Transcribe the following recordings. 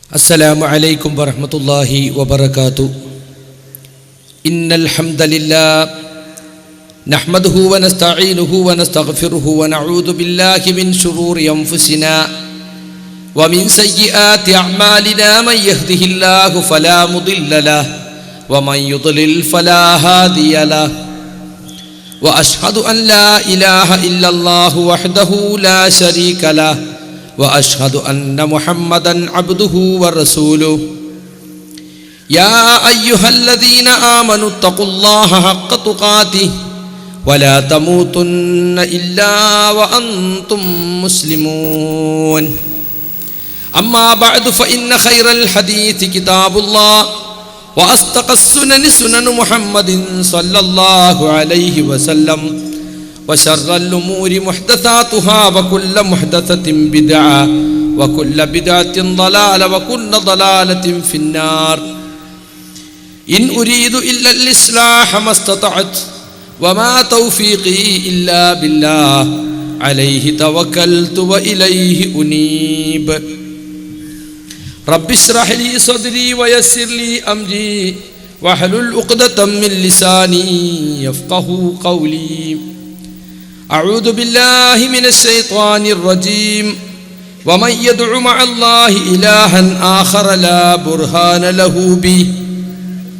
السلام عليكم ورحمة الله وبركاته. إن الحمد لله نحمده ونستعينه ونستغفره ونعوذ بالله من شرور أنفسنا ومن سيئات أعمالنا. من يهده الله فلا مضل له ومن يضلل فلا هادي له. وأشهد أن لا إله إلا الله وحده لا شريك له وأشهد أن محمدًا عبده ورسوله. يا أيها الذين آمنوا اتقوا الله حق تقاته ولا تموتن إلا وأنتم مسلمون. أما بعد فإن خير الحديث كتاب الله وأصدق السنن سنن محمد صلى الله عليه وسلم وشر الأمور محدثاتها وكل محدثة بدعة وكل بدعة ضلالة وكل ضلالة في النار. إن أريد إلا الإصلاح ما استطعت وما توفيقي إلا بالله عليه توكلت وإليه أنيب. رب اشرح لي صدري ويسر لي أمري واحلل عقدة من لساني يفقهوا قولي. أعوذ بالله من الشيطان الرجيم. ومن يدع مع الله إلها آخر لا برهان له به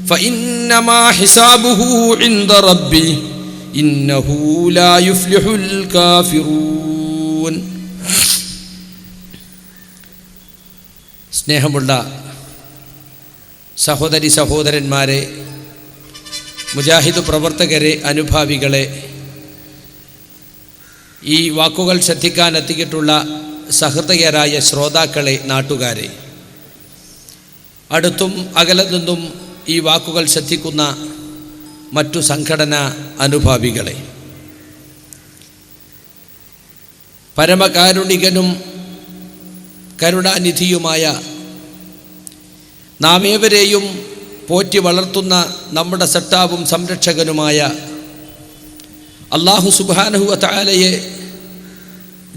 فإنما حسابه عند ربه إنه لا يفلح الكافرون. സ്നേഹമുള്ള സഹോദരി സഹോദരന്മാരെ, മുജാഹിദ് പ്രവർത്തകരെ, അനുഭാവികളെ, ഈ വാക്കുകൾ ശ്രദ്ധിക്കാൻ എത്തിയിട്ടുള്ള സഹൃദയരായ ശ്രോതാക്കളെ, നാട്ടുകാരെ, അടുത്തും അകലെ നിന്നും ഈ വാക്കുകൾ ശ്രദ്ധിക്കുന്ന മറ്റു സംഘടനാ അനുഭാവികളെ, പരമകാരുണികനും കരുണാനിധിയുമായ നാം ഏവരെയും പോറ്റി വളർത്തുന്ന നമ്മുടെ സട്ടാവും സംരക്ഷകനുമായ അല്ലാഹു സുബ്ഹാനഹു വ തആലയെ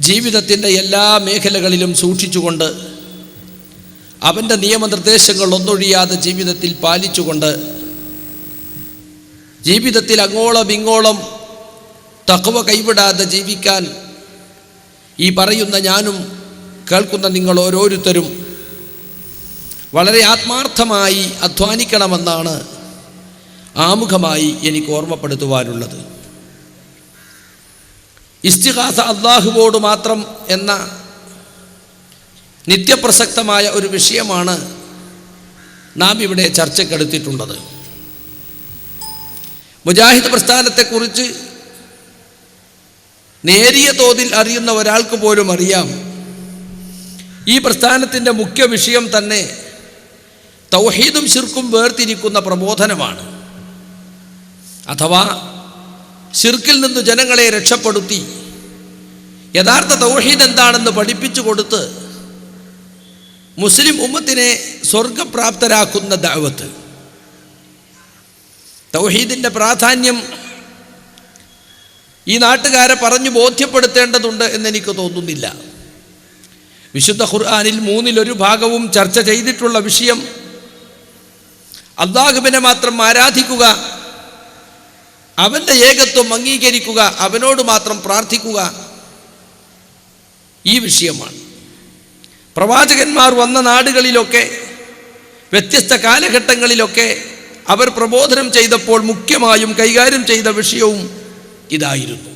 ജീവിതത്തിൻ്റെ എല്ലാ മേഖലകളിലും സൂക്ഷിച്ചുകൊണ്ട് അവൻ്റെ നിയമനിർദ്ദേശങ്ങൾ ഒന്നൊഴിയാതെ ജീവിതത്തിൽ പാലിച്ചുകൊണ്ട് ജീവിതത്തിൽ അങ്ങോളം ഇങ്ങോളം തഖ്വ കൈവിടാതെ ജീവിക്കാൻ ഈ പറയുന്ന ഞാനും കേൾക്കുന്ന നിങ്ങൾ ഓരോരുത്തരും വളരെ ആത്മാർത്ഥമായി അധ്വാനിക്കണമെന്നാണ് ആമുഖമായി എനിക്ക് ഓർമ്മപ്പെടുത്തുവാനുള്ളത്. ഇസ്തിഗാസ അല്ലാഹുവോട് മാത്രം എന്ന നിത്യപ്രസക്തമായ ഒരു വിഷയമാണ് നാം ഇവിടെ ചർച്ചയ്ക്കെടുത്തിട്ടുള്ളത്. മുജാഹിദ് പ്രസ്ഥാനത്തെക്കുറിച്ച് നേരിയ തോതിൽ അറിയുന്ന ഒരാൾക്ക് പോലും അറിയാം, ഈ പ്രസ്ഥാനത്തിൻ്റെ മുഖ്യ വിഷയം തന്നെ തൗഹീദും ശിർക്കും വേർതിരിക്കുന്ന പ്രബോധനമാണ്. അഥവാ ശിർക്കിൽ നിന്ന് ജനങ്ങളെ രക്ഷപ്പെടുത്തി യഥാർത്ഥ തൗഹീദ് എന്താണെന്ന് പഠിപ്പിച്ചു കൊടുത്ത് മുസ്ലിം ഉമ്മത്തിനെ സ്വർഗപ്രാപ്തരാക്കുന്ന ദഅവത്ത്. തൗഹീദിൻ്റെ പ്രാധാന്യം ഈ നാട്ടുകാരെ പറഞ്ഞു ബോധ്യപ്പെടുത്തേണ്ടതുണ്ട് എന്നെനിക്ക് തോന്നുന്നില്ല. വിശുദ്ധ ഖുർആനിൽ 1/3 ഭാഗവും ചർച്ച ചെയ്തിട്ടുള്ള വിഷയം അല്ലാഹുവിനെ മാത്രം ആരാധിക്കുക, അവൻ്റെ ഏകത്വം അംഗീകരിക്കുക, അവനോട് മാത്രം പ്രാർത്ഥിക്കുക, ഈ വിഷയമാണ്. പ്രവാചകന്മാർ വന്ന നാടുകളിലൊക്കെ വ്യത്യസ്ത കാലഘട്ടങ്ങളിലൊക്കെ അവർ പ്രബോധനം ചെയ്തപ്പോൾ മുഖ്യമായും കൈകാര്യം ചെയ്ത വിഷയവും ഇതായിരുന്നു.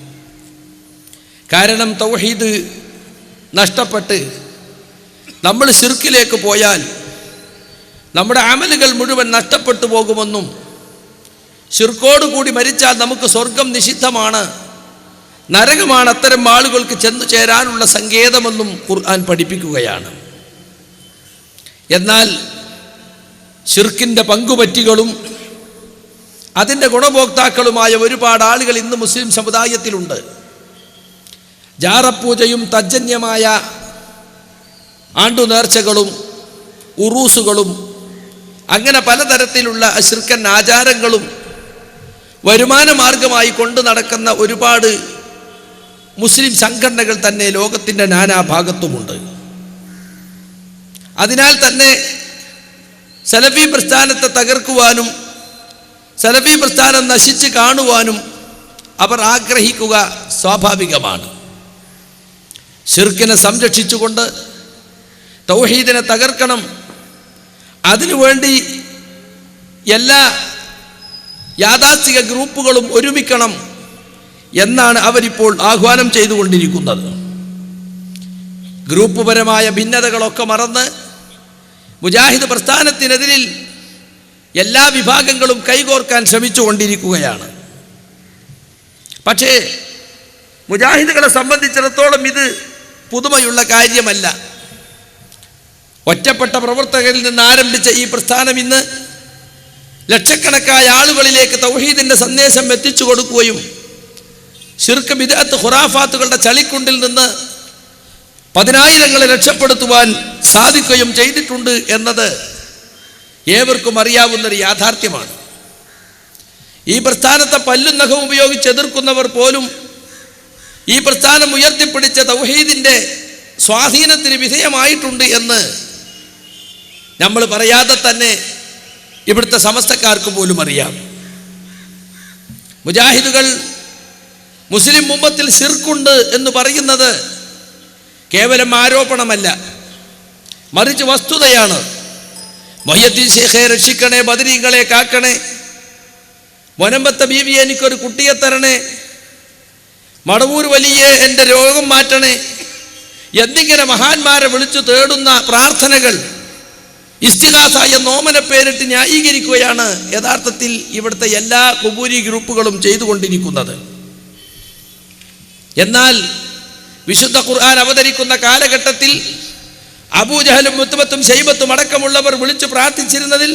കാരണം തൗഹീദ് നഷ്ടപ്പെട്ട് നമ്മൾ ശിർക്കിലേക്ക് പോയാൽ നമ്മുടെ അമലുകൾ മുഴുവൻ നഷ്ടപ്പെട്ടു പോകുമെന്നും ശിർക്കോടുകൂടി മരിച്ചാൽ നമുക്ക് സ്വർഗം നിഷിദ്ധമാണ്, നരകമാണ് അത്തരം ആളുകൾക്ക് ചെന്നു ചേരാനുള്ള സങ്കേതമെന്നും ഖുർആൻ പഠിപ്പിക്കുകയാണ്. എന്നാൽ ശിർക്കിൻ്റെ പങ്കുപറ്റികളും അതിൻ്റെ ഗുണഭോക്താക്കളുമായ ഒരുപാട് ആളുകൾ ഇന്ന് മുസ്ലിം സമുദായത്തിലുണ്ട്. ജാറപ്പൂജയും തജ്ജന്യമായ ആണ്ടുനേർച്ചകളും ഉറൂസുകളും അങ്ങനെ പലതരത്തിലുള്ള ശിർക്കൻ ആചാരങ്ങളും വരുമാന മാർഗമായി കൊണ്ടു നടക്കുന്ന ഒരുപാട് മുസ്ലിം സംഘടനകൾ തന്നെ ലോകത്തിൻ്റെ നാനാഭാഗത്തുമുണ്ട്. അതിനാൽ തന്നെ സലഫി പ്രസ്ഥാനത്തെ തകർക്കുവാനും സലഫി പ്രസ്ഥാനം നശിച്ച് കാണുവാനും അവർ ആഗ്രഹിക്കുക സ്വാഭാവികമാണ്. ശിർക്കിനെ സംരക്ഷിച്ചുകൊണ്ട് തൗഹീദിനെ തകർക്കണം, അതിനുവേണ്ടി എല്ലാ യാഥാസ്ഥിക ഗ്രൂപ്പുകളും ഒരുമിക്കണം എന്നാണ് അവരിപ്പോൾ ആഹ്വാനം ചെയ്തുകൊണ്ടിരിക്കുന്നത്. ഗ്രൂപ്പ് പരമായ ഭിന്നതകളൊക്കെ മറന്ന് മുജാഹിദ് പ്രസ്ഥാനത്തിനെതിരിൽ എല്ലാ വിഭാഗങ്ങളും കൈകോർക്കാൻ ശ്രമിച്ചുകൊണ്ടിരിക്കുകയാണ്. പക്ഷേ മുജാഹിദുകളെ സംബന്ധിച്ചിടത്തോളം ഇത് പുതുമയുള്ള കാര്യമല്ല. ഒറ്റപ്പെട്ട പ്രവർത്തകരിൽ നിന്ന് ആരംഭിച്ച ഈ പ്രസ്ഥാനം ഇന്ന് ലക്ഷക്കണക്കായ ആളുകളിലേക്ക് തൗഹീദിൻ്റെ സന്ദേശം എത്തിച്ചു കൊടുക്കുകയും ശിർക്ക് ബിദ്അത്ത് ഖുറാഫാത്തുകളുടെ ചളിക്കുണ്ടിൽ നിന്ന് പതിനായിരങ്ങളെ രക്ഷപ്പെടുത്തുവാൻ സാധിക്കുകയും ചെയ്തിട്ടുണ്ട് എന്നത് ഏവർക്കും അറിയാവുന്നൊരു യാഥാർത്ഥ്യമാണ്. ഈ പ്രസ്ഥാനത്തെ പല്ലും നഖവും ഉപയോഗിച്ച് എതിർക്കുന്നവർ പോലും ഈ പ്രസ്ഥാനം ഉയർത്തിപ്പിടിച്ച തൗഹീദിൻ്റെ സ്വാധീനത്തിന് വിധേയമായിട്ടുണ്ട് എന്ന് നമ്മൾ പറയാതെ തന്നെ ഇവിടുത്തെ സമസ്തക്കാർക്ക് പോലും അറിയാം. മുജാഹിദുകൾ മുസ്ലിം ഉമ്മത്തിൽ ശിർക്കുണ്ട് എന്ന് പറയുന്നത് കേവലം ആരോപണമല്ല, മറിച്ച് വസ്തുതയാണ്. മൊഹ്യദ്ദീൻ ശൈഖെ രക്ഷിക്കണേ, ബദരീങ്ങളെ കാക്കണേ, മൊനമ്പത്തെ ബീവിയെ എനിക്കൊരു കുട്ടിയെ തരണേ, മടവൂർ വലിയെ എൻ്റെ രോഗം മാറ്റണേ എന്നിങ്ങനെ മഹാന്മാരെ വിളിച്ചു തേടുന്ന പ്രാർത്ഥനകൾ ഇസ്തിഗാസ എന്ന ഓമന പേരിട്ട് ന്യായീകരിക്കുകയാണ് യഥാർത്ഥത്തിൽ ഇവിടുത്തെ എല്ലാ ഖുബൂരി ഗ്രൂപ്പുകളും ചെയ്തുകൊണ്ടിരിക്കുന്നത്. എന്നാൽ വിശുദ്ധ ഖുർആൻ അവതരിക്കുന്ന കാലഘട്ടത്തിൽ അബൂജഹലും മുത്തുബത്തും ശൈബത്തും അടക്കമുള്ളവർ വിളിച്ചു പ്രാർത്ഥിച്ചിരുന്നതിൽ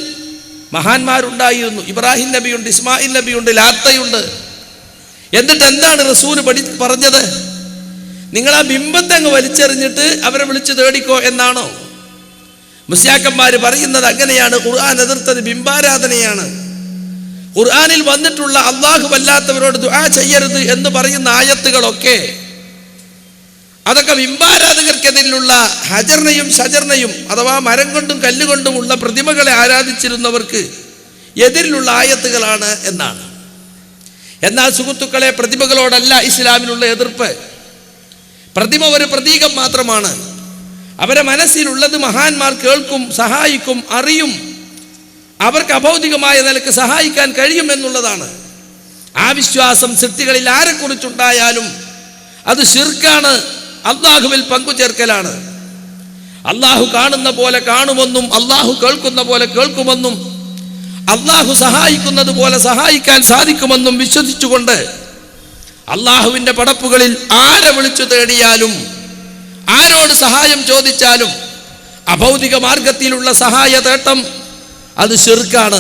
മഹാന്മാരുണ്ടായിരുന്നു. ഇബ്രാഹിം നബിയുണ്ട്, ഇസ്മായിൽ നബിയുണ്ട്, ലാത്തയുണ്ട്. എന്നിട്ട് എന്താണ് റസൂൽ പറഞ്ഞത്? നിങ്ങൾ ആ ബിംബത്തെ അങ്ങ് വലിച്ചെറിഞ്ഞിട്ട് അവരെ വിളിച്ചു തേടിക്കോ എന്നാണോ? മുസ്ലിയാക്കന്മാർ പറയുന്നത് അങ്ങനെയാണ്. ഖുർആൻ എതിർത്തത് ബിംബാരാധനയാണ്. ഖുർആനിൽ വന്നിട്ടുള്ള അള്ളാഹു വല്ലാത്തവരോട് ദുആ ചെയ്യരുത് എന്ന് പറയുന്ന ആയത്തുകളൊക്കെ അതൊക്കെ ബിംബാരാധകർക്കെതിരിലുള്ള ഹജറിനെയും ഷജറിനെയും അഥവാ മരം കൊണ്ടും കല്ലുകൊണ്ടുമുള്ള പ്രതിമകളെ ആരാധിച്ചിരുന്നവർക്ക് എതിരിലുള്ള ആയത്തുകളാണ് എന്നാണ്. എന്നാൽ സുഹൃത്തുക്കളെ, പ്രതിമകളോടല്ല ഇസ്ലാമിനുള്ള എതിർപ്പ്. പ്രതിമ ഒരു പ്രതീകം മാത്രമാണ്. അവരെ മനസ്സിലുള്ളത് മഹാന്മാർ കേൾക്കും, സഹായിക്കും, അറിയും. അവർക്ക് അഭൗതികമായ നിലക്ക് സഹായിക്കാൻ കഴിയും എന്നുള്ളതാണ്. ആ വിശ്വാസം സൃഷ്ടികളിൽ ആരെക്കുറിച്ചുണ്ടായാലും അത് ശിർക്കാണ്, അള്ളാഹുവിൽ പങ്കുചേർക്കലാണ്. അള്ളാഹു കാണുന്ന പോലെ കാണുമെന്നും അള്ളാഹു കേൾക്കുന്ന പോലെ കേൾക്കുമെന്നും അള്ളാഹു സഹായിക്കുന്നത് പോലെ സഹായിക്കാൻ സാധിക്കുമെന്നും വിശ്വസിച്ചുകൊണ്ട് അള്ളാഹുവിൻ്റെ പടപ്പുകളിൽ ആരെ വിളിച്ചു തേടിയാലും ആരോട് സഹായം ചോദിച്ചാലും അഭൗതിക മാർഗത്തിലുള്ള സഹായ തേട്ടം അത് ശിർക്കാണ്,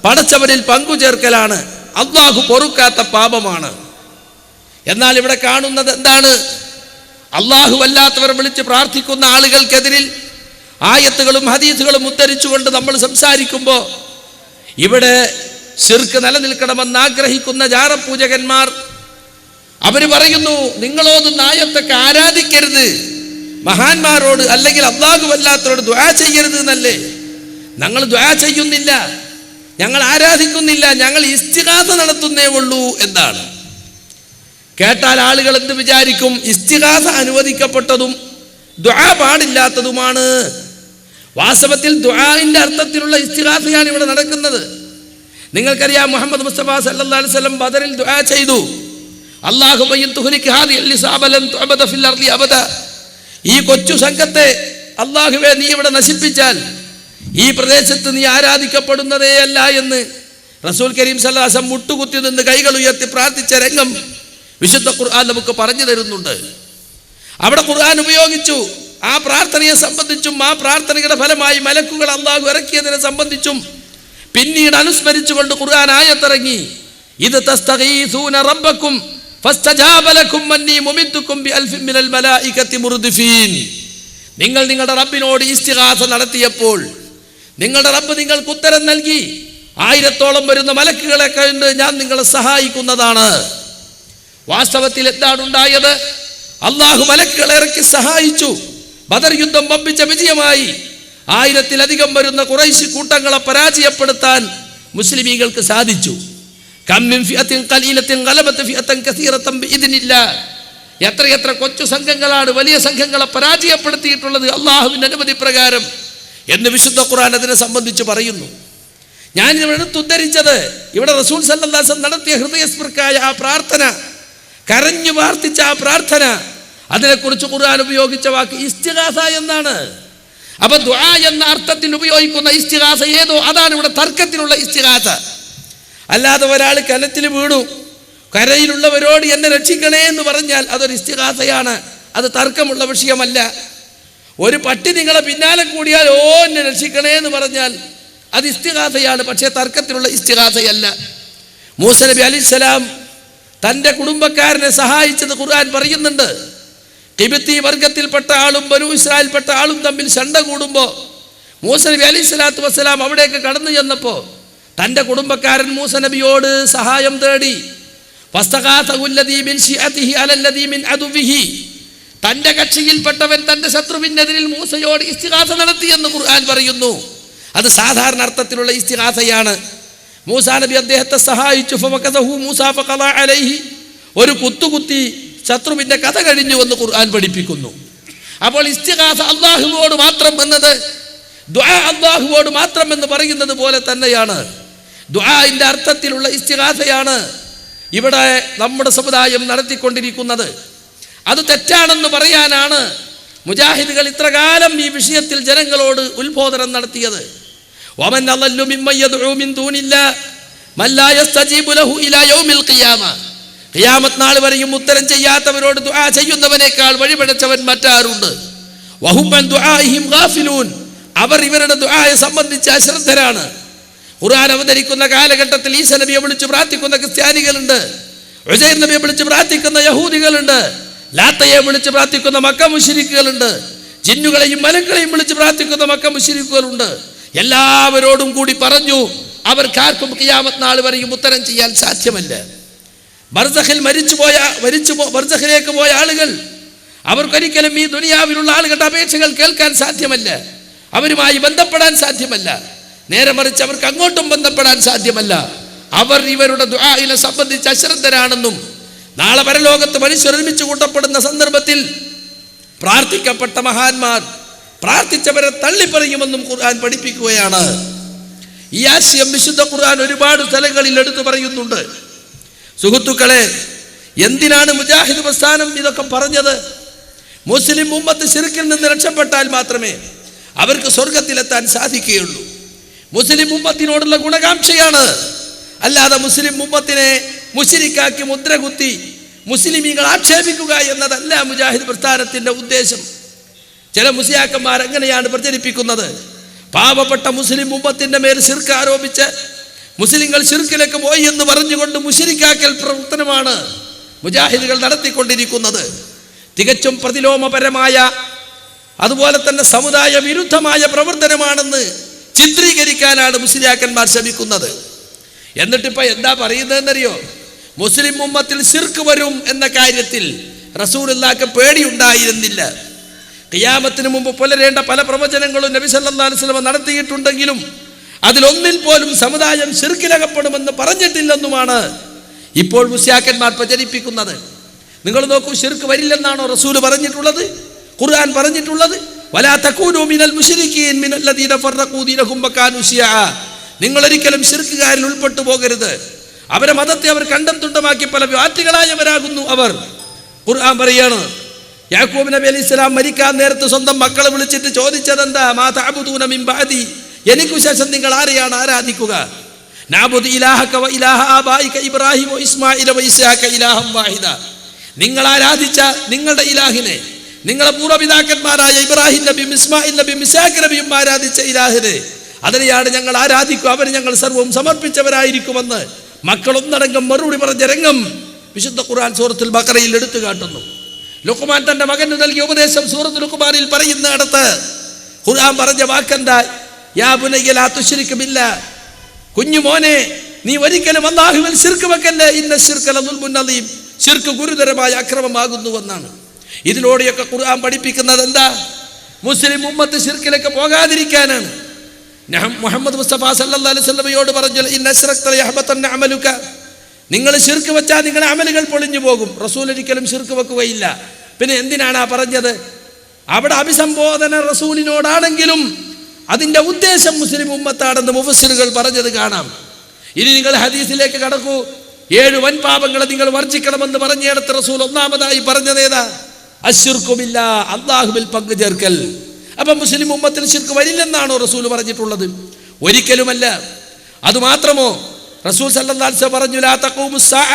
പടച്ചവനിൽ പങ്കുചേർക്കലാണ്, അള്ളാഹു പൊറുക്കാത്ത പാപമാണ്. എന്നാൽ ഇവിടെ കാണുന്നത് എന്താണ്? അള്ളാഹു അല്ലാത്തവർ വിളിച്ച് പ്രാർത്ഥിക്കുന്ന ആളുകൾക്കെതിരിൽ ആയത്തുകളും ഹദീസുകളും ഉദ്ധരിച്ചുകൊണ്ട് നമ്മൾ സംസാരിക്കുമ്പോൾ ഇവിടെ ശിർക്ക് നിലനിൽക്കണമെന്ന് ആഗ്രഹിക്കുന്ന ജാറപൂജകന്മാർ അവർ പറയുന്നു, നിങ്ങളോതുന്ന ആയത്തൊക്കെ ആരാധിക്കരുത്, മഹാന്മാരോട് അല്ലെങ്കിൽ അള്ളാഹു അല്ലാത്തവരോട് ദുആ ചെയ്യരുത് എന്നല്ലേ? ഞങ്ങൾ ദുആ ചെയ്യുന്നില്ല, ഞങ്ങൾ ആരാധിക്കുന്നില്ല, ഞങ്ങൾ ഇസ്തിഗാസ നടത്തുന്നേ ഉള്ളൂ എന്നാണ്. കേട്ടാൽ ആളുകൾ എന്ത് വിചാരിക്കും? ഇസ്തിഗാസ അനുവദിക്കപ്പെട്ടതും ദുആ പാടില്ലാത്തതുമാണ്. വാസ്തവത്തിൽ ദുആഇന്റെ അർത്ഥത്തിലുള്ള ഇസ്തിഗാസയാണ് ഇവിടെ നടക്കുന്നത്. നിങ്ങൾക്കറിയാം, മുഹമ്മദ് മുസ്തഫ സല്ലല്ലാഹു അലൈഹി വസല്ലം ബദറിൽ ദുആ ചെയ്തു, അല്ലാഹുമ്മ ഇൻ തുഹ്ലിക ഹാദിഹിൽ ലിസാബ ലൻ തുഅബദ ഫിൽ അർളി അബദ. ഈ കൊച്ചു സംഘത്തെ അല്ലാഹുവേ നീ ഇവിടെ നശിപ്പിച്ചാൽ ഈ പ്രദേശത്ത് നീ ആരാധിക്കപ്പെടുന്നതേ അല്ല എന്ന് റസൂൽ കരീം സല്ലല്ലാഹു അലൈഹി വസല്ലം മുട്ടുകുത്തി നിന്ന് കൈകൾ ഉയർത്തി പ്രാർത്ഥിച്ച രംഗം വിശുദ്ധ ഖുർആൻ നമുക്ക് പറഞ്ഞു തരുന്നുണ്ട്. അവിടെ ഖുർആൻ ഉപയോഗിച്ചു. ആ പ്രാർത്ഥനയെ സംബന്ധിച്ചും ആ പ്രാർത്ഥനയുടെ ഫലമായി മലക്കുകൾ അല്ലാഹു ഇറക്കിയതിനെ സംബന്ധിച്ചും പിന്നീട് അനുസ്മരിച്ചുകൊണ്ട് ഖുർആൻ ആയത്തിറങ്ങി, ഇത് തസ്തഗീസൂന റബ്ബക്കും ഫസ്തജാബ ലക്കും അന്നീ മുമിദ്ദുക്കും ബിഅൽഫിൻ മിനൽ മലായികത്തി മുർദിഫീൻ. നിങ്ങൾ നിങ്ങളുടെ റബ്ബിനോട് ഇസ്തിഗാസ നടത്തിയപ്പോൾ നിങ്ങളുടെ റബ്ബ് നിങ്ങൾക്ക് ഉത്തരം നൽകി. 1000ഓളം വരുന്ന മലക്കുകളെ കണ്ട് ഞാൻ നിങ്ങളെ സഹായിക്കുന്നതാണ്. വാസ്തവത്തിൽ എന്താണ് ഉണ്ടായത്? അള്ളാഹു മലക്കുകളെ ഇറക്കി സഹായിച്ചു. ബദർ യുദ്ധം വമ്പിച്ച വിജയമായി. 1000-ലധികം വരുന്ന ഖുറൈശി കൂട്ടങ്ങളെ പരാജയപ്പെടുത്താൻ മുസ്ലിമീങ്ങൾക്ക് സാധിച്ചു. എത്രയെത്ര കൊച്ചു സംഘങ്ങളാണ് വലിയ സംഘങ്ങളെ പരാജയപ്പെടുത്തിയിട്ടുള്ളത് അള്ളാഹുവിന്റെ അനുമതി പ്രകാരം എന്ന് വിശുദ്ധ ഖുർആൻ അതിനെ സംബന്ധിച്ച് പറയുന്നു. ഞാൻ എടുത്തുദ്ധരിച്ചത് ഇവിടെ റസൂൽ സല്ലല്ലാഹു അലൈഹി വസല്ലം നടത്തിയ ഹൃദയസ്പൃക്കായ ആ പ്രാർത്ഥന, കരഞ്ഞു പ്രാർത്ഥിച്ച ആ പ്രാർത്ഥന, അതിനെക്കുറിച്ച് ഖുർആൻ ഉപയോഗിച്ച വാക്ക് ഇസ്തിഗാസ എന്നാണ്. അപ്പൊ ദുആ എന്ന അർത്ഥത്തിൽ ഉപയോഗിക്കുന്ന ഇസ്തിഗാസ ഏതോ അതാണ് ഇവിടെ തർക്കത്തിലുള്ള ഇസ്തിഗാസ. അല്ലാതെ ഒരാൾ കിണറ്റിൽ വീണു, കരയിലുള്ളവരോട് എന്നെ രക്ഷിക്കണേ എന്ന് പറഞ്ഞാൽ അതൊരു ഇസ്തിഗാസയാണ്, അത് തർക്കമുള്ള വിഷയമല്ല. ഒരു പട്ടി നിങ്ങളെ പിന്നാലെ കൂടിയാൽ ഓ എന്നെ രക്ഷിക്കണേ എന്ന് പറഞ്ഞാൽ അത് ഇസ്തിഗാസയാണ്, പക്ഷേ തർക്കത്തിലുള്ള ഇസ്തിഗാസയല്ല. മൂസ നബി അലൈഹിസ്സലാം തൻ്റെ കുടുംബക്കാരനെ സഹായിച്ചത് ഖുർആൻ പറയുന്നുണ്ട്. ഖിബ്തി വർഗത്തിൽപ്പെട്ട ആളും ബനൂ ഇസ്രായേൽപ്പെട്ട ആളും തമ്മിൽ ശണ്ട കൂടുമ്പോൾ മൂസ നബി അലൈഹിസ്സലാത്തു വസ്സലാം അവിടേക്ക് കടന്നു ചെന്നപ്പോൾ തൻ്റെ കുടുംബക്കാരൻ മൂസ നബിയോട് സഹായം തേടി. തൻ്റെ കക്ഷിയിൽപ്പെട്ടവൻ തൻ്റെ ശത്രുവിനെതിരിൽ മൂസയോട് ഇസ്തിഗാസ നടത്തിയെന്ന് ഖുർആൻ പറയുന്നു. അത് സാധാരണ അർത്ഥത്തിലുള്ള ഇസ്തിഗാസയാണ്. മൂസാ നബി അദ്ദേഹത്തെ സഹായിച്ചു. ഒരു കുത്തുകുത്തി ശത്രുവിൻ്റെ കഥ കഴിഞ്ഞുവെന്ന് ഖുർആൻ പഠിപ്പിക്കുന്നു. അപ്പോൾ ഇസ്തിഗാസ അല്ലാഹുവോട് മാത്രം എന്നത് ദുആ അല്ലാഹുവോട് മാത്രം എന്ന് പറയുന്നത് പോലെ തന്നെയാണ്. ദുആഇന്റെ അർത്ഥത്തിലുള്ള ഇസ്തിഗാസയാണ് ഇവിടെ നമ്മുടെ സമുദായം നടത്തിക്കൊണ്ടിരിക്കുന്നത്. അത് തെറ്റാണെന്ന് പറയാനാണ് മുജാഹിദുകൾ ഇത്രകാലം ഈ വിഷയത്തിൽ ജനങ്ങളോട് ഉത്ബോധനം നടത്തിയത്. വമൻ അളല്ലു മിമ്മൻ യദ്ഉ മിൻ ദൂനില്ലാഹി മൻ ലാ യസ്തജീബു ലഹു ഇലാ യൗമിൽ ഖിയാമ. ഖിയാമത്ത് നാൾ വരെയും ഉത്തരം ചെയ്യാത്തവരോട് ദുആ ചെയ്യുന്നവനേക്കാൾ വഴിപിഴച്ചവൻ മറ്റാരുണ്ട്? വഹും അൻ ദുആഇഹിം ഗാഫിലൂൻ. അവർ ഇവരുടെ ദുആയെ സംബന്ധിച്ച് അശ്രദ്ധരാണ്. ഖുർആൻ അവതരിക്കുന്ന കാലഘട്ടത്തിൽ ഈസ നബിയെ വിളിച്ച് പ്രാർത്ഥിക്കുന്ന ക്രിസ്ത്യാനികളുണ്ട്, ഉസൈർ നബിയെ വിളിച്ച് പ്രാർത്ഥിക്കുന്ന യഹൂദികളുണ്ട്, ലാത്തയെ വിളിച്ച് പ്രാർത്ഥിക്കുന്ന മക്ക മുശ്രിക്കുകളുണ്ട്, ജിന്നുകളെയും മലക്കളെയും വിളിച്ച് പ്രാർത്ഥിക്കുന്ന മക്ക മുശ്രിക്കുകളുണ്ട്. എല്ലാവരോടും കൂടി പറഞ്ഞു അവർക്കാർക്കും ഖിയാമത്ത് നാൾ വരെയും ഉത്തരം ചെയ്യാൻ സാധ്യമല്ല. ബർസഖിൽ ബർസഖിലേക്ക് പോയ ആളുകൾ അവർക്കൊരിക്കലും ഈ ദുനിയാവിലുള്ള ആളുകളുടെ അപേക്ഷകൾ കേൾക്കാൻ സാധ്യമല്ല, അവരുമായി ബന്ധപ്പെടാൻ സാധ്യമല്ല. നേരെ മറിച്ച് അവർക്ക് അങ്ങോട്ടും ബന്ധപ്പെടാൻ സാധ്യമല്ല. അവർ ഇവരുടെ ദുആഇനെ സംബന്ധിച്ച് അശ്രദ്ധരാണെന്നും നാളെ പരലോകത്ത് മനുഷ്യർ ഒരുമിച്ച് കൂട്ടപ്പെടുന്ന സന്ദർഭത്തിൽ പ്രാർത്ഥിക്കപ്പെട്ട മഹാന്മാർ പ്രാർത്ഥിച്ചവരെ തള്ളിപ്പറയുമെന്നും ഖുർആൻ പഠിപ്പിക്കുകയാണ്. ഈ ആശയം വിശുദ്ധ ഖുർആൻ ഒരുപാട് സ്ഥലങ്ങളിൽ എടുത്തു പറയുന്നുണ്ട്. സുഹൃത്തുക്കളെ, എന്തിനാണ് മുജാഹിദ് പ്രസ്ഥാനം ഇതൊക്കെ പറഞ്ഞത്? മുസ്ലിം ഉമ്മത്ത് ശിർക്കിൽ നിന്ന് രക്ഷപ്പെട്ടാൽ മാത്രമേ അവർക്ക് സ്വർഗത്തിലെത്താൻ സാധിക്കുകയുള്ളൂ. മുസ്ലിം ഉമ്മത്തിനോടുള്ള ഗുണകാംക്ഷയാണ്, അല്ലാതെ മുസ്ലിം ഉമ്മത്തിനെ മുശ്രിക്കാക്കി മുദ്രകുത്തി മുസ്ലിമീങ്ങൾ ആക്ഷേപിക്കുക എന്നതല്ല മുജാഹിദ് പ്രസ്ഥാനത്തിൻ്റെ ഉദ്ദേശം. ചില മുസ്ലിയാക്കന്മാർ എങ്ങനെയാണ് പ്രചരിപ്പിക്കുന്നത്? പാവപ്പെട്ട മുസ്ലിം ഉമ്മത്തിൻ്റെ മേൽ ശിർക്ക് ആരോപിച്ച് മുസ്ലിങ്ങൾ ശിർക്കിലേക്ക് പോയി എന്ന് പറഞ്ഞുകൊണ്ട് മുശ്രിക്കാക്കൽ പ്രവർത്തനമാണ് മുജാഹിദുകൾ നടത്തിക്കൊണ്ടിരിക്കുന്നത്. തികച്ചും പ്രതിലോമപരമായ അതുപോലെ തന്നെ സമുദായ വിരുദ്ധമായ പ്രവർത്തനമാണെന്ന് ചിത്രീകരിക്കാനാണ് മുസ്ലിയാക്കന്മാർ ശ്രമിക്കുന്നത്. എന്നിട്ടിപ്പോൾ എന്താ പറയുന്നതെന്നറിയോ? മുസ്ലിം ഉമ്മത്തിൽ ശിർക്ക് വരും എന്ന കാര്യത്തിൽ റസൂലുള്ളാഹിക്ക് പേടിയുണ്ടായിരുന്നില്ല. ഖിയാമത്തിന് മുമ്പ് പുലരേണ്ട പല പ്രവചനങ്ങളും നബി സല്ലല്ലാഹു അലൈഹി വസല്ലം നടത്തിയിട്ടുണ്ടെങ്കിലും അതിലൊന്നിൽ പോലും സമുദായം ശിർക്കിലകപ്പെടുമെന്ന് പറഞ്ഞിട്ടില്ലെന്നുമാണ് ഇപ്പോൾ മുസ്ലിയാക്കന്മാർ പ്രചരിപ്പിക്കുന്നത്. നിങ്ങൾ നോക്കൂ, ശിർക്ക് വരില്ലെന്നാണോ റസൂൽ പറഞ്ഞിട്ടുള്ളത്? ഖുർആൻ പറഞ്ഞിട്ടുള്ളത്? വലാ തകൂനൂ മിനൽ മുശ്രിക്കീൻ മിനല്ലദീന ഫറഖൂ ദീനഹും വകാനൂ ശിയഅ. നിങ്ങൾ ഒരിക്കലും ശിർക്കുകാരിൽ ഉൾപ്പെട്ടു പോകരുത്. അവരെ മതത്തെ അവർ കണ്ടം തുണ്ടമാക്കി പല വ്യാറ്റുകളായവരാകുന്നു അവർ. ഖുർആൻ പറയാണ്, യാക്കൂബ് നബി അലൈഹിസ്സലാം മരിക്കാൻ നേരത്ത് സ്വന്തം മക്കളെ വിളിച്ചിട്ട് ചോദിച്ചതെന്താ? മാ തഅബുദൂന മിൻ ബഅദി. എനിക്കു ശേഷം നിങ്ങൾ ആരെയാണ് ആരാധിക്കുക? നഅബുദു ഇലാഹക വ ഇലാഹ ആബായിക ഇബ്രാഹിം വ ഇസ്മാഈല വ ഇസ്ഹാഖ ഇലാഹം വാഹിദ. നിങ്ങൾ ആരാധിച്ച നിങ്ങളുടെ ഇലാഹിനെ, നിങ്ങളെ പൂർവ്വപിതാക്കന്മാരായ ഇബ്രാഹിം നബിയും ഇസ്മായിൽ നബിയും ഇസ്ഹാഖ് നബിയും ആരാധിച്ച ഇലാഹിനെ, അതിനെയാണ് ഞങ്ങൾ ആരാധിക്കുക, അവർ ഞങ്ങൾ സർവ്വവും സമർപ്പിച്ചവരായിരിക്കുമെന്ന് മക്കളൊന്നടങ്കം മറുപടി പറഞ്ഞ രംഗം വിശുദ്ധ ഖുർആൻ സൂറത്തുൽ ബഖറയിൽ എടുത്തു കാട്ടുന്നു. ലുഖ്മാൻ തന്റെ മകന് നൽകിയ ഉപദേശം സൂറത്തുൽ ലുഖ്മാനിൽ പറയുന്നിടത്ത് ഖുർആൻ പറഞ്ഞ വാക്കെന്താ? യാ ബുനയ്യ ലാ തുശ്രിക് ബില്ലാഹ്. കുഞ്ഞുമോനെ, നീ ഒരിക്കലും അല്ലാഹുവിൽ ശിർക്ക് വെക്കല്ലേ. ഇന്ന ശിർക ലദുൽമുൻ അദീം. ശിർക്ക് ഗുരുതരമായ അക്രമമാകുന്നുവെന്നാണ്. ഇതിലൂടെയൊക്കെ ഖുർആൻ പഠിപ്പിക്കുന്നത് എന്താ? മുസ്ലിം ഉമ്മത്ത് ശിർക്കിലേക്ക് പോകാതിരിക്കാനാണ്. മുഹമ്മദ് മുസ്തഫ സല്ലല്ലാഹു അലൈഹി വസല്ലമയോട് പറഞ്ഞു, ഇന്ന അശ്റക്ത യഹ്ബതന്ന അമലുക, നിങ്ങൾ ശിർക്ക് വെച്ചാൽ നിങ്ങളുടെ അമലുകൾ പൊളിഞ്ഞു പോകും. റസൂൽ ഒരിക്കലും ശിർക്ക് വെക്കുകയില്ല. പിന്നെ എന്തിനാണ് ആ പറഞ്ഞത്? അവിടെ അഭിസംബോധന റസൂലിനോടാണെങ്കിലും അതിൻ്റെ ഉദ്ദേശം മുസ്ലിം ഉമ്മത്താണെന്ന് മുഫസ്സിറുകൾ പറഞ്ഞത് കാണാം. ഇനി നിങ്ങൾ ഹദീസിലേക്ക് കടക്കൂ. 7 വൻപാപങ്ങളെ നിങ്ങൾ വർജിക്കണമെന്ന് പറഞ്ഞിടത്ത് റസൂൽ ഒന്നാമതായി പറഞ്ഞതേതാ? അശ്ശിർക്കു ബില്ലാഹ്, അല്ലാഹുവിൽ പങ്കു ചേർക്കൽ. അപ്പം മുസ്ലിം ഉമ്മത്തിൽ ശിർക്ക് വരില്ലെന്നാണോ റസൂൽ പറഞ്ഞിട്ടുള്ളത്? ഒരിക്കലുമല്ല. അതുമാത്രമോ, റസൂൽ സല്ലല്ലാഹു അലൈഹി വസല്ലം പറഞ്ഞു, ലാ തഖൂമുസ് സാഅ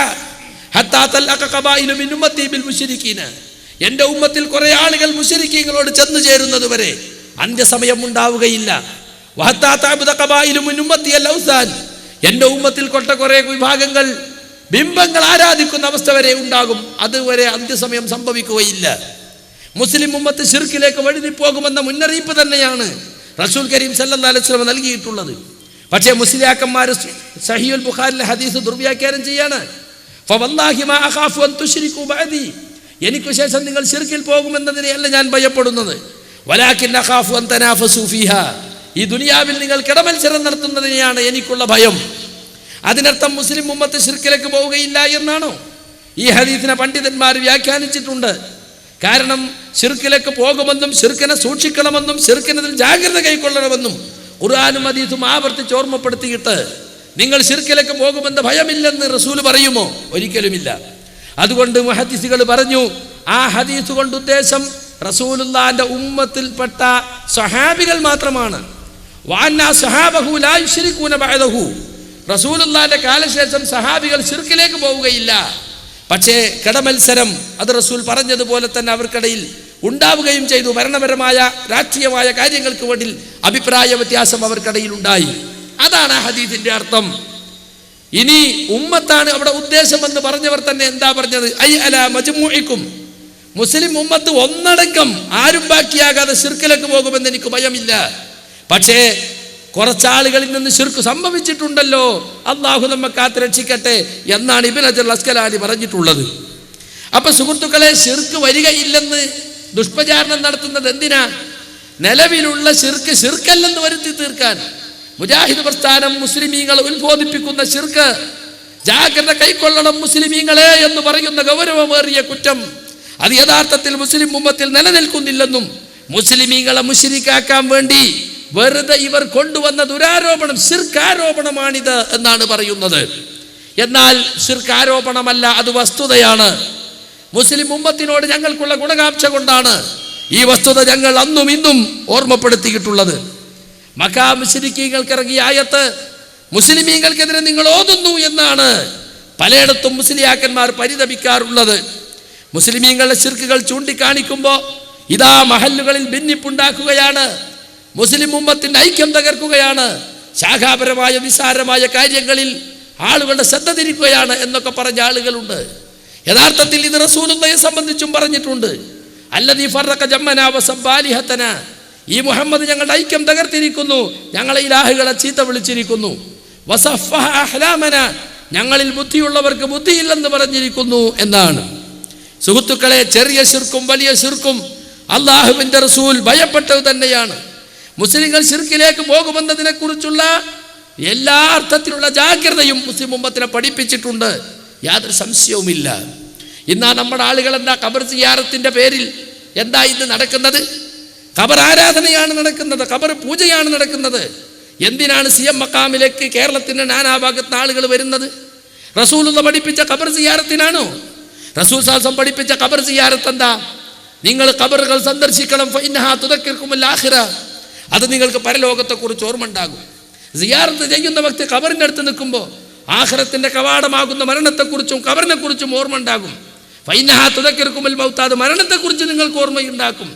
ഹത്താ തൽഅഖ ഖബായിലു മിൻ ഉമ്മത്തി ബിൽ മുശ്രിക്കീന, എൻ്റെ ഉമ്മത്തിൽ കുറേ ആളുകൾ മുശ്രിക്കീങ്ങളോട് ചെന്നു ചേരുന്നത് വരെ അന്ത്യസമയം ഉണ്ടാവുകയില്ല. വഹത്താ തഅബുദ ഖബായിലു മിൻ ഉമ്മത്തി അൽ ഔസാൻ, എൻ്റെ ഉമ്മത്തിൽ കൊട്ട കുറേ വിഭാഗങ്ങൾ ബിംബങ്ങൾ ആരാധിക്കുന്ന അവസ്ഥ വരെ ഉണ്ടാകും. അതുവരെ അന്ത്യസമയം സംഭവിക്കുകയില്ല. മുസ്ലിം ഉമ്മത്ത് ശിർക്കിലേക്ക് വഴുതിപ്പോകുമെന്ന മുന്നറിയിപ്പ് തന്നെയാണ് റസൂൽ കരീം സല്ലല്ലാഹു അലൈഹി വസല്ലം നൽകിയിട്ടുള്ളത്. പക്ഷേ മുസ്ലിയാക്കന്മാർ സഹീഹുൽ ബുഖാരിയിലെ ഹദീസ് ദുർവ്യാഖ്യാനം ചെയ്യാണ്. ഫവല്ലാഹി മാ അഖാഫു അൻ തുശ്രികൂ ബഅദി, എനിക്ക് ശേഷം നിങ്ങൾ ശിർക്കിൽ പോകുമെന്നതിനെയല്ല ഞാൻ ഭയപ്പെടുന്നത്. വലാകിൻ അഖാഫു അൻ തനാഫസു ഫീഹാ, ഈ ദുനിയാവിൽ നിങ്ങൾ കിടമത്സരം നടത്തുന്നതിനെയാണ് എനിക്കുള്ള ഭയം. അതിനർത്ഥം മുസ്ലിം ഉമ്മത്ത് ശിർക്കിലേക്ക് പോവുകയില്ല എന്നാണോ? ഈ ഹദീസിനെ പണ്ഡിതന്മാർ വ്യാഖ്യാനിച്ചിട്ടുണ്ട്. കാരണം ശിർക്കിലേക്ക് പോകുമെന്നും ശിർക്കിനെ സൂക്ഷിക്കണമെന്നും ശിർക്കിനതിൽ ജാഗ്രത കൈക്കൊള്ളണമെന്നും ഖുർആനും ഹദീസും ആവർത്തിച്ച് ഓർമ്മപ്പെടുത്തിയിട്ട് നിങ്ങൾ ശിർക്കിലേക്ക് പോകുമെന്ന് ഭയമില്ലെന്ന് റസൂൽ പറയുമോ? ഒരിക്കലുമില്ല. അതുകൊണ്ട് മുഹദ്ദിസുകൾ പറഞ്ഞു, ആ ഹദീസ് കൊണ്ട് ഉദ്ദേശം റസൂലുള്ളാഹിന്റെ ഉമ്മത്തിൽപ്പെട്ട സ്വഹാബികൾ മാത്രമാണ്. വഅന്ന സ്വഹാബഹു ലാ യുശ്രികൂന ബഅദഹു, റസൂലുള്ളാഹിന്റെ കാലശേഷം സഹാബികൾ ശിർക്കിലേക്ക് പോവുകയില്ല. പക്ഷേ കിടമത്സരം അത് റസൂൽ പറഞ്ഞതുപോലെ തന്നെ അവർക്കിടയിൽ ഉണ്ടാവുകയും ചെയ്തു. ഭരണപരമായ രാഷ്ട്രീയമായ കാര്യങ്ങൾക്ക് വേണ്ടി അഭിപ്രായ വ്യത്യാസം അവർക്കിടയിൽ ഉണ്ടായി. അതാണ് ആ ഹദീസിന്റെ അർത്ഥം. ഇനി ഉമ്മത്താണ് അവിടെ ഉദ്ദേശമെന്ന് പറഞ്ഞവർ തന്നെ എന്താ പറഞ്ഞത്? ഐ അലാ മജ്മുഇക്കും, മുസ്ലിം ഉമ്മത്ത് ഒന്നടങ്കം ആരും ബാക്കിയാകാതെ ശിർക്കിലേക്ക് പോകുമെന്ന് എനിക്ക് ഭയമില്ല. പക്ഷേ കുറച്ചാളുകളിൽ നിന്ന് ശിർക്ക് സംഭവിച്ചിട്ടുണ്ടല്ലോ, അള്ളാഹു നമ്മെ കാത്ത് രക്ഷിക്കട്ടെ എന്നാണ് ഇബ്നു ഹജർ അസ്കലാനി പറഞ്ഞിട്ടുള്ളത്. അപ്പൊ സുഹൃത്തുക്കളെ, ശിർക്ക് വരികയില്ലെന്ന് ദുഷ്പ്രചാരണം നടത്തുന്നത് എന്തിനാ? നിലവിലുള്ള ശിർക്ക് ശിർക്കല്ലെന്ന് വരുത്തി തീർക്കാൻ. മുജാഹിദ് പ്രസ്ഥാനം മുസ്ലിമീങ്ങൾ ഉത്ബോധിപ്പിക്കുന്ന ശിർക്ക് ജാഗ്രത കൈക്കൊള്ളണം മുസ്ലിമീങ്ങളെ എന്ന് പറയുന്ന ഗൗരവമേറിയ കുറ്റം അത് യഥാർത്ഥത്തിൽ മുസ്ലിം ഉമ്മത്തിൽ നിലനിൽക്കുന്നില്ലെന്നും മുസ്ലിമീങ്ങളെ മുശ്രിക്കാക്കാൻ വേണ്ടി വെറുതെ ഇവർ കൊണ്ടുവന്ന ദുരാരോപണം ശിർക്കാരോപണമാണിത് എന്നാണ് പറയുന്നത്. എന്നാൽ ശിർക്കാരോപണമല്ല, അത് വസ്തുതയാണ്. മുസ്ലിം ഉമ്മത്തിനോട് ഞങ്ങൾക്കുള്ള ഗുണകാംക്ഷ കൊണ്ടാണ് ഈ വസ്തുത ഞങ്ങൾ അന്നും ഇന്നും ഓർമ്മപ്പെടുത്തിയിട്ടുള്ളത്. മക്കാ മുശ്രിക്കീങ്ങൾക്ക് ഇറങ്ങിയ ആയത്ത് മുസ്ലിമീങ്ങൾക്കെതിരെ നിങ്ങൾ ഓതുന്നു എന്നാണ് പലയിടത്തും മുസ്ലിയാക്കന്മാർ പരിതപിക്കാറുള്ളത്. മുസ്ലിമീങ്ങളുടെ ശിർക്കുകൾ ചൂണ്ടിക്കാണിക്കുമ്പോൾ ഇതാ മഹല്ലുകളിൽ ഭിന്നിപ്പുണ്ടാക്കുകയാണ്, മുസ്ലിം ഉമ്മത്തിന്റെ ഐക്യം തകർക്കുകയാണ്, ശാഖാപരമായ നിസാരമായ കാര്യങ്ങളിൽ ആളുകളുടെ ശ്രദ്ധ തിരിക്കുകയാണ് എന്നൊക്കെ പറഞ്ഞ ആളുകളുണ്ട്. യഥാർത്ഥത്തിൽ ഇത് റസൂലുള്ളാഹിയെ സംബന്ധിച്ചും പറഞ്ഞിട്ടുണ്ട്. അല്ലദീ ഫറഖ ജമ്മനാ വസബ്ബാലിഹതന, ഈ മുഹമ്മദ് ഞങ്ങളുടെ ഐക്യം തകർത്തിരിക്കുന്നു, ഞങ്ങളെ ഇലാഹുകളെ ചീത്ത വിളിച്ചിരിക്കുന്നു. വസഫഹ അഹ്ലാമന, ഞങ്ങളിൽ ബുദ്ധിയുള്ളവർക്ക് ബുദ്ധിയില്ലെന്ന് പറഞ്ഞിരിക്കുന്നു എന്നാണ്. സുഹൃത്തുക്കളെ, ചെറിയ ശിർക്കും വലിയ ശിർക്കും അള്ളാഹുവിന്റെ റസൂൽ ഭയപ്പെട്ടത് തന്നെയാണ്. മുസ്ലിങ്ങൾ ശിർക്കിലേക്ക് പോകുമെന്നതിനെ കുറിച്ചുള്ള എല്ലാ അർത്ഥത്തിലുള്ള ജാഗ്രതയും മുസ്ലിം ഉമ്മത്തിനെ പഠിപ്പിച്ചിട്ടുണ്ട്, യാതൊരു സംശയവുമില്ല. ഇന്നാ നമ്മുടെ ആളുകൾ എന്താ ഖബർ സിയാറത്തിന്റെ പേരിൽ എന്താ ഇന്ന് നടക്കുന്നത്? ഖബർ ആരാധനയാണ് നടക്കുന്നത്, ഖബർ പൂജയാണ് നടക്കുന്നത്. എന്തിനാണ് സിഎം മക്കാമിലേക്ക് കേരളത്തിന്റെ നാനാഭാഗത്ത് ആളുകൾ വരുന്നത്? റസൂലുള്ള പഠിപ്പിച്ച ഖബർ സിയാറത്തിനാണോ? റസൂൽ സല്ലല്ലാഹു പഠിപ്പിച്ച ഖബർ സിയാറത്ത് എന്താ? നിങ്ങൾ ഖബറുകൾ സന്ദർശിക്കണം, ഫഇന്നഹാ തുദക്കിറുകുമുൽ ആഖിറ, അത് നിങ്ങൾക്ക് പരലോകത്തെക്കുറിച്ച് ഓർമ്മ ഉണ്ടാകും. സിയാറത്ത് ചെയ്യുന്ന വ്യക്തി ഖബറിൻ്റെ അടുത്ത് നിൽക്കുമ്പോൾ ആഖിറത്തിന്റെ കവാടമാകുന്ന മരണത്തെക്കുറിച്ചും ഖബറിനെ കുറിച്ചും ഓർമ്മ ഉണ്ടാകും. ഫഇന്നഹാ തുദക്കിറുകുമുൽ മൗത, അത് മരണത്തെക്കുറിച്ച് നിങ്ങൾക്ക് ഓർമ്മയുണ്ടാക്കും.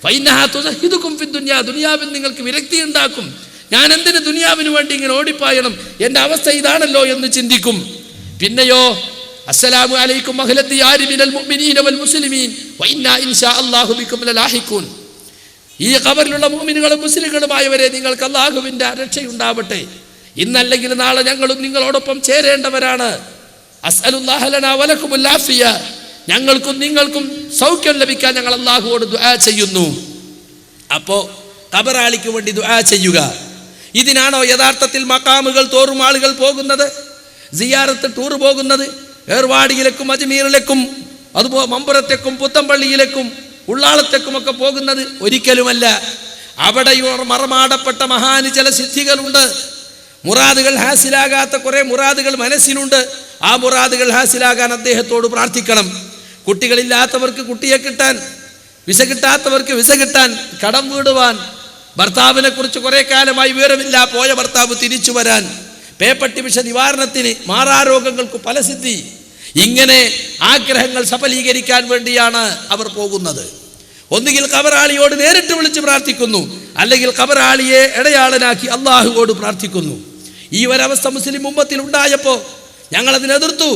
ഫഇന്നഹാ തുസഹിദുകും ഫി ദുനിയ, ദുനിയാവിൽ നിങ്ങൾക്ക് വിരക്തി ഉണ്ടാക്കും. ഞാൻ എന്തിന് ദുനിയാവിന് വേണ്ടി ഇങ്ങനെ ഓടിപ്പായണം, എൻ്റെ അവസ്ഥ ഇതാണല്ലോ എന്ന് ചിന്തിക്കും. പിന്നെയോ അസ്സലാമു അലൈക്കും അഹ്ലദ് ദിയാരി മിനൽ മുഅ്മിനീന വൽ മുസ്ലിമീൻ വഇന്നാ ഇൻഷാ അല്ലാഹു ബികും ലലാഹിഖൂൻ, ഈ ഖബറിലുള്ള മുഅ്മിനുകളും മുസ്ലിങ്ങളുമായവരെ നിങ്ങൾക്ക് അല്ലാഹുവിൻ്റെ രക്ഷയുണ്ടാവട്ടെ, ഇന്നല്ലെങ്കിൽ നാളെ ഞങ്ങളും നിങ്ങളോടൊപ്പം ചേരേണ്ടവരാണ്. അസ്അലുല്ലാഹ ലനാ വലകുമുൽ ആഫിയ, ഞങ്ങൾക്കും നിങ്ങൾക്കും സൗഖ്യം ലഭിക്കാൻ ഞങ്ങൾ അല്ലാഹുവോട് ദുആ ചെയ്യുന്നു. അപ്പോൾ ഖബറാളിക്ക് വേണ്ടി ദുആ ചെയ്യുക. ഇതിനാണോ യഥാർത്ഥത്തിൽ മഖാമുകൾ തോറും ആളുകൾ പോകുന്നത്, സിയാറത്ത് ടൂർ പോകുന്നത്? ഏർവാടിയിലേക്കും അജ്മീറിലേക്കും അതുപോലെ മമ്പുറത്തേക്കും പുത്തമ്പള്ളിയിലേക്കും ഉള്ളാളത്തേക്കുമൊക്കെ പോകുന്നത് ഒരിക്കലുമല്ല. അവിടെ മറമാടപ്പെട്ട മഹാന് ചില സിദ്ധികളുണ്ട്. മുറാദുകൾ ഹാസിലാകാത്ത കുറേ മുറാദുകൾ മനസ്സിലുണ്ട്. ആ മുറാദുകൾ ഹാസിലാകാൻ അദ്ദേഹത്തോട് പ്രാർത്ഥിക്കണം. കുട്ടികളില്ലാത്തവർക്ക് കുട്ടിയെ കിട്ടാൻ, വിസ കിട്ടാത്തവർക്ക് വിസ കിട്ടാൻ, കടം വീടുവാൻ, ഭർത്താവിനെ കുറിച്ച് കുറേ കാലമായി വിവരമില്ല, പോയ ഭർത്താവ് തിരിച്ചു വരാൻ, പേപ്പട്ടി വിഷ നിവാരണത്തിന്, മാറാരോഗങ്ങൾക്ക് പല സിദ്ധി, ഇങ്ങനെ ആഗ്രഹങ്ങൾ സഫലീകരിക്കാൻ വേണ്ടിയാണ് അവർ പോകുന്നത്. ഒന്നുകിൽ ഖബറാളിയോട് നേരിട്ട് വിളിച്ച് പ്രാർത്ഥിക്കുന്നു, അല്ലെങ്കിൽ ഖബറാളിയെ ഇടയാളനാക്കി അള്ളാഹുവോട് പ്രാർത്ഥിക്കുന്നു. ഈ ഒരവസ്ഥ മുസ്ലിം ഉമ്മത്തിൽ ഉണ്ടായപ്പോൾ ഞങ്ങൾ അതിനെതിർത്തു.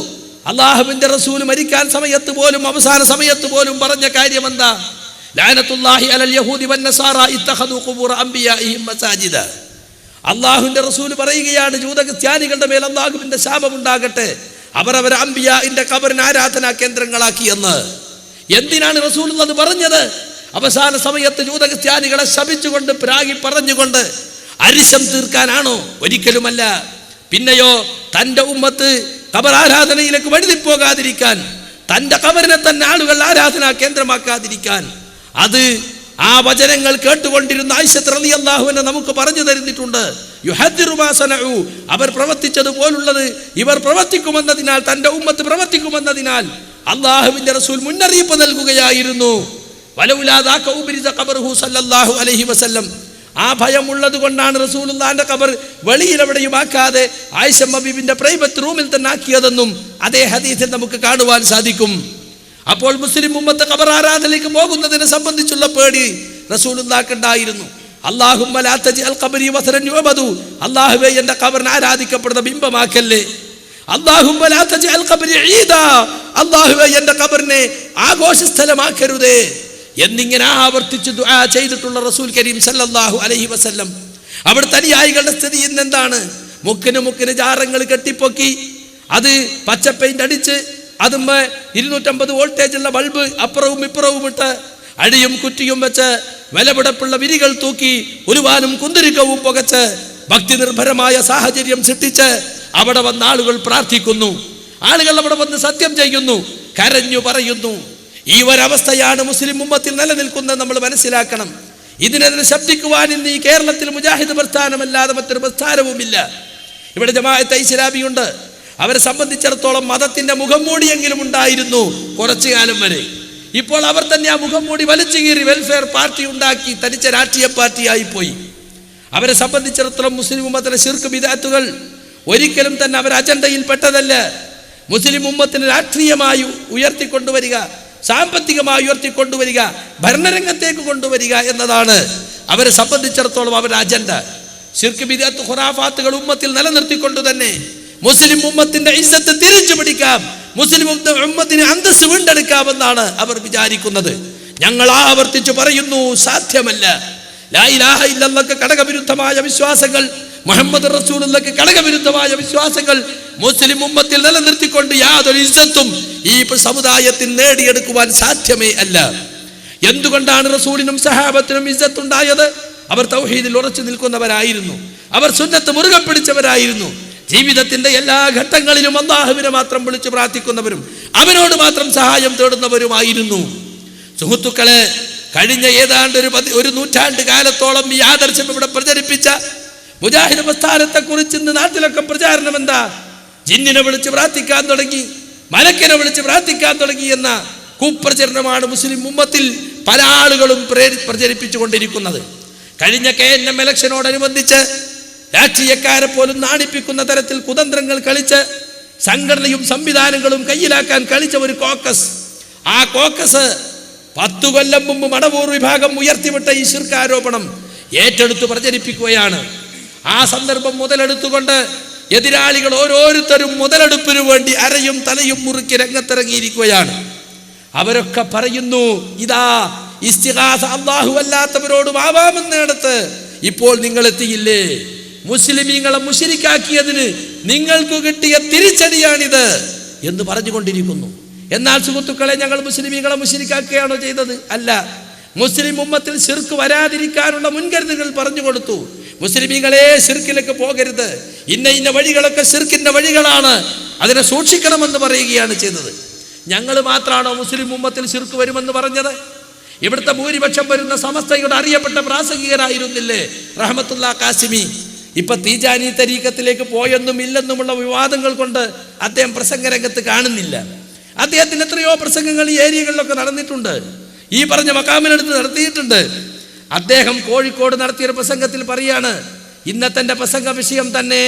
അള്ളാഹുവിൻ്റെ റസൂൽ മരിക്കാൻ സമയത്ത് പോലും, അവസാന സമയത്ത് പോലും പറഞ്ഞ കാര്യം എന്താ? ലഅനത്തുല്ലാഹി അലൽ യഹൂദി വന്നസാറ ഇത്തഖദു ഖുബൂറ അംബിയാഇഹിം മസാജിദ. അള്ളാഹുവിൻ്റെ റസൂൽ പറയുകയാണ്, ജൂത ക്രിസ്ത്യാനികളുടെ മേൽ അള്ളാഹുവിൻ്റെ ശാപമുണ്ടാകട്ടെ, അവരവരെ അംബിയാഇന്റെ ഖബറിനെ ആരാധനാ കേന്ദ്രങ്ങളാക്കി എന്ന്. എന്തിനാണ് റസൂൽ അത് പറഞ്ഞത്? അവസാന സമയത്ത് ജൂത ക്രിസ്ത്യാനികളെ ശപിച്ചുകൊണ്ട്, പ്രാഗി പറഞ്ഞുകൊണ്ട് അരിശം തീർക്കാനാണോ? ഒരിക്കലുമല്ല. പിന്നെയോ തൻ്റെ ഉമ്മത്ത് ഖബർ ആരാധനയിലേക്ക് വഴുതിപ്പോകാതിരിക്കാൻ, തൻ്റെ ഖബറിനെ തന്നെ ആളുകൾ ആരാധനാ കേന്ദ്രമാക്കാതിരിക്കാൻ, അത് ആ വചനങ്ങൾ കേട്ടുകൊണ്ടിരുന്ന ആയിഷ റളിയല്ലാഹു അൻഹ നമുക്ക് പറഞ്ഞു തരുന്നിട്ടുണ്ട്. യുഹദ്ദിറു മാ സനഉ, അവർ പ്രവർത്തിച്ചതുപോലുള്ളത് ഇവർ പ്രവർത്തിക്കുമെന്നതിനാൽ, തൻ്റെ ഉമ്മത്ത് പ്രവർത്തിക്കുമെന്നതിനാൽ അള്ളാഹുവിൻ്റെ റസൂൽ മുന്നറിയിപ്പ് നൽകുകയായിരുന്നു. വലൗലാ ദാക ഉബ്രിസ ഖബറുഹു സല്ലല്ലാഹു അലൈഹി വസല്ലം. ആ ഭയമുള്ളത് കൊണ്ടാണ് റസൂലുള്ളാഹിന്റെ ഖബർ വെളിയിലെവിടെയും ആക്കാതെ ആയിഷ ബീവിന്റെ പ്രൈവറ്റ് റൂമിൽ തന്നെ ആക്കിയതെന്നും അതേ ഹദീസിൽ നമുക്ക് കാണുവാൻ സാധിക്കും. അപ്പോൾ മുസ്ലിം ഉമ്മത്ത് ഖബർ ആരാധനയിലേക്ക് പോകുന്നതിനെ സംബന്ധിച്ചുള്ള പേടി റസൂലുള്ളാഹിക്ക് ഉണ്ടായിരുന്നു. അല്ലാഹുമ്മ ലാ തജ്അൽ ഖബരി വസനൻ യുഅബദു, അല്ലാഹുവേ എൻ്റെ ഖബറിനെ ആരാധിക്കപ്പെടുന്ന ബിംബമാക്കല്ലേ. അല്ലാഹുമ്മ ലാ തജ്അൽ ഖബരി ഈദാ, അല്ലാഹുവേ എൻ്റെ ഖബറിനെ ആഘോഷ സ്ഥലമാക്കരുതേ എന്നിങ്ങനെ ആവർത്തിച്ച് ദുആ ചെയ്തിട്ടുള്ള റസൂൽ കരീം സല്ലല്ലാഹു അലൈഹി വസല്ലം. അവിടുത്തെ അനുയായികളുടെ സ്ഥിതി ഇന്നെന്താണ്? മുക്കിന് ജാറങ്ങൾ കെട്ടിപ്പൊക്കി, അത് പച്ച പെയിന്റ് അടിച്ച്, അതും 250 വോൾട്ടേജുള്ള ബൾബ് അപ്പുറവും ഇപ്പുറവും ഇട്ട്, അടിയും കുറ്റിയും വെച്ച്, വിലപിടപ്പുള്ള വിരികൾ തൂക്കി, ഉരുവാനും കുന്തിരിക്കവും പുകച്ച്, ഭക്തി നിർഭരമായ സാഹചര്യം സൃഷ്ടിച്ച് അവിടെ വന്ന ആളുകൾ പ്രാർത്ഥിക്കുന്നു. ആളുകൾ അവിടെ വന്ന് സത്യം ചെയ്യുന്നു, കരഞ്ഞു പറയുന്നു. ഈ ഒരവസ്ഥയാണ് മുസ്ലിം ഉമ്മത്തിൽ നിലനിൽക്കുന്നത്. നമ്മൾ മനസ്സിലാക്കണം. ഇതിനെതിരെ ശബ്ദിക്കുവാൻ ഇന്ന് ഈ കേരളത്തിൽ മുജാഹിദ് പ്രസ്ഥാനമല്ലാതെ മറ്റൊരു പ്രസ്ഥാനവുമില്ല. ഇവിടെ ജമാഅത്തെ ഇസ്ലാമിയുണ്ട്. അവരെ സംബന്ധിച്ചിടത്തോളം മതത്തിന്റെ മുഖം മൂടിയെങ്കിലും ഉണ്ടായിരുന്നു കുറച്ചു കാലം വരെ. ഇപ്പോൾ അവർ തന്നെ ആ മുഖം മൂടി വലിച്ചു കീറി വെൽഫെയർ പാർട്ടി ഉണ്ടാക്കി തനിച്ച രാഷ്ട്രീയ പാർട്ടിയായി പോയി. അവരെ സംബന്ധിച്ചിടത്തോളം മുസ്ലിം ഉമ്മത്തിലെ ശിർക്ക് ബിദഅത്തുകൾ ഒരിക്കലും തന്നെ അവർ അജണ്ടയിൽ പെട്ടതല്ല. മുസ്ലിം ഉമ്മത്തിനെ രാഷ്ട്രീയമായി ഉയർത്തിക്കൊണ്ടുവരിക, സാമ്പത്തികമായി ഉയർത്തിക്കൊണ്ടുവരിക, ഭരണരംഗത്തേക്ക് കൊണ്ടുവരിക എന്നതാണ് അവരെ സംബന്ധിച്ചിടത്തോളം അവരുടെ അജണ്ട. ശിർക്ക് ബിദഅത്ത് ഖുറാഫാത്തുകൾ ഉമ്മത്തിൽ നിലനിർത്തിക്കൊണ്ട് തന്നെ മുസ്ലിം ഉമ്മത്തിന്റെ ഇസ്സത്ത് തിരിച്ചു പിടിക്കാം, മുസ്ലിം ഉമ്മത്തിന് അന്തസ്സ് വീണ്ടെടുക്കാമെന്നാണ് അവർ വിചാരിക്കുന്നത്. ഞങ്ങൾ ആവർത്തിച്ചു പറയുന്നു, സാധ്യമല്ല. ലാ ഇലാഹ ഇല്ലല്ലാഹ് കടകവിരുദ്ധമായ വിശ്വാസങ്ങൾ, മുഹമ്മദ് റസൂലുള്ളാഹിക്ക് കടകവിരുദ്ധമായ വിശ്വാസങ്ങൾ മുസ്ലിം ഉമ്മത്തിൽ നിലനിർത്തിക്കൊണ്ട് യാതൊരു ഇസ്സത്തും ഈ സമുദായത്തിൽ നേടിയെടുക്കുവാൻ സാധ്യമേ അല്ല. എന്തുകൊണ്ടാണ് റസൂലിനും സഹാബത്തിനും ഇസ്സത്ത് ഉണ്ടായത്? അവർ തൗഹീദിൽ ഉറച്ചു നിൽക്കുന്നവരായിരുന്നു, അവർ സുന്നത്ത് മുറുകെ പിടിച്ചവരായിരുന്നു, ജീവിതത്തിന്റെ എല്ലാ ഘട്ടങ്ങളിലും അല്ലാഹുവിനെ മാത്രം വിളിച്ചു പ്രാർത്ഥിക്കുന്നവരും അവനോട് മാത്രം സഹായം തേടുന്നവരുമായിരുന്നു. സുഹൃത്തുക്കളെ, കഴിഞ്ഞ ഏതാണ്ട് ഒരു നൂറ്റാണ്ട് കാലത്തോളം ഈ ആദർശം ഇവിടെ പ്രചരിപ്പിച്ച മുജാഹിദ് പ്രസ്ഥാനത്തെ കുറിച്ച് ഇന്ന് നാട്ടിലൊക്കെ പ്രചാരണം എന്താ? ജിന്നിനെ വിളിച്ച് പ്രാർത്ഥിക്കാൻ തുടങ്ങി, മലക്കിനെ വിളിച്ച് പ്രാർത്ഥിക്കാൻ തുടങ്ങി എന്ന കുപ്രചരണമാണ് മുസ്ലിം ഉമ്മത്തിൽ പല ആളുകളും പ്രചരിപ്പിച്ചു കൊണ്ടിരിക്കുന്നത്. കഴിഞ്ഞ KNM ഇലക്ഷനോടനുബന്ധിച്ച് രാഷ്ട്രീയക്കാരെ പോലും നാണിപ്പിക്കുന്ന തരത്തിൽ കുതന്ത്രങ്ങൾ കളിച്ച് സംഘടനയും സംവിധാനങ്ങളും കയ്യിലാക്കാൻ കളിച്ച ഒരു കോക്കസ്, ആ കോക്കസ് 10 കൊല്ലം മുമ്പ് മടവൂർ വിഭാഗം ഉയർത്തിവിട്ട ഈ ശിർക്ക് ആരോപണം ഏറ്റെടുത്ത് പ്രചരിപ്പിക്കുകയാണ്. ആ സന്ദർഭം മുതലെടുത്തുകൊണ്ട് എതിരാളികൾ ഓരോരുത്തരും മുതലെടുപ്പിനു വേണ്ടി അരയും തലയും മുറുക്കി രംഗത്തിറങ്ങിയിരിക്കുകയാണ്. അവരൊക്കെ പറയുന്നു, ഇതാ ഇസ്തിഗാസ അല്ലാഹു അല്ലാത്തവരോടും ആവാമെന്നിടത്ത് ഇപ്പോൾ നിങ്ങൾ എത്തിയില്ലേ, മുസ്ലിമീങ്ങളെ മുശ്രിക്കാക്കിയതിന് നിങ്ങൾക്ക് കിട്ടിയ തിരിച്ചടിയാണിത് എന്ന് പറഞ്ഞുകൊണ്ടിരിക്കുന്നു. എന്നാൽ സുഹൃത്തുക്കളെ, ഞങ്ങൾ മുസ്ലിമീങ്ങളെ മുശ്രിക്കാക്കുകയാണോ ചെയ്തത്? അല്ല. മുസ്ലിം ഉമ്മത്തിൽ ശിർക്ക് വരാതിരിക്കാനുള്ള മുൻകരുതലുകൾ പറഞ്ഞു കൊടുത്തു. മുസ്ലിമീങ്ങളെ ശിർക്കിലേക്ക് പോകരുത്, ഇന്ന വഴികളൊക്കെ ശിർക്കിന്റെ വഴികളാണ്, അതിനെ സൂക്ഷിക്കണമെന്ന് പറയുകയാണ് ചെയ്തത്. ഞങ്ങൾ മാത്രമാണോ മുസ്ലിം ഉമ്മത്തിൽ ശിർക്ക് വരുമെന്ന് പറഞ്ഞത്? ഇവിടുത്തെ ഭൂരിപക്ഷം വരുന്ന സമസ്തയുടെ അറിയപ്പെട്ട പ്രാസംഗികരായിരുന്നില്ലേ റഹ്മത്തുള്ള കാസിമി? ഇപ്പൊ തീജാനി തരീഖത്തിലേക്ക് പോയെന്നും ഇല്ലെന്നുമുള്ള വിവാദങ്ങൾ കൊണ്ട് അദ്ദേഹം പ്രസംഗരംഗത്ത് കാണുന്നില്ല. അദ്ദേഹത്തിന് എത്രയോ പ്രസംഗങ്ങൾ ഈ ഏരിയകളിലൊക്കെ നടന്നിട്ടുണ്ട്, ഈ പറഞ്ഞ മക്കാമിനടുത്ത് നടത്തിയിട്ടുണ്ട്. അദ്ദേഹം കോഴിക്കോട് നടത്തിയൊരു പ്രസംഗത്തിൽ പറയാണ്, ഇന്നത്തെ പ്രസംഗ വിഷയം തന്നെ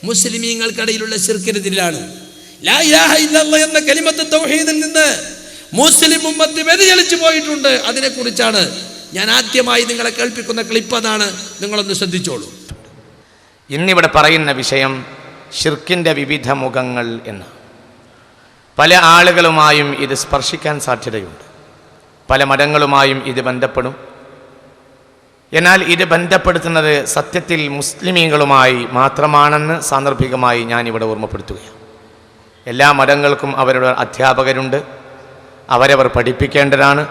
മുസ്ലിമീങ്ങൾക്കിടയിലുള്ള ശിർക്കിനെതിരാണ്. ലാ ഇലാഹ ഇല്ലല്ലാഹ് എന്ന കലിമത്ത് തൗഹീദിൽ നിന്ന് മുസ്ലിം ഉമ്മത്ത് വ്യതിചലിച്ചു പോയിട്ടുണ്ട്. അതിനെക്കുറിച്ചാണ് ഞാൻ ആദ്യമായി നിങ്ങളെ കേൾപ്പിക്കുന്ന ക്ലിപ്പ്. അതാണ്, നിങ്ങളൊന്ന് ശ്രദ്ധിച്ചോളൂ. ഇന്നിവിടെ പറയുന്ന വിഷയം ശിർക്കിൻ്റെ വിവിധ മുഖങ്ങൾ എന്ന്. പല ആളുകളുമായും ഇത് സ്പർശിക്കാൻ സാധ്യതയുണ്ട്, പല മതങ്ങളുമായും ഇത് ബന്ധപ്പെടും. എന്നാൽ ഇത് ബന്ധപ്പെടുത്തുന്നത് സത്യത്തിൽ മുസ്ലിമീങ്ങളുമായി മാത്രമാണെന്ന് സാന്ദർഭികമായി ഞാനിവിടെ ഓർമ്മപ്പെടുത്തുകയാണ്. എല്ലാ മതങ്ങൾക്കും അവരുടെ അധ്യാപകരുണ്ട്, അവരവർ പഠിപ്പിക്കേണ്ടതാണ്.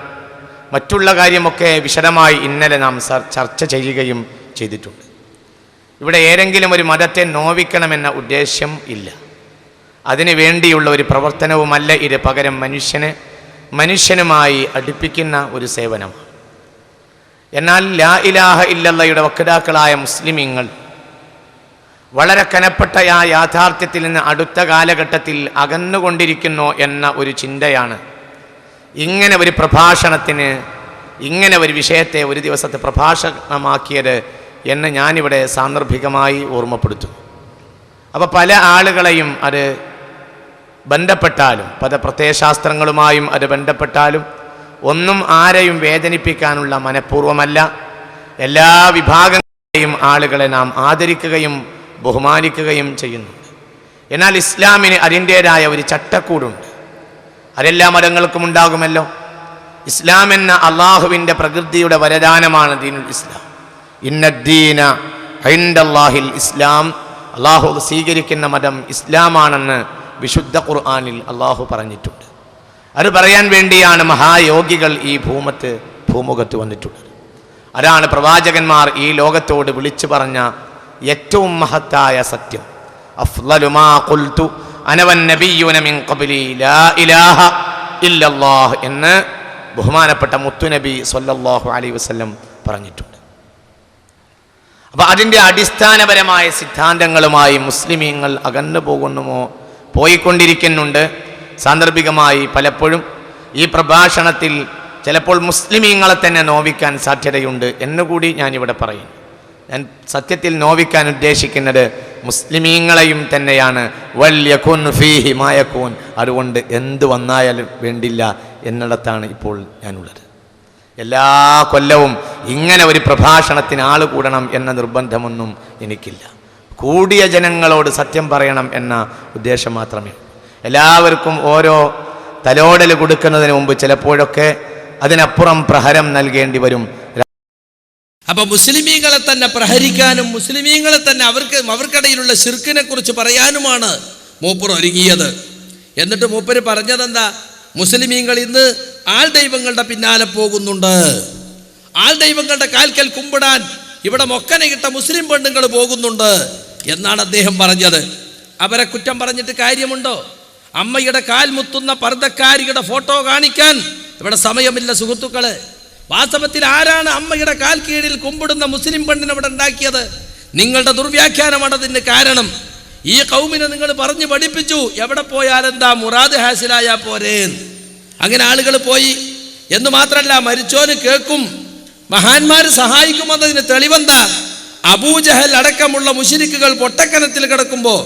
മറ്റുള്ള കാര്യമൊക്കെ വിശദമായി ഇന്നലെ നാം ചർച്ച ചെയ്യുകയും ചെയ്തിട്ടുണ്ട്. ഇവിടെ ഏതെങ്കിലും ഒരു മതത്തെ നോവിക്കണമെന്ന ഉദ്ദേശ്യം ഇല്ല, അതിനു വേണ്ടിയുള്ള ഒരു പ്രവർത്തനവുമല്ല ഇത്. പകരം മനുഷ്യനുമായി അടുപ്പിക്കുന്ന ഒരു സേവനമാണ്. എന്നാൽ ലാ ഇലാഹ ഇല്ലല്ലാഹയുടെ വക്താക്കളായ മുസ്ലിമീങ്ങൾ വളരെ കനപ്പെട്ട ആ യാഥാർത്ഥ്യത്തിൽ നിന്ന് അടുത്ത കാലഘട്ടത്തിൽ അകന്നുകൊണ്ടിരിക്കുന്നു എന്ന ഒരു ചിന്തയാണ് ഇങ്ങനെ ഒരു പ്രഭാഷണത്തിന്, ഇങ്ങനെ ഒരു വിഷയത്തെ ഒരു ദിവസത്തെ പ്രഭാഷണമാക്കിയത് എന്ന് ഞാനിവിടെ സാന്ദർഭികമായി ഓർമ്മപ്പെടുത്തുന്നു. അപ്പോൾ പല ആളുകളെയും അത് ബന്ധപ്പെട്ടാലും, പല പ്രത്യയശാസ്ത്രങ്ങളുമായും അത് ബന്ധപ്പെട്ടാലും ഒന്നും ആരെയും വേദനിപ്പിക്കാനുള്ള മനഃപൂർവ്വമല്ല. എല്ലാ വിഭാഗങ്ങളെയും ആളുകളെ നാം ആദരിക്കുകയും ബഹുമാനിക്കുകയും ചെയ്യുന്നുണ്ട്. എന്നാൽ ഇസ്ലാമിന് അതിൻ്റേതായ ഒരു ചട്ടക്കൂടുണ്ട്, അതെല്ലാ മതങ്ങൾക്കും ഉണ്ടാകുമല്ലോ. ഇസ്ലാം എന്ന അള്ളാഹുവിൻ്റെ പ്രകൃതിയുടെ വരദാനമാണ് ദീനുൽ ഇസ്ലാം. ഇന്നദ്ദീന ഇൻദല്ലാഹിൽ ഇസ്ലാം, അള്ളാഹു സ്വീകരിക്കുന്ന മതം ഇസ്ലാമാണെന്ന് വിശുദ്ധ ഖുർആനിൽ അള്ളാഹു പറഞ്ഞിട്ടുണ്ട്. അത് പറയാൻ വേണ്ടിയാണ് മഹായോഗികൾ ഈ ഭൂമുഖത്ത് വന്നിട്ടുള്ളത്. അതാണ് പ്രവാചകന്മാർ ഈ ലോകത്തോട് വിളിച്ചു പറഞ്ഞ ഏറ്റവും മഹത്തായ സത്യം. അഫ്ളലു മാ ഖുൽതു അന വന്നബിയ്യൂന മിൻ ഖബ്ലി ലാ ഇലാഹ ഇല്ലല്ലാഹ് എന്ന് ബഹുമാനപ്പെട്ട മുത്തുനബി സ്വല്ലല്ലാഹു അലൈഹി വസല്ലം പറഞ്ഞിട്ടുണ്ട്. അപ്പോൾ അതിൻ്റെ അടിസ്ഥാനപരമായ സിദ്ധാന്തങ്ങളുമായി മുസ്ലിമീങ്ങൾ അകന്നു പോയിക്കൊണ്ടിരിക്കുന്നുണ്ട്. സാന്ദർഭികമായി പലപ്പോഴും ഈ പ്രഭാഷണത്തിൽ ചിലപ്പോൾ മുസ്ലിമീങ്ങളെ തന്നെ നോവിക്കാൻ സാധ്യതയുണ്ട് എന്നുകൂടി ഞാനിവിടെ പറയും. ഞാൻ സത്യത്തിൽ നോവിക്കാൻ ഉദ്ദേശിക്കുന്നത് മുസ്ലിമീങ്ങളെയും തന്നെയാണ്. വൽയകുൻ ഫീഹി മാ യകൂൻ, അതുകൊണ്ട് എന്ത് വന്നാലും വേണ്ടില്ല എന്നിടത്താണ് ഇപ്പോൾ ഞാനുള്ളത്. എല്ലാ കൊല്ലവും ഇങ്ങനെ ഒരു പ്രഭാഷണത്തിന് ആൾ കൂടണം എന്ന നിർബന്ധമൊന്നും എനിക്കില്ല. കൂടിയ ജനങ്ങളോട് സത്യം പറയണം എന്ന ഉദ്ദേശം മാത്രമേ. എല്ലാവർക്കും ഓരോ തലോടൽ കൊടുക്കുന്നതിന് മുമ്പ് ചിലപ്പോഴൊക്കെ അതിനപ്പുറം പ്രഹരം നൽകേണ്ടി വരും. അപ്പൊ മുസ്ലിമീങ്ങളെ തന്നെ പ്രഹരിക്കാനും മുസ്ലിമീങ്ങളെ തന്നെ അവർക്കിടയിലുള്ള ശിർക്കിനെ കുറിച്ച് പറയാനുമാണ് മൂപ്പർ ഒരുങ്ങിയത്. എന്നിട്ട് മൂപ്പര് പറഞ്ഞതെന്താ? മുസ്ലിമീങ്ങൾ ഇന്ന് ആൾ ദൈവങ്ങളുടെ പിന്നാലെ പോകുന്നുണ്ട്, ആൾ ദൈവങ്ങളുടെ കാൽക്കൽ കുമ്പിടാൻ ഇവിടെ മൊക്കനയിട്ട മുസ്ലിം പെണ്ണുങ്ങൾ പോകുന്നുണ്ട് എന്നാണ് അദ്ദേഹം പറഞ്ഞത്. അവരെ കുറ്റം പറഞ്ഞിട്ട് കാര്യമുണ്ടോ? അമ്മയുടെ കാൽ മുത്തുന്ന പർദ്ദക്കാരിയുടെ ഫോട്ടോ കാണിക്കാൻ ഇവിടെ സമയമില്ല സുഹൃത്തുക്കളെ. വാസ്തവത്തിൽ ആരാണ് അമ്മയുടെ കാൽ കീഴിൽ കുമ്പിടുന്ന മുസ്ലിം പെണ്ണിനെ ഇവിടെ ഉണ്ടാക്കിയത്? നിങ്ങളുടെ ദുർവ്യാഖ്യാനമാണ് അതിന് കാരണം. ഈ കൗമിനെ നിങ്ങൾ പറഞ്ഞു പഠിപ്പിച്ചു, എവിടെ പോയാലെന്താ മുറാദ് ഹാസിലായാ പോരേ. അങ്ങനെ ആളുകൾ പോയി എന്ന് മാത്രമല്ല, മരിച്ചോന് കേൾക്കും, മഹാന്മാർ സഹായിക്കുമെന്നതിന് തെളിവെന്താ? അബൂജഹൽ അടക്കമുള്ള മുശ്രിക്കുകൾ പൊട്ടക്കനത്തിൽ കിടക്കുമ്പോൾ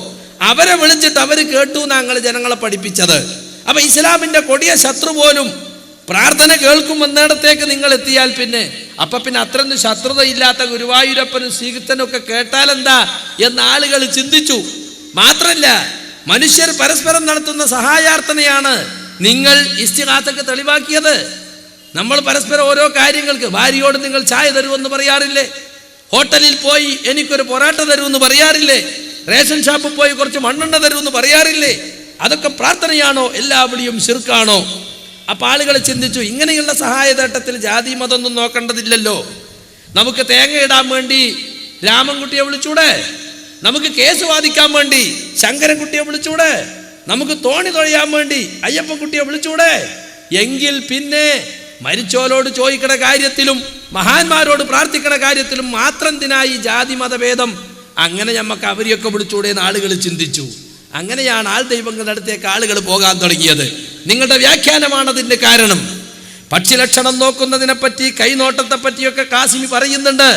അവരെ വിളിച്ചിട്ട് അവർ കേട്ടു ഞങ്ങൾ ജനങ്ങളെ പഠിപ്പിച്ചത്. അപ്പൊ ഇസ്ലാമിന്റെ കൊടിയ ശത്രു പോലും പ്രാർത്ഥന കേൾക്കുമെന്നിടത്തേക്ക് നിങ്ങൾ എത്തിയാൽ പിന്നെ അത്രയൊന്നും ശത്രുതയില്ലാത്ത ഗുരുവായൂരപ്പനും ശ്രീകൃഷ്ണനും ഒക്കെ കേട്ടാൽ എന്താ എന്ന് ആളുകൾ ചിന്തിച്ചു. മാത്രല്ല, മനുഷ്യർ പരസ്പരം നടത്തുന്ന സഹായാർത്ഥനയാണ് നിങ്ങൾ ഇസ്തിഗാസക്ക് തെളിവാക്കിയത്. നമ്മൾ പരസ്പരം ഓരോ കാര്യങ്ങൾക്ക്, ഭാര്യയോട് നിങ്ങൾ ചായ തരുമെന്ന് പറയാറില്ലേ? ഹോട്ടലിൽ പോയി എനിക്കൊരു പൊറാട്ട തരുമെന്ന് പറയാറില്ലേ? റേഷൻ ഷാപ്പിൽ പോയി കുറച്ച് മണ്ണെണ്ണ തരുമെന്ന് പറയാറില്ലേ? അതൊക്കെ പ്രാർത്ഥനയാണോ? എല്ലാ വിളിയും ശിർക്കാണോ? അപ്പം ആളുകൾ ചിന്തിച്ചു, ഇങ്ങനെയുള്ള സഹായതേട്ടത്തിൽ ജാതി മതമൊന്നും നോക്കേണ്ടതില്ലല്ലോ. നമുക്ക് തേങ്ങ ഇടാൻ വേണ്ടി രാമൻകുട്ടിയെ വിളിച്ചൂടെ? നമുക്ക് കേസ് വാദിക്കാൻ വേണ്ടി ശങ്കരൻകുട്ടിയെ വിളിച്ചൂടെ? നമുക്ക് തോണി തൊഴിയാൻ വേണ്ടി അയ്യപ്പൻകുട്ടിയെ വിളിച്ചൂടെ? എങ്കിൽ പിന്നെ മരിച്ചോലോട് ചോദിക്കണ കാര്യത്തിലും മഹാന്മാരോട് പ്രാർത്ഥിക്കണ കാര്യത്തിലും മാത്രം തിനായി ജാതി മതഭേദം? അങ്ങനെ നമുക്ക് അവരെയൊക്കെ വിളിച്ചൂടെ എന്ന് ആളുകൾ ചിന്തിച്ചു. അങ്ങനെയാണ് ആൾ ദൈവങ്ങളുടെ അടുത്തേക്ക് ആളുകൾ പോകാൻ തുടങ്ങിയത്. നിങ്ങളുടെ വ്യാഖ്യാനമാണ് അതിൻ്റെ കാരണം. പക്ഷിലക്ഷണം നോക്കുന്നതിനെ പറ്റി, കൈനോട്ടത്തെ പറ്റിയൊക്കെ കാസിമി പറയുന്നുണ്ട്.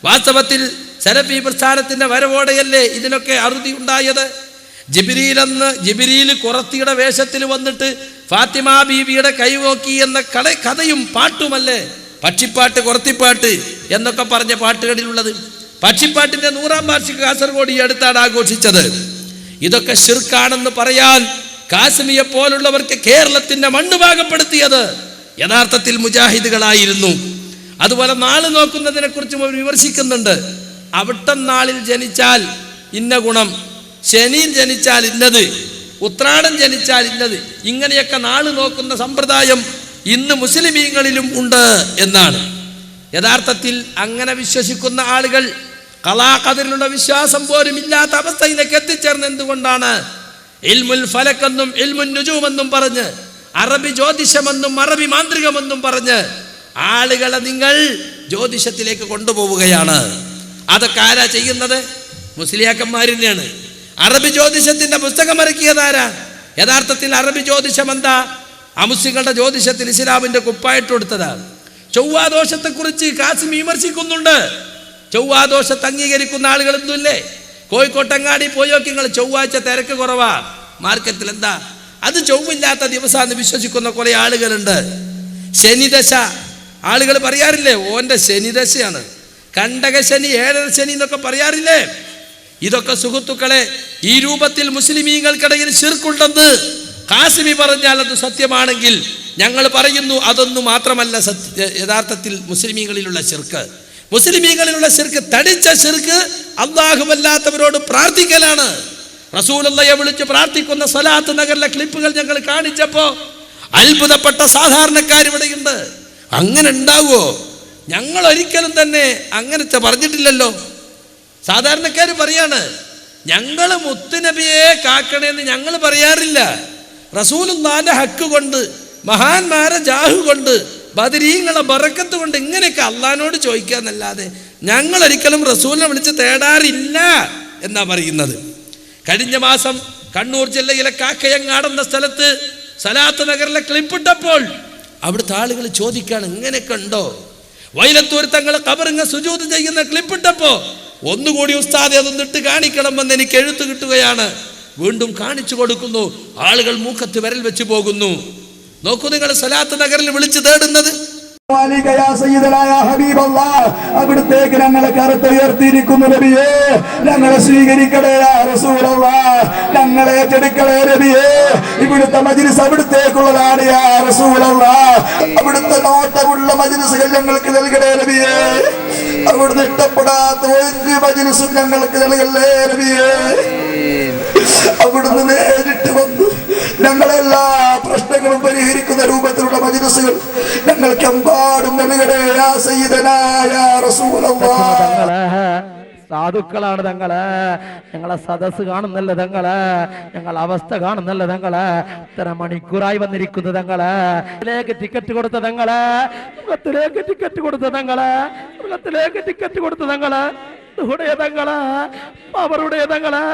വാസ്തവത്തിൽ സലഫി പ്രസ്ഥാനത്തിന്റെ വരവോടെയല്ലേ ഇതിനൊക്കെ അറുതി ഉണ്ടായത്. ജിബ്രീൽ കുറത്തിയുടെ വേഷത്തിൽ വന്നിട്ട് ഫാത്തിമ ബീവിയുടെ കൈനോക്കി എന്ന കഥയും പാട്ടുമല്ലേ പക്ഷിപ്പാട്ട്, കുറത്തിപ്പാട്ട് എന്നൊക്കെ പറഞ്ഞ പാട്ടുകളിലുള്ളത്. പക്ഷിപ്പാട്ടിന്റെ 100ാം വാർഷിക കാസർഗോഡ് ഈ അടുത്താണ് ആഘോഷിച്ചത്. ഇതൊക്കെ ശിർക്കാണെന്ന് പറയാൻ കാസിമിയെ പോലുള്ളവർക്ക് കേരളത്തിന്റെ മണ്ണ് പാകപ്പെടുത്തിയത് യഥാർത്ഥത്തിൽ മുജാഹിദുകളായിരുന്നു. അതുപോലെ നാള് നോക്കുന്നതിനെ കുറിച്ചും അവർ വിമർശിക്കുന്നുണ്ട്. അവിട്ടം നാളിൽ ജനിച്ചാൽ ഇന്ന ഗുണം, ശനിയിൽ ജനിച്ചാൽ ഇന്നത്, ഉത്രാടം ജനിച്ചാൽ ഇന്നത്, ഇങ്ങനെയൊക്കെ നാള് നോക്കുന്ന സമ്പ്രദായം ഇന്ന് മുസ്ലിമീങ്ങളിലും ഉണ്ട് എന്നാണ്. യഥാർത്ഥത്തിൽ അങ്ങനെ വിശ്വസിക്കുന്ന ആളുകൾ ഖലാ ഖദറിലുള്ള വിശ്വാസം പോലും ഇല്ലാത്ത അവസ്ഥയിലേക്ക് എത്തിച്ചേർന്ന് എന്തുകൊണ്ടാണ്? ഇൽമുൽ ഫലക്കെന്നും ഇൽമുൻ നുജൂമെന്നും പറഞ്ഞ്, അറബി ജ്യോതിഷമെന്നും അറബി മാന്ത്രികമെന്നും പറഞ്ഞ് ആളുകളെ നിങ്ങൾ ജ്യോതിഷത്തിലേക്ക് കൊണ്ടുപോവുകയാണ്. അതൊക്കെ ആരാ ചെയ്യുന്നത്? മുസ്ലിയാക്കന്മാർ തന്നെയാണ്. അറബി ജ്യോതിഷത്തിന്റെ പുസ്തകം ഇറക്കിയതാരാ? യഥാർത്ഥത്തിൽ അറബി ജ്യോതിഷം എന്താ? അമുസ്ലിങ്ങളുടെ ജ്യോതിഷത്തിൽ ഇസ്ലാമിന്റെ കുപ്പായിട്ട് കൊടുത്തതാണ്. ചൊവ്വാദോഷത്തെക്കുറിച്ച് കാസിമി വിമർശിക്കുന്നുണ്ട്. ചൊവ്വാദോഷത്തെ അംഗീകരിക്കുന്ന ആളുകൾ എന്തുമില്ലേ? കോഴിക്കോട്ടങ്ങാടി പോയോക്കി നിങ്ങൾ, ചൊവ്വാഴ്ച തിരക്ക് കുറവാ മാർക്കറ്റിൽ. എന്താ അത്? ചൊവ്വില്ലാത്ത ദിവസമാണെന്ന് വിശ്വസിക്കുന്ന കുറെ ആളുകളുണ്ട്. ശനിദശ ആളുകൾ പറയാറില്ലേ, ഓന്റെ ശനിദശയാണ്, കണ്ടക ശനി, 7ര ശനി എന്നൊക്കെ പറയാറില്ലേ? ഇതൊക്കെ സുഹൃത്തുക്കളെ ഈ രൂപത്തിൽ മുസ്ലിമീങ്ങൾക്കിടയിൽ ശിർക്കുണ്ടെന്ന് കാസിമി പറഞ്ഞാൽ അത് സത്യമാണെങ്കിൽ ഞങ്ങൾ പറയുന്നു അതൊന്നും മാത്രമല്ല യഥാർത്ഥത്തിൽ മുസ്ലിമീങ്ങളിലുള്ള ശിർക്ക്. മുസ്ലിമീങ്ങളിലുള്ള ശിർക്ക്, തടിച്ച ശിർക്ക് അല്ലാഹുവല്ലാത്തവരോട് പ്രാർത്ഥിക്കലാണ്. റസൂലുള്ളാഹിയെ വിളിച്ച് പ്രാർത്ഥിക്കുന്ന സ്വലാത്ത് നഗറിലെ ക്ലിപ്പുകൾ ഞങ്ങൾ കാണിച്ചപ്പോൾ അത്ഭുതപ്പെട്ട സാധാരണക്കാർ ഇവിടെയുണ്ട്. അങ്ങനെ ഉണ്ടാവുമോ? ഞങ്ങൾ ഒരിക്കലും തന്നെ അങ്ങനത്തെ പറഞ്ഞിട്ടില്ലല്ലോ. സാധാരണക്കാർ പറയാണ്, ഞങ്ങൾ മുത്തുനബിയെ കാക്കണേന്ന് ഞങ്ങൾ പറയാറില്ല. റസൂലുള്ളാഹിന്റെ ഹക്ക് കൊണ്ട്, മഹാന്മാരെ ജാഹു കൊണ്ട്, ബദരീങ്ങളെ ബറക്കത്ത് കൊണ്ട് ഇങ്ങനെയൊക്കെ അള്ളാഹിനോട് ചോദിക്കാന്നല്ലാതെ ഞങ്ങൾ ഒരിക്കലും റസൂലിനെ വിളിച്ച് തേടാറില്ല എന്നാ പറയുന്നത്. കഴിഞ്ഞ മാസം കണ്ണൂർ ജില്ലയിലെ കാക്കയങ്ങാടെന്ന സ്ഥലത്ത് സലാത്ത് നഗറിലെ ക്ലിപ്പിട്ടപ്പോൾ അവിടുത്തെ ആളുകൾ ചോദിക്കാണ്, ഇങ്ങനെയൊക്കെ ഉണ്ടോ? വൈലത്തൂർ തങ്ങളെ ഖബറിങ്ങ സുജൂദ് ചെയ്യുന്ന ക്ലിപ്പിട്ടപ്പോ ഒന്നുകൂടി ഉസ്താദെ അതൊന്നിട്ട് കാണിക്കണമെന്ന് എനിക്ക് എഴുത്ത് കിട്ടുകയാണ്. വീണ്ടും കാണിച്ചു കൊടുക്കുന്നു. ആളുകൾ മൂക്കത്ത് വിരൽ വെച്ച് പോകുന്നു. നോക്കൂ നിങ്ങൾ, സലാത്ത് നഗറിൽ വിളിച്ചു തേടുന്നത്. അവിടുത്തേക്ക് ഞങ്ങളെ കറുത്തുയർത്തിയിരിക്കുന്നു നബിയേ, ഞങ്ങളെ സ്വീകരിക്കണേ റസൂലല്ലാഹ്, ഞങ്ങളെ ഏറ്റെടുക്കണേ നബിയേ. ഇവിടുത്തെ മജ്‌ലിസ് അവിടുത്തേക്കുള്ളതാണ് യാ റസൂലല്ലാഹ്. അവിടുത്തെ നോട്ടമുള്ള മജ്‌ലിസുകൾ ഞങ്ങൾക്ക് നൽകണേ നബിയേ. അവിടുന്ന് ഇഷ്ടപ്പെടാത്ത ഒരു മജ്‌ലിസും ഞങ്ങൾക്ക് നൽകല്ലേ നബിയേ. അവിടുന്ന് നേരിട്ട് വന്നു ഞങ്ങളെല്ലാ പ്രശ്നങ്ങളും പരിഹരിക്കുന്ന രൂപത്തിലുള്ള മജ്‌ലിസുകൾ ഞങ്ങൾക്ക് എമ്പാടും നൽകണേ യാ സയ്യിദനാ യാ റസൂലല്ലാഹ്. സാധുക്കളാണ് തങ്ങള്, ഞങ്ങളെ സദസ് കാണുന്നല്ല തങ്ങള്, ഞങ്ങളെ അവസ്ഥ കാണുന്നല്ല തങ്ങള്. ഇത്ര മണിക്കൂറായി വന്നിരിക്കുന്നു തങ്ങള്. ടിക്കറ്റ് കൊടുത്ത തങ്ങള്, മൃഗത്തിലേക്ക് ടിക്കറ്റ് കൊടുത്ത തങ്ങള്, മൃഗത്തിലേക്ക് ടിക്കറ്റ് കൊടുത്ത തങ്ങള്, തങ്ങള്, അവരുടെ തങ്ങള്.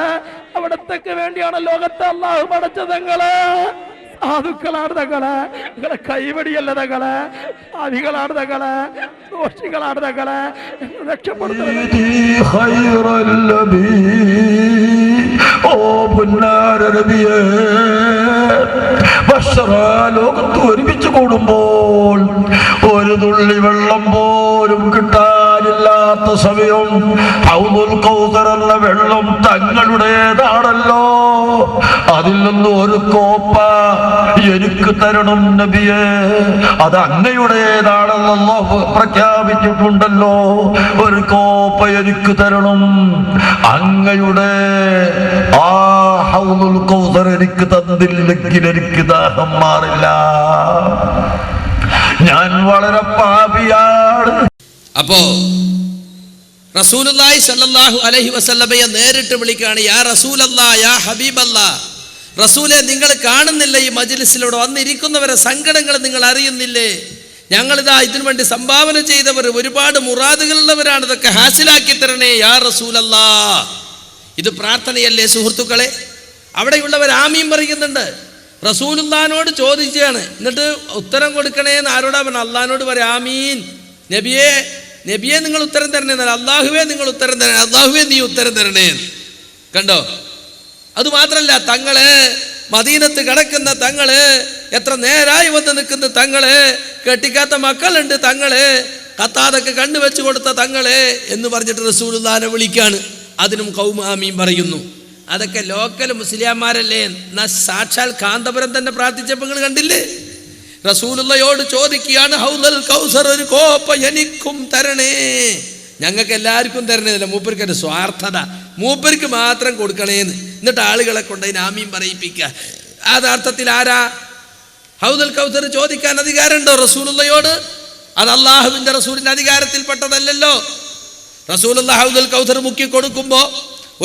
അവിടത്തേക്ക് വേണ്ടിയാണ് ലോകത്തെ അല്ലാഹു പടച്ച തങ്ങള്. സാധുക്കളാണ് തങ്ങള്, നിങ്ങളെ കൈവടിയല്ല തങ്ങള്, ആദികളാണ് തങ്ങള്, ദോഷികളാണ് തങ്ങള്. രക്ഷപ്പെടുത്തുന്നത് ലോകത്ത് ഒരുമിച്ച് കൂടുമ്പോൾ ഒരു തുള്ളി വെള്ളം പോലും കിട്ടാനില്ലാത്ത ഇല്ലാത്ത സമയം ഹൗദുൽ കൗസർ എന്ന വെള്ളം തങ്ങളുടേതാണല്ലോ, അതിൽ നിന്ന് ഒരു കോപ്പ എനിക്ക് തരണം നബിയേ, അത് അങ്ങയുടേതാണെന്ന് അല്ലാഹു പ്രഖ്യാപിച്ചിട്ടുണ്ടല്ലോ. ഒരു കോപ്പ എനിക്ക് തരണം, അങ്ങയുടെ ആ ഹൗദുൽ കൗസർ എനിക്ക് തന്നില്ലെങ്കിൽ എനിക്ക് ദാഹം മാറില്ല, ഞാൻ വളരെ പാപിയാണ്. അപ്പോ റസൂലുള്ളാഹി സ്വല്ലല്ലാഹു അലൈഹി വസല്ലമയെ നേരിട്ട് വിളിക്കുകയാണ്, യാ റസൂലല്ലാഹ്, യാ ഹബീബല്ലാഹ്, റസൂലെ നിങ്ങൾ കാണുന്നില്ല ഈ മജ്ലിസിലൂടെ വന്നിരിക്കുന്നവരെ സങ്കടങ്ങൾ നിങ്ങൾ അറിയുന്നില്ലേ? ഞങ്ങളിതാ ഇതിനു വേണ്ടി സംഭാവന ചെയ്തവർ ഒരുപാട് മുറാദുകളുള്ളവരാണ്, ഇതൊക്കെ ഹാസിലാക്കി തരണേ യാ റസൂലല്ലാഹ്. ഇത് പ്രാർത്ഥനയല്ലേ സുഹൃത്തുക്കളെ? അവിടെയുള്ളവർ ആമീൻ പറയുന്നുണ്ട്. റസൂലുള്ളാഹിനോട് ചോദിച്ചാണ്, എന്നിട്ട് ഉത്തരം കൊടുക്കണേന്ന് ആരോടാ പറഞ്ഞ? അള്ളാഹിനോട് പറയാം, ആമീൻ നബിയെ, നബിയെ നിങ്ങൾ ഉത്തരം തരണേ, അള്ളാഹുവേ നിങ്ങൾ ഉത്തരം തരണേ, അള്ളാഹുവേ നീ ഉത്തരം തരണേ. കണ്ടോ? അതുമാത്രല്ല, തങ്ങള് മദീനത്ത് കിടക്കുന്ന തങ്ങള്, എത്ര നേരായി വന്ന് നിൽക്കുന്ന തങ്ങള്, കെട്ടിക്കാത്ത മക്കളുണ്ട് തങ്ങള്, കത്താതൊക്കെ കണ്ണുവെച്ച് കൊടുത്ത തങ്ങള് എന്ന് പറഞ്ഞിട്ട് റസൂലുള്ളാഹിനെ വിളിക്കാണ്. അതിനും ഖൗമ് ആമീൻ പറയുന്നു. അതൊക്കെ ലോക്കൽ മുസ്ലിയാന്മാരല്ലേ? എന്നാ സാക്ഷാൽ കാന്തപുരം തന്നെ പ്രാർത്ഥിച്ചപ്പോൾ നിങ്ങൾ കണ്ടില്ലേ? റസൂലുള്ളയോട് ചോദിക്കുകയാണ്, ഹൗദുൽ കൗസർ ഒരു കോപ്പ എനിക്കും തരണേ. ഞങ്ങൾക്ക് എല്ലാവർക്കും തരണേന്നില്ല, മൂപ്പർക്ക് ഒരു സ്വാർത്ഥത, മൂപ്പർക്ക് മാത്രം കൊടുക്കണേന്ന്. എന്നിട്ട് ആളുകളെ കൊണ്ട് അതിന് ആമീൻ പറയിപ്പിക്കുക. യഥാർത്ഥത്തിൽ ആരാ ഹൗദുൽ കൗസർ ചോദിക്കാൻ അധികാരമുണ്ടോ റസൂലുള്ളയോട്? അത് അള്ളാഹുവിൻ്റെ റസൂലിൻ്റെ അധികാരത്തിൽപ്പെട്ടതല്ലല്ലോ. റസൂലുള്ള ഹൗദുൽ കൗസർ മുക്കി കൊടുക്കുമ്പോൾ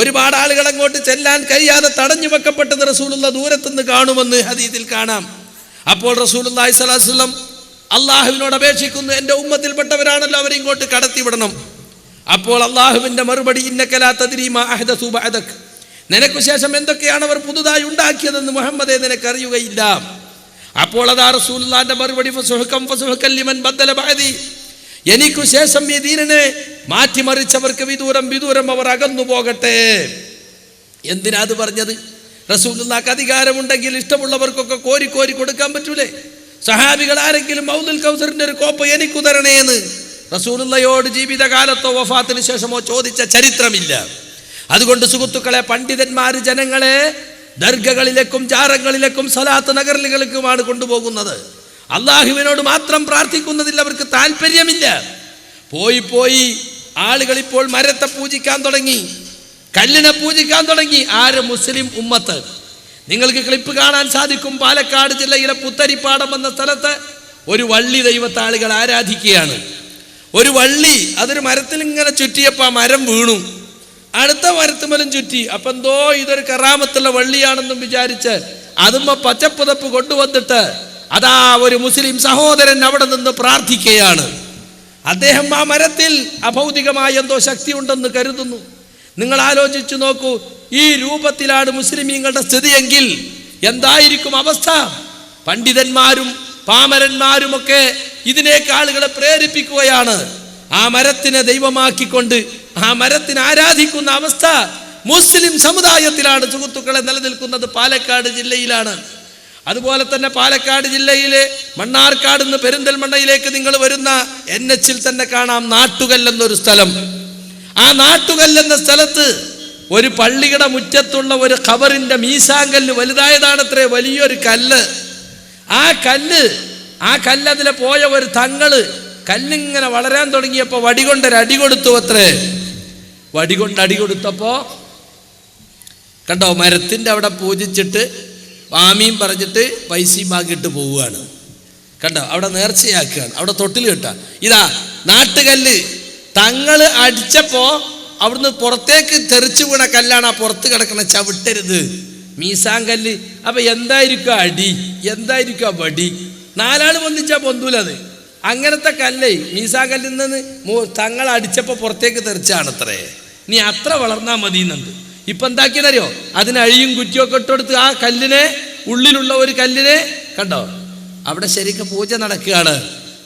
ഒരുപാട് ആളുകൾ അങ്ങോട്ട് ചെല്ലാൻ കഴിയാതെ തടഞ്ഞു വെക്കപ്പെട്ടത് റസൂലുള്ള ദൂരത്തുനിന്ന് കാണുമെന്ന് ഹദീസിൽ കാണാം. അപ്പോൾ റസൂലുള്ളാഹി സ്വല്ലല്ലാഹു അലൈഹി വസല്ലം അള്ളാഹുവിനോട് അപേക്ഷിക്കുന്നു, എൻ്റെ ഉമ്മത്തിൽപ്പെട്ടവരാണല്ലോ, അവരിങ്ങോട്ട് കടത്തിവിടണം. അപ്പോൾ അള്ളാഹുവിൻ്റെ മറുപടി, ഇന്നക ലാ തദ്രീ മാ അഹ്ദസു ബഅദക, നിനക്ക് ശേഷം എന്തൊക്കെയാണ് അവർ പുതുതായി ഉണ്ടാക്കിയതെന്ന് മുഹമ്മദേ നിനക്കറിയുകയില്ല. അപ്പോൾ അതാ റസൂലുള്ളാഹിന്റെ മറുപടി, ഫസുഹ്കൻ ലിമൻ ബദ്ദല ബഅദി, എനിക്കു ശേഷം ഈ ദീനിനെ മാറ്റിമറിച്ചവർക്ക് വിദൂരം അവർ അകന്നു പോകട്ടെ. എന്തിനാ അത് പറഞ്ഞത്? റസൂലുള്ളാഹിക്ക് അധികാരമുണ്ടെങ്കിൽ ഇഷ്ടമുള്ളവർക്കൊക്കെ കോരി കോരി കൊടുക്കാൻ പറ്റൂലേ? സഹാബികൾ ആരെങ്കിലും ഹൗദുൽ കൗസറിന്റെ ഒരു കോപ്പ എനിക്കു തരണേന്ന് റസൂലുള്ളാഹിയോട് ജീവിതകാലത്തോ വഫാത്തിന് ശേഷമോ ചോദിച്ച ചരിത്രമില്ല. അതുകൊണ്ട് സുഹൃത്തുക്കളെ, പണ്ഡിതന്മാർ ജനങ്ങളെ ദർഗകളിലേക്കും ജാറങ്ങളിലേക്കും സലാത്ത് നഗറികളിലേക്കുമാണ് കൊണ്ടുപോകുന്നത്. അള്ളാഹുവിനോട് മാത്രം പ്രാർത്ഥിക്കുന്നതിൽ അവർക്ക് താല്പര്യമില്ല. പോയി ആളുകൾ ഇപ്പോൾ മരത്തെ പൂജിക്കാൻ തുടങ്ങി, കല്ലിനെ പൂജിക്കാൻ തുടങ്ങി. ആര്? മുസ്ലിം ഉമ്മത്ത്. നിങ്ങൾക്ക് ക്ലിപ്പ് കാണാൻ സാധിക്കും, പാലക്കാട് ജില്ലയിലെ പുത്തരിപ്പാടം എന്ന സ്ഥലത്ത് ഒരു വള്ളി ദൈവത്തെ ആളുകൾ ആരാധിക്കുകയാണ്. ഒരു വള്ളി, അതൊരു മരത്തിൽ ഇങ്ങനെ ചുറ്റിയപ്പോൾ ആ മരം വീണു, അടുത്ത മരത്തുമലും ചുറ്റി. അപ്പം എന്തോ ഇതൊരു കറാമത്തുള്ള വള്ളിയാണെന്നും വിചാരിച്ച് അതുമ്പോ പച്ചപ്പുതപ്പ് കൊണ്ടുവന്നിട്ട് അതാ ഒരു മുസ്ലിം സഹോദരൻ അവിടെ നിന്ന് പ്രാർത്ഥിക്കുകയാണ്. അദ്ദേഹം ആ മരത്തിൽ അഭൗതികമായ എന്തോ ശക്തി ഉണ്ടെന്ന് കരുതുന്നു. നിങ്ങൾ ആലോചിച്ചു നോക്കൂ, ഈ രൂപത്തിലാണ് മുസ്ലിമീങ്ങളുടെ സ്ഥിതിയെങ്കിൽ എന്തായിരിക്കും അവസ്ഥ? പണ്ഡിതന്മാരും പാമരന്മാരുമൊക്കെ ഇതിനേക്ക് ആളുകളെ പ്രേരിപ്പിക്കുകയാണ്. ആ മരത്തിനെ ദൈവമാക്കിക്കൊണ്ട് ആ മരത്തിനെ ആരാധിക്കുന്ന അവസ്ഥ മുസ്ലിം സമുദായത്തിലാണ് സുഹൃത്തുക്കളെ നിലനിൽക്കുന്നത്. പാലക്കാട് ജില്ലയിലാണ്. അതുപോലെ തന്നെ പാലക്കാട് ജില്ലയിലെ മണ്ണാർക്കാട് നിന്ന് പെരിന്തൽമണ്ണയിലേക്ക് നിങ്ങൾ വരുന്ന NH-ൽ തന്നെ കാണാം നാട്ടുകല്ല് എന്നൊരു സ്ഥലം. ആ നാട്ടുകല്ല് എന്ന സ്ഥലത്ത് ഒരു പള്ളിയുടെ മുറ്റത്തുള്ള ഒരു ഖബറിന്റെ മീസാങ്കല്ല് വലുതായതാണത്രേ, വലിയൊരു കല്ല്. ആ കല്ല് അതിലെ പോയ ഒരു തങ്ങള് കല്ലിങ്ങനെ വളരാൻ തുടങ്ങിയപ്പോൾ വടികൊണ്ടൊരു അടി കൊടുത്തു അത്രേ. വടികൊണ്ട് അടി കൊടുത്തപ്പോ കണ്ടോ, മരത്തിൻ്റെ അവിടെ പൂജിച്ചിട്ട് ആമീൻ പറഞ്ഞിട്ട് പൈസയും വാങ്ങിയിട്ട് പോവുകയാണ്. കണ്ടോ, അവിടെ നേർച്ചയാക്കുകയാണ്, അവിടെ തൊട്ടിൽ കെട്ടുക. ഇതാ നാട്ടുകല്ല് തങ്ങള് അടിച്ചപ്പോ അവിടുന്ന് പുറത്തേക്ക് തെറിച്ചു വീണ കല്ലാണ്. ആ പുറത്ത് കിടക്കണ ചവിട്ടരുത്, മീസാങ്കല്ല്. അപ്പൊ എന്തായിരിക്കും അടി, എന്തായിരിക്കും വടി? നാലാൾ പൊന്തിച്ചാ പൊന്തൂലത്. അങ്ങനത്തെ കല്ലേ മീസാങ്കല്ലിൽ നിന്ന് തങ്ങൾ അടിച്ചപ്പോൾ പുറത്തേക്ക് തെറിച്ചാണത്രേ. നീ അത്ര വളർന്നാൽ മതി എന്നുണ്ട്. ഇപ്പം എന്താക്കിയെന്നറിയോ? അതിന് അഴിയും കുറ്റിയൊക്കെ ഇട്ടെടുത്ത് ആ കല്ലിനെ, ഉള്ളിലുള്ള ഒരു കല്ലിനെ കണ്ടോ, അവിടെ ശരിക്കും പൂജ നടക്കുകയാണ്.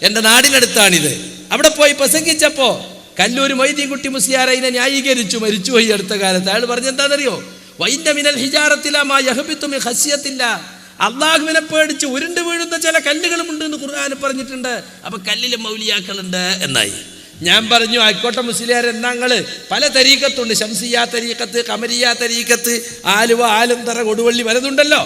എൻ്റെ നാടിനടുത്താണിത്. അവിടെ പോയി പ്രസംഗിച്ചപ്പോൾ കല്ലൂർ മൊയ്തീൻകുട്ടി മുസ്ലിയാർ അതിനെ ന്യായീകരിച്ചു, മരിച്ചുപോയി അടുത്ത കാലത്ത്. അയാൾ പറഞ്ഞെന്താണെന്നറിയോ? വൈൻ്റെ മിനൽ ഹിജാറത്തിലാ യഹ്ബിത്തു മിൻ ഖശ്യത്തില്ലാ, അള്ളാഹുവിനെ പേടിച്ച് ഉരുണ്ട് വീഴുന്ന ചില കല്ലുകളുമുണ്ട് എന്ന് ഖുർആൻ പറഞ്ഞിട്ടുണ്ട്. അപ്പൊ കല്ലിലും മൗലിയാക്കളുണ്ട് എന്നായി. ഞാൻ പറഞ്ഞു ആയിക്കോട്ടെ മുസ്ലിയാർ, എന്നാ ഞങ്ങള് പല തരീക്കത്തുണ്ട്, ശംസിയ തരീക്കത്ത്, കമരിയ തരീക്കത്ത്, ആലുവ ആലന്തറ കൊടുവള്ളി പലതുണ്ടല്ലോ.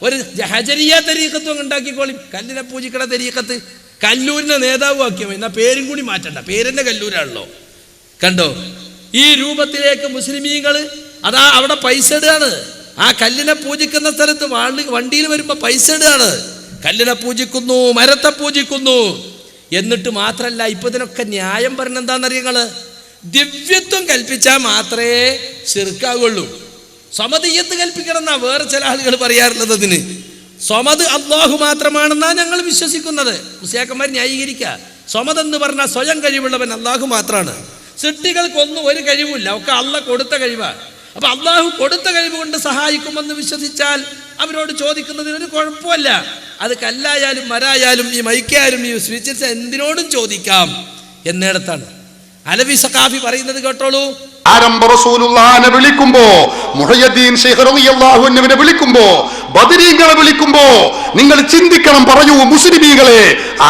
ഒരു ഹജരിയ തരീക്കത്തും അങ്ങ് ഉണ്ടാക്കിക്കോളി, കല്ലിനെ പൂജിക്കണ തരീക്കത്ത്. കല്ലൂരിനെ നേതാവ് ആക്കിയോ, എന്നാ പേരും കൂടി മാറ്റണ്ട, പേരെന്നെ കല്ലൂരാണല്ലോ. കണ്ടോ, ഈ രൂപത്തിലേക്ക് മുസ്ലിമീങ്ങൾ അതാ അവിടെ പൈസ ഇടുകയാണ്. ആ കല്ലിനെ പൂജിക്കുന്ന സ്ഥലത്ത് വണ്ടിയിൽ വരുമ്പോ പൈസ ഇടുകയാണ്. കല്ലിനെ പൂജിക്കുന്നു, മരത്തെ പൂജിക്കുന്നു. എന്നിട്ട് മാത്രല്ല, ഇപ്പൊ ഇതിനൊക്കെ ന്യായം പറഞ്ഞ എന്താണെന്നറിയങ്ങള്, ദിവ്യത്വം കൽപ്പിച്ചാൽ മാത്രമേ ശിർക്കാകുള്ളൂ. സമദിയത്ത് കൽപ്പിക്കണം എന്നാ വേറെ ചില ആളുകൾ പറയാറുള്ളത്. അതിന് സമദ് അല്ലാഹു മാത്രമാണെന്നാ ഞങ്ങൾ വിശ്വസിക്കുന്നത്. മുസ്ലിയാക്കന്മാർ ന്യായീകരിക്കുക, സമദ് എന്ന് പറഞ്ഞാൽ സ്വയം കഴിവുള്ളവൻ അല്ലാഹു മാത്രമാണ്. സൃഷ്ടികൾക്കൊന്നും ഒരു കഴിവില്ല, ഒക്കെ അള്ളാഹ് കൊടുത്ത കഴിവാണ്. അപ്പൊ അള്ളാഹു കൊടുത്ത കഴിവ് കൊണ്ട് സഹായിക്കുമെന്ന് വിശ്വസിച്ചാൽ അവരോട് ചോദിക്കുന്നതിന് ഒരു കുഴപ്പമില്ല. അത് കല്ലായാലും മരായാലും ഈ മൈക്കായാലും ഈ സ്വിച്ച് എന്തിനോടും ചോദിക്കാം എന്നിടത്താണ്. അലവി സഖാഫി പറയുന്നത് കേട്ടോളൂ. ആരംഭ റസൂലുള്ളാഹിനെ വിളിക്കുമ്പോ, മുഹയ്യദ്ദീൻ ശൈഖ് റളിയല്ലാഹു അൻഹുവിനെ വിളിക്കുമ്പോ, ബദരീങ്ങളെ വിളിക്കുമ്പോ നിങ്ങൾ ചിന്തിക്കണം. പറയൂ മുസ്ലിമീങ്ങളെ,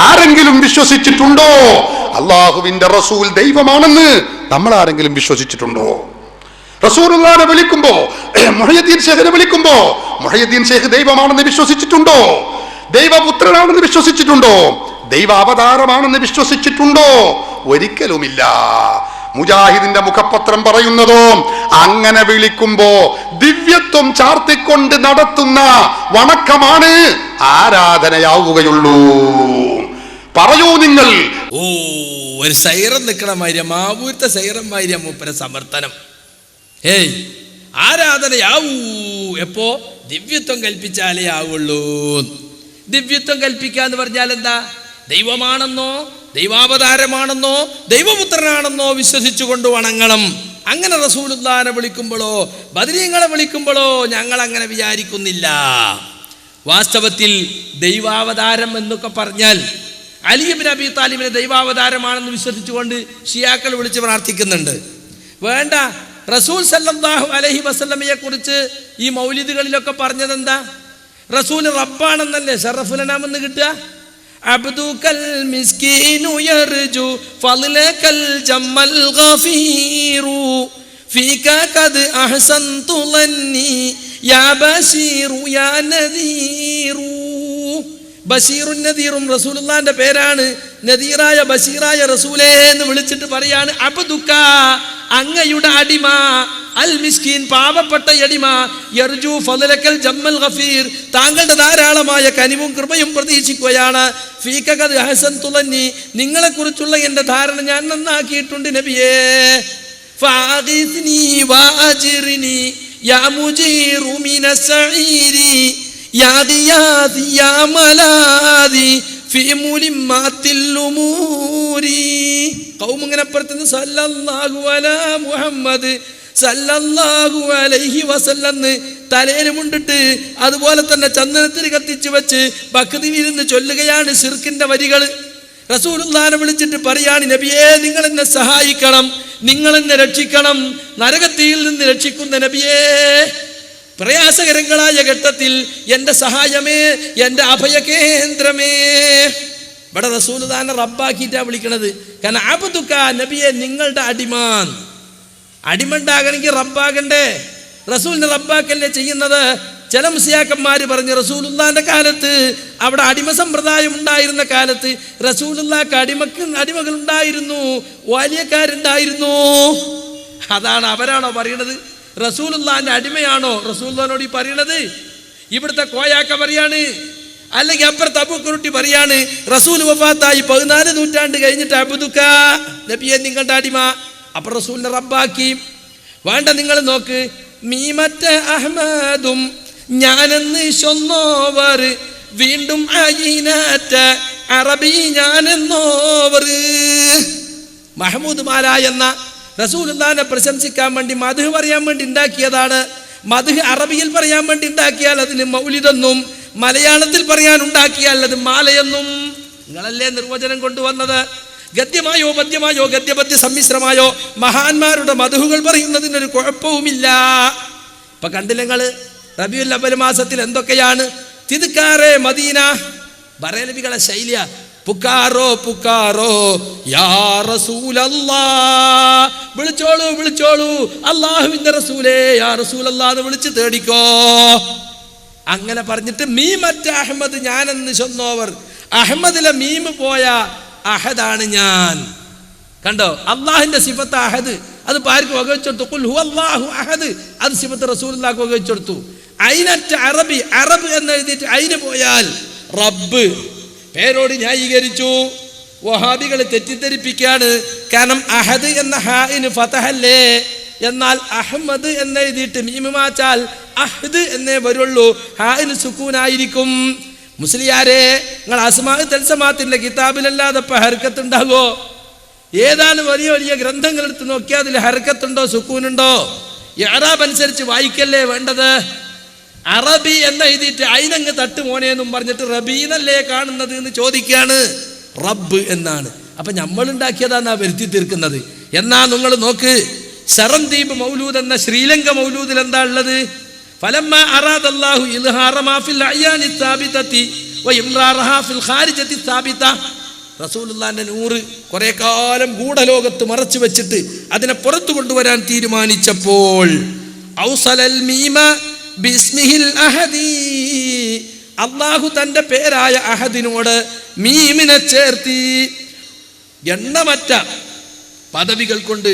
ആരെങ്കിലും വിശ്വസിച്ചിട്ടുണ്ടോ അള്ളാഹുവിന്റെ റസൂൽ ദൈവമാണെന്ന്? നമ്മൾ ആരെങ്കിലും വിശ്വസിച്ചിട്ടുണ്ടോ? റസൂലുള്ളാഹിനെ വിളിക്കുമ്പോ, മുഹയ്യദ്ദീൻ ശൈഖിനെ വിളിക്കുമ്പോ മുഹയ്യദ്ദീൻ ശൈഖ് ദൈവമാണെന്ന് വിശ്വസിച്ചിട്ടുണ്ടോ? ദൈവപുത്രനാണെന്ന് വിശ്വസിച്ചിട്ടുണ്ടോ? ദൈവ അവതാരമാണെന്ന് വിശ്വസിച്ചിട്ടുണ്ടോ? ഒരിക്കലുമില്ല. മുജാഹിദിന്റെ മുഖപത്രം പറയുന്നതോ, അങ്ങനെ വിളിക്കുമ്പോ ദിവ്യത്വം ചാർത്തിക്കൊണ്ട് നടത്തുന്ന വണക്കമാണ് ആരാധനയാവുകയുള്ളൂ. പറയൂ നിങ്ങൾ. ഓ, ഒരു സൈറം നിൽക്കണ മാര്യ, മാവൂരത്തെ സൈറം മാര്യ മൂപ്പര സമർത്ഥനം. ഏയ്, ആരാധനയാവൂ എപ്പോ? ദിവ്യത്വം കൽപ്പിച്ചാലേ ആവുള്ളൂ. ദിവ്യത്വം കൽപ്പിക്കാന്ന് പറഞ്ഞാൽ എന്താ? ദൈവമാണെന്നോ ദൈവാവതാരമാണെന്നോ ദൈവപുത്രനാണെന്നോ വിശ്വസിച്ചുകൊണ്ട് വണങ്ങണം. അങ്ങനെ റസൂലുള്ളാഹിനെ വിളിക്കുമ്പോഴോ ബദരീങ്ങളെ വിളിക്കുമ്പോഴോ ഞങ്ങൾ അങ്ങനെ വിചാരിക്കുന്നില്ല. വാസ്തവത്തിൽ ദൈവാവതാരം എന്നൊക്കെ പറഞ്ഞാൽ അലി ഇബ്നു അബീ താലിബിനെ ദൈവാവതാരമാണെന്ന് വിശ്വസിച്ചുകൊണ്ട് ഷിയാക്കൾ വിളിച്ച് പ്രാർത്ഥിക്കുന്നുണ്ട്. വേണ്ട, റസൂൽ സല്ലല്ലാഹു അലൈഹി വസല്ലമയെ കുറിച്ച് ഈ മൗലിദുകളിലൊക്കെ പറഞ്ഞതെന്താ? റസൂൽ റബ്ബാണെന്നല്ലേ ശറഫുലനാമെന്ന് കിട്ടുക. അബ്ദുകൽ മിസ്കീനു യർജു ഫളലകൽ ജമ്മൽ ഗഫീറു ഫീക ഖദ് അഹ്സൻതു ലന്നി യാ ബശീറു യാ നദീറു. ബഷീറും നദീറും റസൂലുള്ളാഹിന്റെ പേരാണ്. നദീറായ ബഷീറായ റസൂലേ എന്ന് വിളിച്ചിട്ട് പറയാണ്, അബ്ദുക അങ്ങയുടെ അടിമ, അൽ മിസ്കീൻ പാവപ്പെട്ട അടിമ, യർജു ഫളലകൽ ജമ്മൽ ഗഫീർ താങ്കളുടെ ധാരാളമായ കനിവും കൃപയും പ്രതീക്ഷിക്കുകയാണ്. ഫീക ഖദ് അഹ്സൻതു ലന്നി നിങ്ങളെ കുറിച്ചുള്ള എൻ്റെ ധാരണ ഞാൻ നന്നാക്കിയിട്ടുണ്ട് നബിയേ. ഫഅഗിസ്നി വഅജിർനി യാ മുജീറു മിനസ്സഈരി യാ ദിയാദി യാ മലാദി ഫീ മുലിമാത്തിൽ ഉമൂരി. ഖൗം ഇങ്ങനെ പറയുന്നു, സല്ലല്ലാഹു അലാ മുഹമ്മദ് സല്ലല്ലാഹു അലൈഹി വസല്ലം തലയിൽ മുണ്ടിട്ട് അതുപോലെ തന്നെ ചന്ദനത്തിന് കത്തിച്ചു വെച്ച് ഭക്തിയിലിരുന്ന് ചൊല്ലുകയാണ് ശിർക്കിന്റെ വരികൾ. റസൂലുള്ളാഹിനെ വിളിച്ചിട്ട് പറയാണ്, നബിയേ നിങ്ങൾ എന്നെ സഹായിക്കണം, നിങ്ങൾ എന്നെ രക്ഷിക്കണം, നരകത്തിയിൽ നിന്ന് രക്ഷിക്കുന്ന നബിയേ, പ്രയാസകരങ്ങളായ ഘട്ടത്തിൽ എൻ്റെ സഹായമേ, എൻ്റെ അഭയകേന്ദ്രമേ. ഇവിടെ റസൂലുള്ളാഹിനെ റബ്ബാക്കിയിട്ടാ വിളിക്കണത്. കാരണം അബ്ദുക നബിയെ നിങ്ങളുടെ അടിമാൻ. അടിമണ്ടാകണമെങ്കിൽ റബ്ബാകണ്ടേ? റസൂലിനെ റബ്ബാക്കല്ലേ ചെയ്യുന്നത്. ചില മുസ്ലിയാക്കന്മാർ പറഞ്ഞു, റസൂലുള്ളാഹിന്റെ കാലത്ത് അവിടെ അടിമ സമ്പ്രദായം ഉണ്ടായിരുന്ന കാലത്ത് റസൂലുള്ളാഹിക്ക് അടിമകൾ ഉണ്ടായിരുന്നു, വാലിയക്കാരുണ്ടായിരുന്നു. അതാണ് അവരാണോ പറയണത്? റസൂലുള്ളാഹിന്റെ അടിമയാണോ റസൂലുള്ളാഹിനോട് ഈ പറയണത്? ഇവിടുത്തെ കോയാക്ക പറയാണ്, അല്ലെങ്കിൽ അപ്പുറത്ത് അബൂക്കുറുട്ടി പറയാണ്, റസൂൽ വഫാത്തായി 14 നൂറ്റാണ്ട് കഴിഞ്ഞിട്ട് അബ്ദുക നബിയെ നിങ്ങളുടെ അടിമ. അപ്പൊ റസൂലിനെ റബ്ബാക്കി. വേണ്ട, നിങ്ങൾ നോക്ക്, മീമറ്റ അഹ്മദും ഞാനെന്ന് ചൊന്നോവർ വീണ്ടും അയിനറ്റ അറബി ഞാനെന്നോവർ. മഹ്മൂദ് മാല എന്ന റസൂലുള്ളാഹിനെ പ്രശംസിക്കാൻ വേണ്ടി മദ്ഹ് പറയാൻ വേണ്ടി ഉണ്ടാക്കിയതാണ്. മദ്ഹ് അറബിയിൽ പറയാൻ വേണ്ടി ഉണ്ടാക്കിയാൽ അതിന് മൗലിദെന്നും, മലയാളത്തിൽ പറയാൻ ഉണ്ടാക്കിയാൽ അത് മാലയെന്നും. നിങ്ങളല്ലേ നിർവചനം കൊണ്ടുവന്നത്? ഗദ്യമായോ പദ്യമായോ ഗദ്യപദ്യ സമ്മിശ്രമായോ മഹാന്മാരുടെ മദ്ഹുകൾ പറയുന്നതിനൊരു കുഴപ്പവുമില്ല. ഇപ്പൊ കണ്ടില്ല നിങ്ങൾ, റബീഉൽ അവ്വൽ മാസത്തിൽ എന്തൊക്കെയാണ്? തിദ്കാറെ മദീന, ബറേലവികളെ ശൈലിയ. പുക്കാറോ പുക്കാറോ യാ റസൂലല്ലാഹ്, വിളിച്ചോളൂ വിളിച്ചോളൂ അല്ലാഹുവിന്റെ റസൂലേ യാ റസൂലല്ലാഹ് എന്ന് വിളിച്ച് തേടിക്കോ. അങ്ങനെ പറഞ്ഞിട്ട് മീമറ്റ അഹമ്മദ് ഞാനെന്ന് ചൊന്നോവർ, അഹമ്മദിലെ മീമ് പോയ അഹദാണ് ഞാൻ. കണ്ടോ, അള്ളാഹിന്റെ സിഫത്ത് അഹദ്, അത് ആർക്ക് വകവെച്ചെടുത്തു? ഖുൽ ഹുവല്ലാഹു അഹദ്, അത് സിഫത്ത് റസൂലുള്ളാഹിക്ക് വകവെച്ചെടുത്തു. ഐനറ്റ അറബി, അറബ് എന്ന് എഴുതിയിട്ട് ഐന് പോയാൽ റബ്ബ്, പേരോട് ന്യായീകരിച്ചു. വഹാബികൾ തെറ്റിദ്ധരിപ്പിക്കുകയാണ്. കാരണം അഹദ് എന്ന ഹാഇന് ഫതഹല്ലേ, എന്നാൽ അഹമ്മദ് എന്ന് എഴുതിയിട്ട് മീമ് മാച്ചാൽ അഹ്ദ് എന്നേ വരുള്ളൂ, ഹാഇന് സുക്കൂനായിരിക്കും. മുസ്ലിയാരെ, നിങ്ങൾ അസ്മാ തൽസമാത്തിന്റെ കിതാബിലല്ലാതെ ഇപ്പൊ ഹർക്കത്തുണ്ടാകോ? ഏതാണ് വലിയ വലിയ ഗ്രന്ഥങ്ങൾ എടുത്ത് നോക്കിയാൽ അതിൽ ഹർക്കത്തുണ്ടോ സുക്കൂനുണ്ടോ? ഇഅ്റാബ് അനുസരിച്ച് വായിക്കല്ലേ വേണ്ടത്. അറബി എന്ന് എഴുതിയിട്ട് അയിനങ്ങ് തട്ട് മോനേന്നും പറഞ്ഞിട്ട് റബീനല്ലേ കാണുന്നത് എന്ന് ചോദിക്കുകയാണ്. റബ്ബ് എന്നാണ്. അപ്പൊ നമ്മൾ ഉണ്ടാക്കിയതാന്നാ വരുത്തി തീർക്കുന്നത്. എന്നാ നിങ്ങൾ നോക്ക്, ശരംദീപ് മൗലൂദ് എന്ന ശ്രീലങ്ക മൗലൂദിൽ എന്താ ഉള്ളത്? ഫലമ്മ അറാദല്ലാഹു ഇൽഹാറ മാ ഫിൽ അയാനി സാബിതതി വ ഇംറാറഹ ഫിൽ ഖാരിജതി സാബിത. റസൂലുള്ളാഹിന്റെ നൂറ് കുറെ കാലം ഗൂഢലോകത്ത് മറച്ചു വെച്ചിട്ട് അതിനെ പുറത്തു കൊണ്ടുവരാൻ തീരുമാനിച്ചപ്പോൾ ഔസലൽ മീമ ബിസ്മിഹിൽ അഹദി, അല്ലാഹു തന്റെ പേരായ അഹദിനോട് മീമിനെ ചേർത്തി എണ്ണമറ്റ പദവികൾ കൊണ്ട്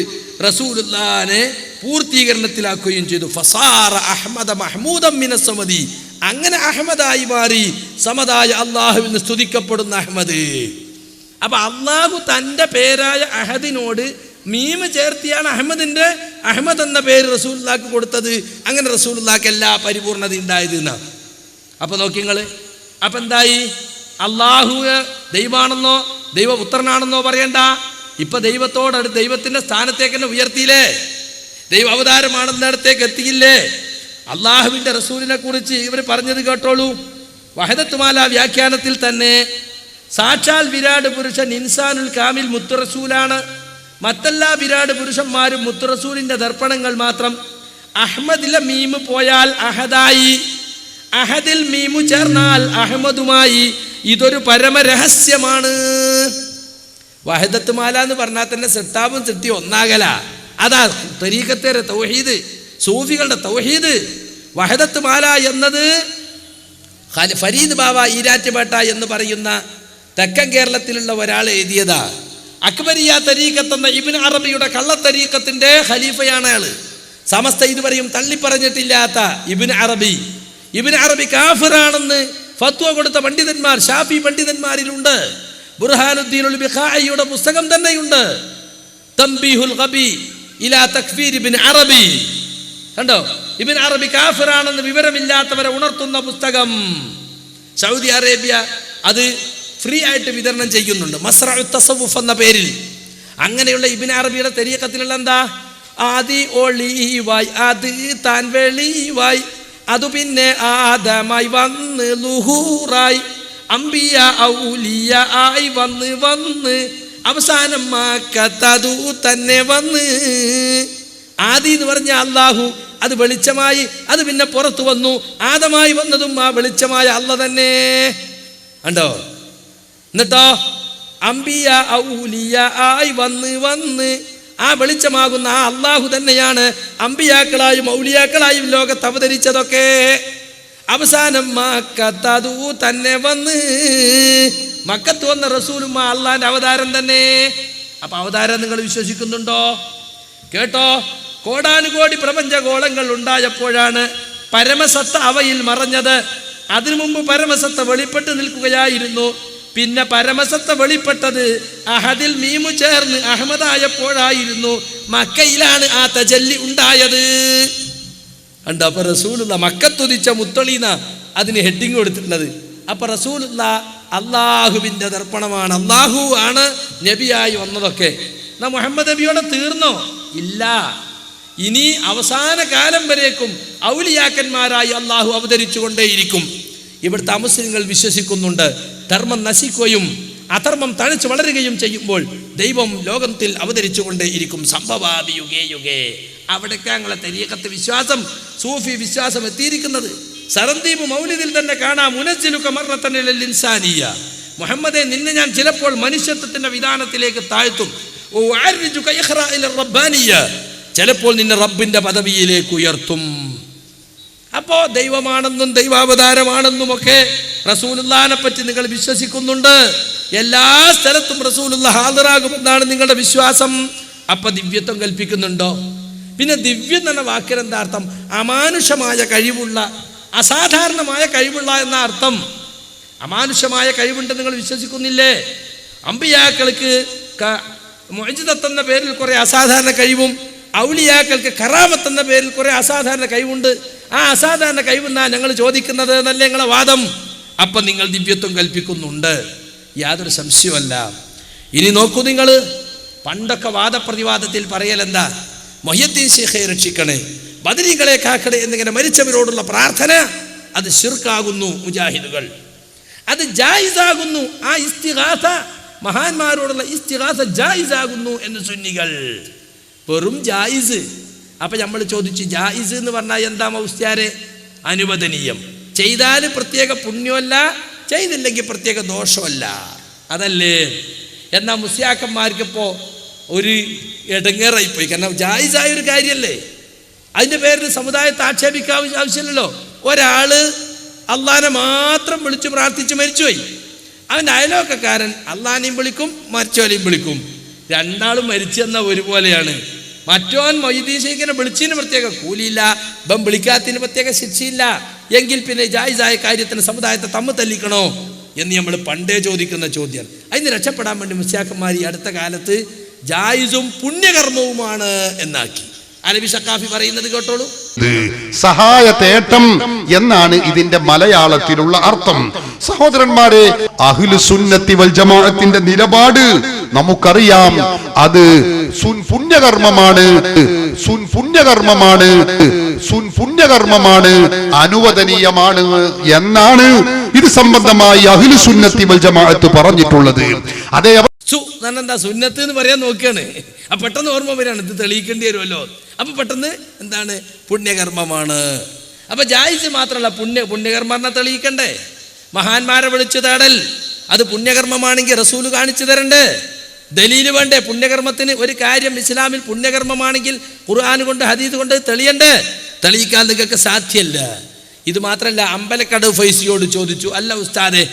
റസൂലുള്ളാഹിനെ പൂർത്തീകരണത്തിലാക്കുകയും ചെയ്തു. ഫസാറ അഹ്മദ മഹ്മൂദൻ മിനസ് സമദി, അങ്ങനെ അഹമ്മദായി മാറി, സമദായ അള്ളാഹുവിന് സ്തുതിക്കപ്പെടുന്ന അഹമ്മദ്. അപ്പൊ അള്ളാഹു തന്റെ പേരായ അഹദിനോട് മീമ് ചേർത്തിയാണ് അഹമ്മദ് എന്ന പേര് റസൂലുള്ളാഹിക്ക് കൊടുത്തത്. അങ്ങനെ റസൂലുള്ളാഹിക്ക് എല്ലാ പരിപൂർണത ഉണ്ടായത് എന്നാണ്. അപ്പൊ നോക്കി നിങ്ങള്, അപ്പൊ എന്തായി? അള്ളാഹു ദൈവമാണെന്നോ ദൈവപുത്രനാണെന്നോ പറയണ്ട. ഇപ്പൊ ദൈവത്തോടടുത്ത് ദൈവത്തിന്റെ സ്ഥാനത്തേക്ക് തന്നെ ഉയർത്തിയില്ലേ? ദൈവ അവതാരമാണെന്നിടത്തേക്ക് എത്തിയില്ലേ? അള്ളാഹുവിന്റെ റസൂലിനെ കുറിച്ച് ഇവർ പറഞ്ഞത് കേട്ടോളൂ. വഹദത്ത് മാല വ്യാഖ്യാനത്തിൽ തന്നെ സാക്ഷാൽ വിരാട് പുരുഷൻ ഇൻസാനുൽ കാമിൽ മുത്തുറസൂലാണ്. മറ്റെല്ലാ വിരാട് പുരുഷന്മാരും മുത്തുറസൂലിന്റെ ദർപ്പണങ്ങൾ മാത്രം. അഹ്മദിലെ മീമ് പോയാൽ അഹദായി, അഹദിൽ മീമു ചേർന്നാൽ അഹമ്മദുമായി. ഇതൊരു പരമരഹസ്യമാണ്. വഹദത്ത് മാല എന്ന് പറഞ്ഞാൽ തന്നെ സെട്ടാവും സെട്ടി ഒന്നാകല. അതാ തരീഖത്തേറെ തൗഹീദ്, സൂഫികളുടെ തൗഹീദ്. വഹദത്ത് മാല എന്നത് ഫരീദ് ബാബ ഈരാറ്റുപേട്ട എന്ന് പറയുന്ന തെക്കൻ കേരളത്തിലുള്ള ഒരാൾ എഴുതിയതാ. അക്ബരിയ തരീഖത്ത് എന്ന ഇബ്നു അറബിയുടെ കള്ളത്തരീഖത്തിന്റെ ഖലീഫയാണ് അയാള്. സമസ്ത ഇതുവരെയും തള്ളിപ്പറഞ്ഞിട്ടില്ലാത്ത ഇബ്നു അറബി കാഫിറാണെന്ന് ഫത്വ കൊടുത്ത പണ്ഡിതന്മാർ ഷാഫി പണ്ഡിതന്മാരിലുണ്ട്. ബുർഹാനുദ്ദീനുൽ ബിഖാഇയുടെ പുസ്തകം തന്നെയുണ്ട്, തംബീഹുൽ ഖബി ഇലാ തക്ഫീർ ഇബ്നു അറബി. കണ്ടോ, ഇബ്നു അറബി കാഫിറാണെന്ന് വിവരമില്ലാത്തവരെ ഉണർത്തുന്ന പുസ്തകം. സൗദി അറേബ്യ അത് ഫ്രീ ആയിട്ട് വിതരണം ചെയ്യുന്നുണ്ട്, മസ്റഉ തസവുഫ് എന്ന പേരിൽ. അങ്ങനെയുള്ള ഇബ്നു അറബിയുടെ തരീഖത്തിലുള്ള എന്താ? ആദി ഒളിവായി അത് താൻ വെളിവായി, അതു പിന്നെ ആദമായി വന്ന് ലുഹൂറായി, അംബിയ ഔലിയ ആയി വന്ന് അവസാനം മക്കത്തതു തന്നെ വന്ന്. ആദി എന്ന് പറഞ്ഞ അല്ലാഹു, അത് വെളിച്ചമായി, അത് പിന്നെ പുറത്തു വന്നു. ആദമായി വന്നതും ആ വെളിച്ചമായ അല്ല തന്നെ. കണ്ടോ? എന്നിട്ടോ അംബിയ ഔലിയ ആയി വന്ന് ആ വെളിച്ചമാകുന്ന ആ അല്ലാഹു തന്നെയാണ് അംബിയാക്കളായും ഔലിയാക്കളായും ലോകത്ത് അവതരിച്ചതൊക്കെ. അവസാനം മക്കത്തതു തന്നെ വന്ന്, മക്കത്ത് വന്ന റസൂലും ആ അള്ളാന്റെ അവതാരം തന്നെ. അപ്പൊ അവതാരം നിങ്ങൾ വിശ്വസിക്കുന്നുണ്ടോ? കേട്ടോ, കോടാനുകോടി പ്രപഞ്ചഗോളങ്ങൾ ഉണ്ടായപ്പോഴാണ് പരമസത്ത അവയിൽ മറഞ്ഞത്. അതിനു മുമ്പ് പരമസത്ത വെളിപ്പെട്ട് നിൽക്കുകയായിരുന്നു. പിന്നെ പരമസത്ത വെളിപ്പെട്ടത് അഹദിൽ മീമു ചേർന്ന് അഹമ്മദായപ്പോഴായിരുന്നു. മക്കയിലാണ് ആ തജല്ലി ഉണ്ടായത്. കണ്ടോ? അപ്പൊ റസൂലുള്ള മക്കത്തുദിച്ച മുത്തളീന അതിന് ഹെഡിങ് കൊടുത്തിട്ടുള്ളത്. അപ്പൊ റസൂലുള്ള അള്ളാഹുവിന്റെ ദർപ്പണമാണ്, അള്ളാഹു ആണ് നബിയായി വന്നതൊക്കെ. എന്നാ മുഹമ്മദ് നബിയോടെ തീർന്നോ? ഇല്ല. ഇനി അവസാന കാലം വരേക്കും ഔലിയാക്കന്മാരായി അള്ളാഹു അവതരിച്ചു കൊണ്ടേയിരിക്കും. ഇവിടുത്തെ അമുസ്ലിങ്ങൾ വിശ്വസിക്കുന്നുണ്ട്, ധർമ്മം നശിക്കുകയും അധർമ്മം തഴച്ചു വളരുകയും ചെയ്യുമ്പോൾ ദൈവം ലോകത്തിൽ അവതരിച്ചു കൊണ്ടേയിരിക്കും. സംഭവാമി യുഗേ യുഗേ. അവിടേക്ക് ഞങ്ങളെ തരീഖത്ത് വിശ്വാസം, സൂഫി വിശ്വാസം എത്തിയിരിക്കുന്നത്. സരന്ദീപ് മൗലിദിൽ തന്നെ കാണാം, മുനസ്സിലുക മർറത്തൻ ഇലൽ ഇൻസാനിയ, മുഹമ്മദെ, നിന്നെ ഞാൻ ചിലപ്പോൾ മനുഷ്യത്വത്തിന്റെ വിധാനത്തിലേക്ക് താഴ്ത്തും. ചിലപ്പോൾ നിന്നെ റബ്ബിന്റെ പദവിയിലേക്ക് ഉയർത്തും. അപ്പോ ദൈവമാണെന്നും ദൈവാവതാരമാണെന്നും ഒക്കെ റസൂലുള്ളാഹിനെ പറ്റി നിങ്ങൾ വിശ്വസിക്കുന്നുണ്ട്. എല്ലാ സ്ഥലത്തും റസൂലുള്ള ഹാജറാകുമെന്നാണ് നിങ്ങളുടെ വിശ്വാസം. അപ്പൊ ദിവ്യത്വം കൽപ്പിക്കുന്നുണ്ടോ? പിന്നെ ദിവ്യം എന്ന വാക്കിന് എന്താ അർത്ഥം? അമാനുഷമായ കഴിവുള്ള, അസാധാരണമായ കഴിവുള്ള എന്ന അർത്ഥം. അമാനുഷമായ കഴിവുണ്ട് നിങ്ങൾ വിശ്വസിക്കുന്നില്ലേ? അമ്പിയാക്കൾക്ക് മുഅ്ജിസത്ത് എന്ന പേരിൽ കുറെ അസാധാരണ കഴിവും ഔലിയാക്കൾക്ക് കറാമത്ത് എന്ന പേരിൽ കുറെ അസാധാരണ കഴിവുണ്ട്. ആ അസാധാരണ കഴിവെന്നാ ഞങ്ങൾ ചോദിക്കുന്നത് എന്നല്ലേ നിങ്ങളെ വാദം. അപ്പം നിങ്ങൾ ദിവ്യത്വം കൽപ്പിക്കുന്നുണ്ട്, യാതൊരു സംശയമല്ല. ഇനി നോക്കൂ, നിങ്ങൾ പണ്ടൊക്കെ വാദപ്രതിവാദത്തിൽ പറയലെന്താ? മൊഹ്യദ്ദീൻ ശൈഖെ രക്ഷിക്കണേ, ബദരീങ്ങളെ കാക്കണേ എന്നിങ്ങനെ മരിച്ചവരോടുള്ള പ്രാർത്ഥന അത് ശിർക്കാകുന്നു. മുജാഹിദുകൾ അത് ജായിസാകുന്നു. ആ ഇസ്തിഗാസ, മഹാന്മാരോടുള്ള ഇസ്തിഗാസ ജായിസാകുന്നു എന്ന് സുന്നികൾ. വെറും ജായിസ്. അപ്പം നമ്മൾ ചോദിച്ചു, ജായിസ് എന്ന് പറഞ്ഞാൽ എന്താ മൗസ്യാരെ? അനുവദനീയം. ചെയ്താൽ പ്രത്യേക പുണ്യമല്ല, ചെയ്തില്ലെങ്കിൽ പ്രത്യേക ദോഷമല്ല, അതല്ലേ? എന്നാൽ മുസ്ലിയാക്കന്മാർക്കിപ്പോൾ ഒരു ഇടങ്ങേറായിപ്പോയി. കാരണം ജായിസായ ഒരു കാര്യമല്ലേ, അതിൻ്റെ പേരിൽ സമുദായത്തെ ആക്ഷേപിക്കാൻ ആവശ്യമില്ലല്ലോ. ഒരാൾ അള്ളാനെ മാത്രം വിളിച്ച് പ്രാർത്ഥിച്ച് മരിച്ചുപോയി. അവൻ്റെ അയലോക്കക്കാരൻ അള്ളാനെയും വിളിക്കും മരിച്ചോലെയും വിളിക്കും. രണ്ടാളും മരിച്ചെന്ന ഒരുപോലെയാണ്. മറ്റോൻ മൊയ്തീൻ ശൈഖിനെ വിളിച്ചതിന് പ്രത്യേക കൂലിയില്ല, ഇപ്പം വിളിക്കാത്തതിന് പ്രത്യേക ശിക്ഷയില്ല. എങ്കിൽ പിന്നെ ജായിസായ കാര്യത്തിന് സമുദായത്തെ തമ്മിൽ തല്ലിക്കണോ എന്ന് നമ്മൾ പണ്ടേ ചോദിക്കുന്ന ചോദ്യം. അതിന് രക്ഷപ്പെടാൻ വേണ്ടി മുസ്ലിയാക്കന്മാർ ഈ അടുത്ത കാലത്ത് ജായിസും പുണ്യകർമ്മവുമാണ് എന്നാക്കി. അലവി സക്കാഫി പറയുന്നത് കേട്ടോളൂ. സഹായതേട്ടം എന്നാണ് ഇതിന്റെ മലയാളത്തിലുള്ള അർത്ഥം. സഹോദരന്മാരെ, അഹ്ലു സുന്നത്തി വൽ ജമാഅത്തിന്റെ നിലപാട് നമുക്കറിയാം. അത് പുണ്യകർമ്മമാണ്, പുണ്യകർമ്മമാണ്, അനുവദനീയമാണ് എന്നാണ് ഇത് സംബന്ധമായി അഹ്ലു സുന്നത്തി വൽ ജമാഅത്ത് പറഞ്ഞിട്ടുള്ളത്. അതേ എന്താ സുന്നത്ത് എന്ന് പറയാൻ നോക്കുകയാണ്. അപ്പൊ പെട്ടെന്ന് ഓർമ്മ വരികയാണ്, ഇത് തെളിയിക്കേണ്ടി വരുമല്ലോ. അപ്പൊ പെട്ടെന്ന് എന്താണ്? പുണ്യകർമ്മമാണ്. അപ്പൊ ജായിസ് മാത്രമല്ല, പുണ്യകർമ്മ തെളിയിക്കണ്ടേ? മഹാന്മാരെ വിളിച്ചു തേടൽ അത് പുണ്യകർമ്മമാണെങ്കിൽ റസൂല് കാണിച്ചു തരണ്ടേ? ദലീല് വേണ്ടേ? പുണ്യകർമ്മത്തിന് ഒരു കാര്യം ഇസ്ലാമിൽ പുണ്യകർമ്മമാണെങ്കിൽ ഖുർആൻ കൊണ്ട് ഹദീസ് കൊണ്ട് തെളിയണ്ടേ? തെളിയിക്കാൻ നിങ്ങൾക്ക് സാധ്യമല്ല. ഇത് മാത്രമല്ല, അമ്പലക്കടവ് ഫൈസിയോട് ചോദിച്ചു, അല്ല ഉസ്താദെ,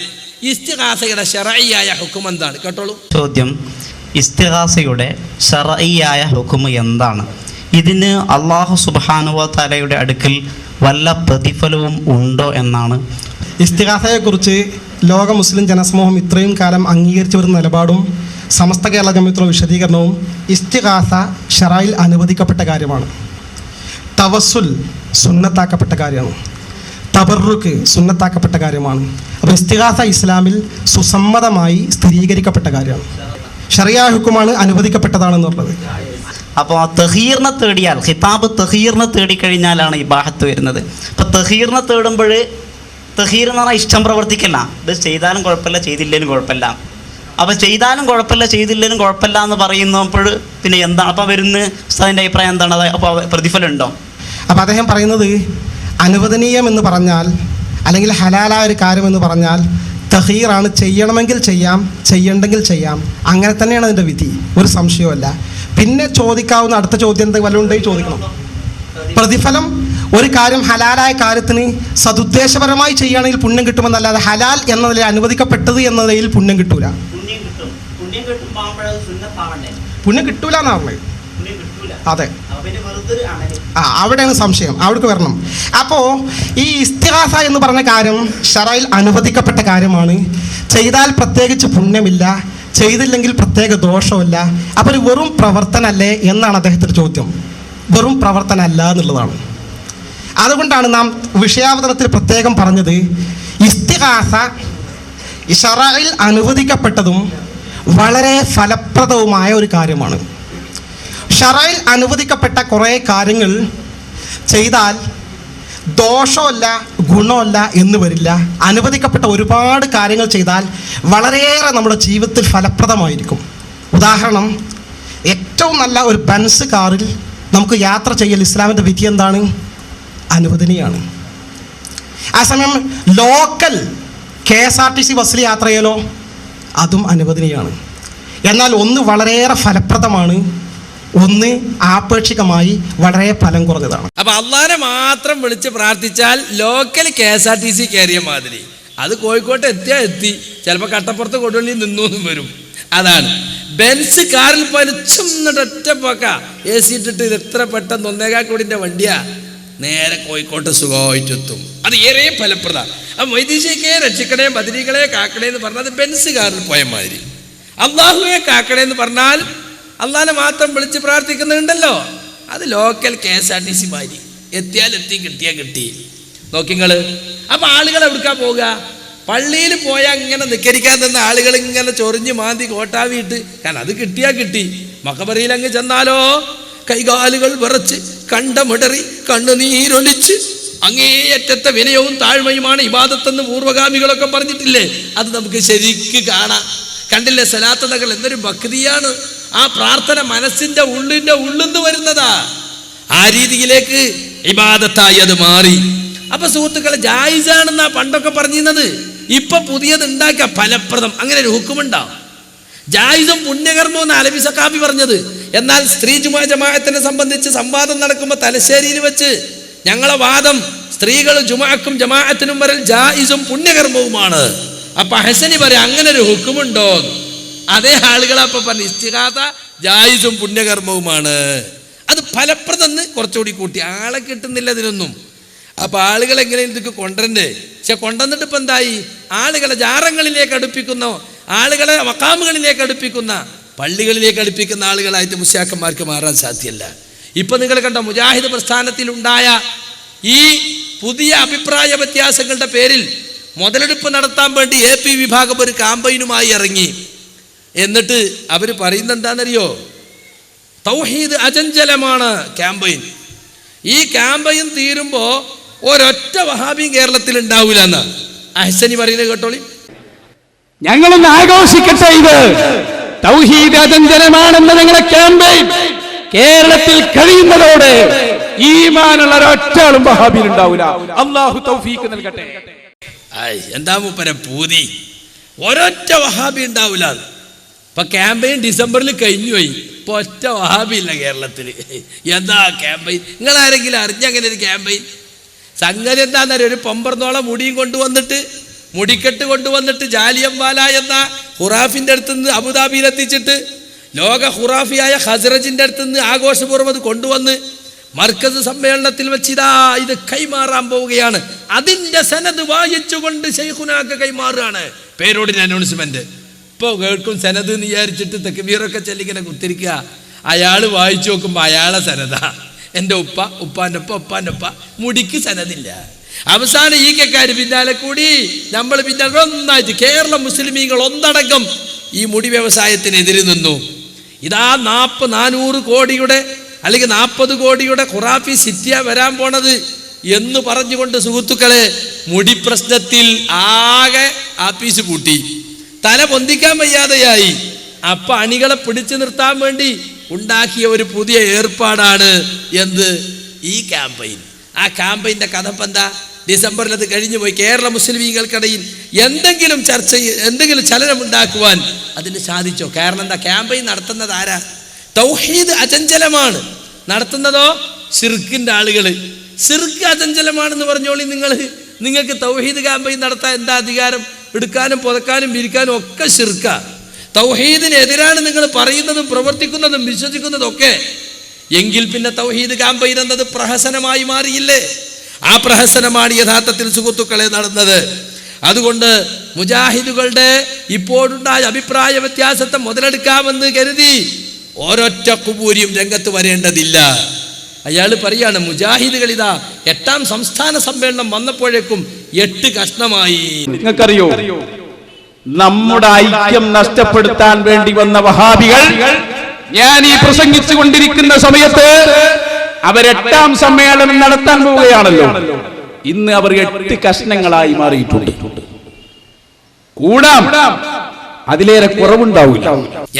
ഇസ്തിഗാസയുടെ ശർഈയായ ഹുക്ം എന്താണ്? കേട്ടോളൂ ചോദ്യം. ഇസ്തിഗാസയുടെ ശർഈയായ ഹുക്ം എന്താണ്? ഇതിന് അല്ലാഹു സുബ്ഹാനഹു വ തആലയുടെ അടുക്കൽ വല്ല പ്രതിഫലവും ഉണ്ടോ എന്നാണ്. ഇസ്തിഗാസയെക്കുറിച്ച് ലോക മുസ്ലിം ജനസമൂഹം ഇത്രയും കാലം അംഗീകരിച്ചു വരുന്ന നിലപാടും സമസ്ത കേരള ജമിയത്തുള്ള വിശദീകരണവും ഇസ്തിഗാസ ശറയിൽ അനുവദിക്കപ്പെട്ട കാര്യമാണ്. തവസ്സുൽ സുന്നത്താക്കപ്പെട്ട കാര്യമാണ്. തബറുക്ക് സുന്നത്താക്കപ്പെട്ട കാര്യമാണ്. അപ്പോൾ ഇസ്തിഗാസ ഇസ്ലാമിൽ സുസമ്മതമായി സ്ഥിരീകരിക്കപ്പെട്ട കാര്യമാണ്. ശറിയാ ഹുക്കുമാണ്, അനുവദിക്കപ്പെട്ടതാണെന്നുള്ളത്. അപ്പോൾ തഹീറിനെ തേടിയാൽ, ഖിതാബ് തഹീറിനെ തേടിക്കഴിഞ്ഞാലാണ് ഇബാഹത്ത് വരുന്നത്. അപ്പോൾ തഹീറിനെ തേടുമ്പോൾ, തഹീർ എന്ന് പറഞ്ഞാൽ ഇഷ്ടം പ്രവർത്തിക്കല്ല. ഇത് ചെയ്താലും കുഴപ്പമില്ല, ചെയ്തില്ലേലും കുഴപ്പമില്ല. അപ്പോൾ ചെയ്താലും കുഴപ്പമില്ല, ചെയ്തില്ലേലും കുഴപ്പമില്ല എന്ന് പറയുന്നപ്പോൾ പിന്നെ എന്താണ് അപ്പോൾ വരുന്ന ഉസ്താദിൻ്റെ അഭിപ്രായം എന്താണ്? അപ്പോൾ പ്രതിഫലം ഉണ്ടോ? അപ്പോൾ അദ്ദേഹം പറയുന്നത്, അനുവദനീയം എന്ന് പറഞ്ഞാൽ അല്ലെങ്കിൽ ഹലാലായ ഒരു കാര്യം എന്ന് പറഞ്ഞാൽ തഹീറാണ്. ചെയ്യണമെങ്കിൽ ചെയ്യാം, ചെയ്യണ്ടെങ്കിൽ ചെയ്യാം. അങ്ങനെ തന്നെയാണ് അതിൻ്റെ വിധി, ഒരു സംശയമല്ല. പിന്നെ ചോദിക്കാവുന്ന അടുത്ത ചോദ്യം എന്ത് വല്ലതുണ്ടെങ്കിൽ ചോദിക്കണം. പ്രതിഫലം ഒരു കാര്യം ഹലാലായ കാര്യത്തിന് സതുദ്ദേശപരമായി ചെയ്യുകയാണെങ്കിൽ പുണ്യം കിട്ടുമെന്നല്ലാതെ ഹലാൽ എന്നതിൽ അനുവദിക്കപ്പെട്ടത് എന്നതിൽ പുണ്യം കിട്ടൂല. പുണ്യം കിട്ടൂല എന്നാണ് പറഞ്ഞത്. അതെ, അവിടെയാണ് സംശയം, അവിടേക്ക് വരണം. അപ്പോൾ ഈ ഇസ്തിഗാസ എന്ന് പറഞ്ഞ കാര്യം ശറയിൽ അനുവദിക്കപ്പെട്ട കാര്യമാണ്. ചെയ്താൽ പ്രത്യേകിച്ച് പുണ്യമില്ല, ചെയ്തില്ലെങ്കിൽ പ്രത്യേക ദോഷമില്ല. അപ്പോൾ ഒരു വെറും പ്രവർത്തനമല്ലേ എന്നാണ് അദ്ദേഹത്തിൻ്റെ ചോദ്യം. വെറും പ്രവർത്തനമല്ല എന്നുള്ളതാണ്. അതുകൊണ്ടാണ് നാം വിഷയാവതരണത്തിൽ പ്രത്യേകം പറഞ്ഞത്, ഇസ്തിഗാസ ശറയിൽ അനുവദിക്കപ്പെട്ടതും വളരെ ഫലപ്രദവുമായ ഒരു കാര്യമാണ്. ശറയിൽ അനുവദിക്കപ്പെട്ട കുറേ കാര്യങ്ങൾ ചെയ്താൽ ദോഷമല്ല ഗുണമല്ല എന്ന് വരില്ല. അനുവദിക്കപ്പെട്ട ഒരുപാട് കാര്യങ്ങൾ ചെയ്താൽ വളരെയേറെ നമ്മുടെ ജീവിതത്തിൽ ഫലപ്രദമായിരിക്കും. ഉദാഹരണം, ഏറ്റവും നല്ല ഒരു ബെൻസ് കാറിൽ നമുക്ക് യാത്ര ചെയ്യൽ ഇസ്ലാമിൻ്റെ വിധി എന്താണ്? അനുവദനീയമാണ്. ആ സമയം ലോക്കൽ KSRTC ബസ്സിൽ യാത്ര ചെയ്യലോ അതും അനുവദനീയമാണ്. എന്നാൽ ഒന്ന് വളരെയേറെ ഫലപ്രദമാണ്, ഒന്ന് ആപേക്ഷികമായി വളരെ ഫലം കുറഞ്ഞതാണ്. അപ്പൊ അള്ളാനെ മാത്രം വിളിച്ച് പ്രാർത്ഥിച്ചാൽ ലോക്കൽ KSRTC കയറിയ മാതിരി, അത് കോഴിക്കോട്ട് എത്തി, ചിലപ്പോൾ കട്ടപ്പുറത്ത് കൊടുവള്ളി നിന്നൂന്നും വരും. അതാണ് ബെൻസ് കാറിൽ പരിച്ചൊന്നിട്ട് ഒറ്റപ്പൊക്ക AC ഇട്ടിട്ട് ഇത് എത്ര പെട്ടെന്ന് 1.25 കോടിന്റെ വണ്ടിയാ നേരെ കോഴിക്കോട്ട് സുഖമായിട്ടെത്തും. അത് ഏറെ ഫലപ്രദം. ആ മൊയ്തീശയ്ക്ക് രക്ഷിക്കണേ ബദരീകളെ കാക്കണേ എന്ന് പറഞ്ഞാൽ അത് ബെൻസ് കാറിൽ പോയ മാതിരി. അള്ളാഹുവെ കാക്കണേ എന്ന് പറഞ്ഞാൽ അള്ളാഹിനെ മാത്രം വിളിച്ച് പ്രാർത്ഥിക്കുന്നുണ്ടല്ലോ, അത് ലോക്കൽ KSRTC മാതിരി, എത്തിയാൽ എത്തി, കിട്ടിയാൽ കിട്ടി. നോക്കിങ്ങള്. അപ്പൊ ആളുകൾ എവിടുക്കാ പോവുക? പള്ളിയിൽ പോയാൽ ഇങ്ങനെ നിക്കരിക്കാൻ തന്ന ആളുകൾ ഇങ്ങനെ ചൊറിഞ്ഞ് മാന്തി കോട്ടാവിയിട്ട്, കാരണം അത് കിട്ടിയാൽ കിട്ടി. മഖബറയിൽ അങ്ങ് ചെന്നാലോ കൈകാലുകൾ വിറച്ച് കണ്ടമിടറി കണ്ണുനീരൊലിച്ച് അങ്ങേയറ്റത്തെ വിനയവും താഴ്മയുമാണ് ഇബാദത്തെന്ന് പൂർവ്വഗാമികളൊക്കെ പറഞ്ഞിട്ടില്ലേ? അത് നമുക്ക് ശരിക്ക് കാണാം. കണ്ടില്ലേ സലാത്ത് നഗർ എന്നൊരു ഭക്തിയാണ്. ആ പ്രാർത്ഥന മനസ്സിന്റെ ഉള്ളിന്ന് വരുന്നതാ. ആ രീതിയിലേക്ക് ഇബാദത്തായി അത് മാറി. അപ്പൊ സുഹൃത്തുക്കളെ, ജായിസാണെന്നാ പണ്ടൊക്കെ പറഞ്ഞിരുന്നത്. ഇപ്പൊ പുതിയത് ഉണ്ടാക്കിയ ഫലപ്രദം, അങ്ങനെ ഒരു ഹുക്കുമുണ്ടാവും. ജായിസും പുണ്യകർമ്മവും എന്ന് അലവി സഖാഫി പറഞ്ഞത്. എന്നാൽ സ്ത്രീ ജമാഅത്തിനെ സംബന്ധിച്ച് സംവാദം നടക്കുമ്പോൾ തലശ്ശേരിയിൽ വെച്ച് ഞങ്ങളെ വാദം സ്ത്രീകൾ ജുമാഅക്കും ജമാഅത്തിനും വരൽ ജായിസും പുണ്യകർമ്മവുമാണ്. അപ്പൊ ഹസനി പറയാം അങ്ങനെ ഒരു ഹുക്കുമുണ്ടോ? അതേ ആളുകളെ അപ്പൊ പറഞ്ഞു ഇസ്തിഗാസ ജായിസും പുണ്യകർമ്മവുമാണ്. അത് ഫലപ്രദം കുറച്ചുകൂടി കൂട്ടി. ആളെ കിട്ടുന്നില്ല ഇതിനൊന്നും. അപ്പൊ ആളുകൾ എങ്ങനെ ഇതൊക്കെ കൊണ്ടുവരണ്ടേ? പക്ഷെ കൊണ്ടുവന്നിട്ട് ഇപ്പൊ എന്തായി? ആളുകളെ ജാറങ്ങളിലേക്ക് അടുപ്പിക്കുന്ന, ആളുകളെ മക്കാമുകളിലേക്ക് അടുപ്പിക്കുന്ന, പള്ളികളിലേക്ക് അടുപ്പിക്കുന്ന ആളുകളായിട്ട് മുസ്ലിയാക്കന്മാർക്ക് മാറാൻ സാധ്യമല്ല. ഇപ്പൊ നിങ്ങൾ കണ്ട മുജാഹിദ് പ്രസ്ഥാനത്തിൽ ഉണ്ടായ ഈ പുതിയ അഭിപ്രായ വ്യത്യാസങ്ങളുടെ പേരിൽ മുതലെടുപ്പ് നടത്താൻ വേണ്ടി AP വിഭാഗം ഒരു കാമ്പയിനുമായി ഇറങ്ങി. എന്നിട്ട് അവർ പറയുന്നത് എന്താണെന്നറിയോ? തൗഹീദ് അചഞ്ചലമാണ് ക്യാമ്പയിൻ. ഈ ക്യാമ്പയിൻ തീരുമ്പോ ഒരൊറ്റ വഹാബിയും കേരളത്തിൽ ഉണ്ടാവൂല എന്നാ അഹ്സനി പറയുന്നത്. കേട്ടോളി. ഞങ്ങളൊന്ന് ആഘോഷിക്കട്ടെ. ഇത് തൗഹീദ് അചഞ്ചലമാണെന്ന് ഞങ്ങളെ ക്യാമ്പയിൻ കേരളത്തിൽ കഴിയുന്നതോടെ ഈമാനുള്ള ഒരൊറ്റാളും വഹാബിയിൽ ഉണ്ടാവില്ല. അല്ലാഹു തൗഫീഖ് നൽകട്ടെ. എന്താ മൂപ്പര പൂതി? ഒരൊറ്റ വഹാബി ഉണ്ടാവില്ല. ഇപ്പൊ ക്യാമ്പയിൻ ഡിസംബറിൽ കഴിഞ്ഞു പോയി. ഇപ്പൊ ഒറ്റ വഹാബി ഇല്ല കേരളത്തിൽ. എന്താ ക്യാമ്പയിൻ? നിങ്ങൾ ആരെങ്കിലും അറിഞ്ഞങ്ങനെ ഒരു ക്യാമ്പയിൻ? സംഗതി എന്താന്നറിയോ? ഒരു പമ്പർന്നോളം മുടിയും കൊണ്ടുവന്നിട്ട്, മുടിക്കെട്ട് കൊണ്ടുവന്നിട്ട് ജാലിയൻവാല എന്ന ഖുറാഫിന്റെ അടുത്ത് നിന്ന് അബുദാബിയിൽ എത്തിച്ചിട്ട് ലോക ഖുറാഫിയായ ഖസ്റജിന്റെ അടുത്ത് നിന്ന് ആഘോഷപൂർവ്വം കൊണ്ടുവന്ന് മർക്കസ് സമ്മേളനത്തിൽ വെച്ചിതാ ഇത് കൈമാറാൻ പോവുകയാണ്. അതിന്റെ സനത് വായിച്ചുകൊണ്ട് ശൈഖുനാക്ക് കൈമാറുകയാണ്. പേരോടിന് അനൗൺസ്മെന്റ്. ഇപ്പോൾ കേൾക്കും സനത് എന്ന് വിചാരിച്ചിട്ട് തക്ബീറൊക്കെ ചെല്ലിങ്ങനെ കുത്തിരിക്കുക. അയാൾ വായിച്ചു നോക്കുമ്പോൾ അയാളെ സനതാ. എൻ്റെ ഉപ്പാൻ്റെ ഉപ്പ മുടിക്ക് സനതില്ല. അവസാനം ഈ കെക്കാര് പിന്നാലെ കൂടി, നമ്മൾ പിന്നാലെ ഒന്നായിട്ട് കേരള മുസ്ലിമീങ്ങൾ ഒന്നടങ്കം ഈ മുടി വ്യവസായത്തിനെതിരെ നിന്നു. ഇതാ 400 കോടിയുടെ അല്ലെങ്കിൽ 40 കോടിയുടെ ഖുറാഫി സിറ്റിയ വരാൻ പോണത് എന്ന് പറഞ്ഞുകൊണ്ട് സുഹൃത്തുക്കളെ മുടി പ്രശ്നത്തിൽ ആകെ ആപ്പീസ് കൂട്ടി, തല പൊന്തിക്കാൻ വയ്യാതെയായി. അപ്പൊ അണികളെ പിടിച്ചു നിർത്താൻ വേണ്ടി ഉണ്ടാക്കിയ ഒരു പുതിയ ഏർപ്പാടാണ് എന്ത്? ഈ ക്യാമ്പയിൻ. ആ ക്യാമ്പയിൻ്റെ കഥ ഇപ്പം എന്താ? ഡിസംബറിൽ അത് കഴിഞ്ഞു പോയി. കേരള മുസ്ലിമീങ്ങൾക്കിടയിൽ എന്തെങ്കിലും ചലനമുണ്ടാക്കുവാൻ അതിന് സാധിച്ചോ? കാരണം എന്താ? ക്യാമ്പയിൻ നടത്തുന്നത് ആരാ? തൗഹീദ് അചഞ്ചലമാണ്. നടത്തുന്നതോ ശിർക്കിൻ്റെ ആളുകൾ. ശിർക്ക് അചഞ്ചലമാണെന്ന് പറഞ്ഞോളി നിങ്ങൾക്ക് തൗഹീദ് ക്യാമ്പയിൻ നടത്താൻ എന്താ അധികാരം? എടുക്കാനും പുതക്കാനും വിരിക്കാനും ഒക്കെ ശിർക്ക. തൗഹീദിനെതിരാണ് നിങ്ങൾ പറയുന്നതും പ്രവർത്തിക്കുന്നതും വിശ്വസിക്കുന്നതും ഒക്കെ. എങ്കിൽ പിന്നെ തൗഹീദ് ക്യാമ്പയിൻ എന്നത് പ്രഹസനമായി മാറിയില്ലേ? ആ പ്രഹസനമാണ് യഥാർത്ഥത്തിൽ സുഹൃത്തുക്കളെ നടന്നത്. അതുകൊണ്ട് മുജാഹിദുകളുടെ ഇപ്പോഴുണ്ടായ അഭിപ്രായ വ്യത്യാസത്തെ മുതലെടുക്കാമെന്ന് കരുതി ഒരൊറ്റ കുബൂരിയും രംഗത്ത് വരേണ്ടതില്ല. അയാൾ പറയാണ് മുജാഹിദുകൾ ഇതാ 8ാം സംസ്ഥാന സമ്മേളനം വന്നപ്പോഴേക്കും 8 കഷ്ണമായി. നിങ്ങൾക്കറിയോ, നമ്മുടെ ഐക്യം നഷ്ടപ്പെടുത്താൻ വേണ്ടി വന്ന വഹാബികൾ ഞാൻ ഈ പ്രസംഗിച്ചു കൊണ്ടിരിക്കുന്ന സമയത്ത് അവർ 8ാം സമ്മേളനം നടത്താൻ പോവുകയാണല്ലോ. ഇന്ന് അവർ 8 കഷ്ണങ്ങളായി മാറിയിട്ടുണ്ട്. കൂടാം, അതിലേറെ കുറവുണ്ടാവില്ല.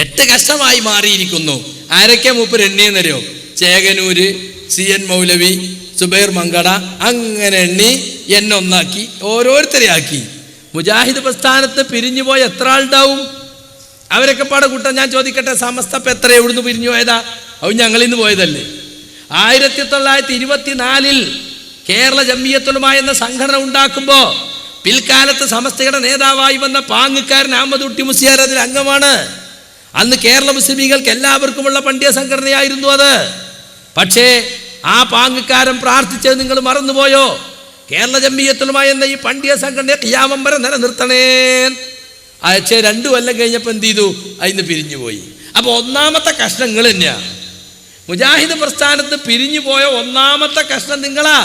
8 കഷ്ണമായി മാറിയിരിക്കുന്നു. ആരൊക്കെ മൂപ്പർ എണ്ണിയെന്നറിയോ? ചേകനൂര്, CN മൗലവി, സുബൈർ മങ്കട, അങ്ങനെ എണ്ണി എന്നെ ഒന്നാക്കി ഓരോരുത്തരെ ആക്കി. മുജാഹിദ് പ്രസ്ഥാനത്ത് പിരിഞ്ഞുപോയ എത്ര ആളുണ്ടാവും? അവരൊക്കെ പാടെ കൂട്ടാൻ ഞാൻ ചോദിക്കട്ടെ, സമസ്ത ഇപ്പം എത്ര എവിടുന്ന് പിരിഞ്ഞു പോയതാ? അത് ഞങ്ങളിൽ നിന്ന് പോയതല്ലേ. 1924 കേരള ജംഇയ്യത്തുൽ ഉലമ എന്ന സംഘടന ഉണ്ടാക്കുമ്പോൾ പിൽക്കാലത്ത് സമസ്തയുടെ നേതാവായി വന്ന പാങ്ങുകാരൻ അഹമ്മദ് കുട്ടി മുസ്ലിയാർ അതിൽ അംഗമാണ്. അന്ന് കേരള മുസ്ലിമീങ്ങൾക്ക് എല്ലാവർക്കുമുള്ള പണ്ഡിയ സംഘടനയായിരുന്നു അത്. പക്ഷേ ആ പാങ്ങുകാരൻ പ്രാർത്ഥിച്ചത് നിങ്ങൾ മറന്നുപോയോ? കേരള ജംഇയ്യത്തുൽ ഉലമ എന്ന ഈ പണ്ഡിയ സംഘടനയെ ഖിയാമം വരെ നിലനിർത്തണേ. അയച്ച 2 കൊല്ലം കഴിഞ്ഞപ്പോൾ എന്ത് ചെയ്തു? അതിന് പിരിഞ്ഞുപോയി. അപ്പോൾ ഒന്നാമത്തെ കഷ്ണങ്ങൾ തന്നെയാണ്. മുജാഹിദ് പ്രസ്ഥാനത്ത് പിരിഞ്ഞു പോയ ഒന്നാമത്തെ കഷ്ണം നിങ്ങളാ.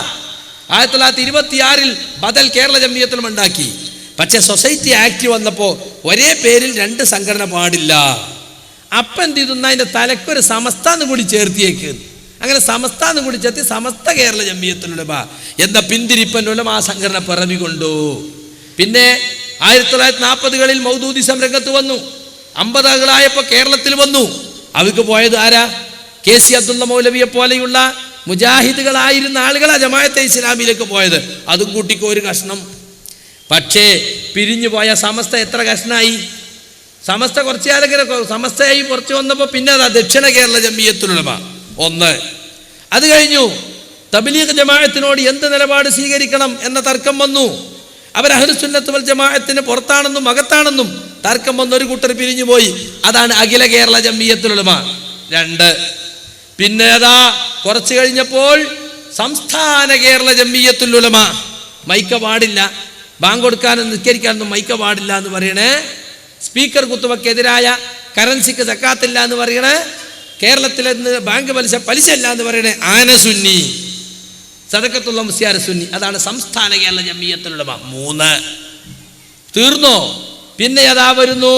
1926 ബദൽ കേരള ജംഇയ്യത്തുൽ ഉലമ ഉണ്ടാക്കി. പക്ഷെ സൊസൈറ്റി ആക്ട് വന്നപ്പോൾ ഒരേ പേരിൽ 2 സംഘടന പാടില്ല. അപ്പം എന്ത് ചെയ്തു? അതിൻ്റെ തലക്കൊരു സമസ്താന്ന് കൂടി ചേർത്തിയേക്ക്. അങ്ങനെ സമസ്താന്ന് കൂടി ചേർത്തി സമസ്ത കേരള ജംഇയ്യത്തുൽ ഉലമ എന്ന പിന്തിരിപ്പൻ ഉലമ സംഘടന പിറവികൊണ്ടു. പിന്നെ 1940കളിൽ മൗദൂദിസം രംഗത്ത് വന്നു. 50കളായപ്പോൾ കേരളത്തിൽ വന്നു. അവർക്ക് പോയത് ആരാ? KC അബ്ദുള്ള മൗലവിയെ പോലെയുള്ള മുജാഹിദുകളായിരുന്ന ആളുകളാ ജമാഅത്തെ ഇസ്ലാമിയിലേക്ക് പോയത്. അതും കൂട്ടിക്കോ ഒരു കഷ്ണം. പക്ഷേ പിരിഞ്ഞു പോയ സമസ്ത എത്ര കഷ്ണമായി? സമസ്ത കുറച്ച് കാലങ്ങനെ സമസ്തയായി കുറച്ച് വന്നപ്പോൾ പിന്നെ അതാ ദക്ഷിണ കേരള ജംഇയ്യത്തുൽ ഉലമ 1. അത് കഴിഞ്ഞു തബ്ലീഗ് ജമാഅത്തിനോട് എന്ത് നിലപാട് സ്വീകരിക്കണം എന്ന തർക്കം വന്നു. അവർ അഹ്ലുസുന്നത്ത് വൽ ജമാഅത്തിന് പുറത്താണെന്നും അകത്താണെന്നും തർക്കം വന്ന ഒരു കൂട്ടർ പിരിഞ്ഞു പോയി. അതാണ് അഖില കേരള ജംഇയ്യത്തുൽ ഉലമ 2. പിന്നെ അതാ കുറച്ച് കഴിഞ്ഞപ്പോൾ സംസ്ഥാന കേരള ജംഇയ്യത്തുൽ ഉലമ. മൈക്ക പാടില്ല, ബാങ്ക് കൊടുക്കാനും നിസ്കരിക്കാനൊന്നും മൈക്ക പാടില്ല എന്ന് പറയണേ. സ്പീക്കർ കുത്തുവക്കെതിരായ കറൻസിക്ക് സക്കാത്തില്ല എന്ന് പറയണേ. കേരളത്തിലെ ബാങ്ക് പലിശ ഇല്ല എന്ന് പറയണേ. ആന സുന്നി, സദഖത്തുള്ള മുസ്ലിയാർ സുന്നി. അതാണ് സംസ്ഥാന കേരള ജംഇയ്യത്തുൽ ഉലമ 3. തീർന്നോ? പിന്നെ അതാ വരുന്നു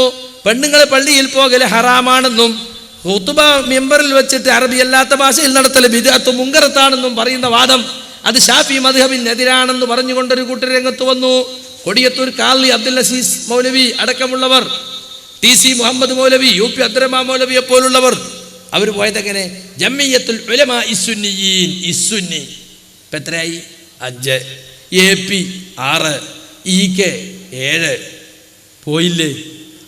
പെണ്ണുങ്ങൾ പള്ളിയിൽ പോകൽ ഹറാമാണെന്നും ഖുതുബ മിമ്പറിൽ വെച്ചിട്ട് അറബി അല്ലാത്ത ഭാഷയിൽ നടത്തൽ ബിദ്അത്ത് മുങ്കറത്താണെന്നും പറയുന്ന വാദം അത് ഷാഫി മദ്ഹബിനെതിരാണെന്ന് പറഞ്ഞുകൊണ്ടൊരു കൂട്ടർ രംഗത്ത് വന്നു. കൊടിയത്തൂർ കാളി അബ്ദുൽ അസീസ് മൗലവി അടക്കമുള്ളവർ, TC മുഹമ്മദ് മൗലവി, UP അബ്ദുറഹ്മാൻ മൗലവിയെ പോലുള്ളവർ അവർ പോയതെങ്ങനെ? ജംഇയ്യത്തുൽ ഉലമ ഇസ്സുന്നിയീൻ, ഇസ്സുന്നി. ഇപ്പം എത്രയായി? 5. AP 6, EK 7. പോയില്ലേ?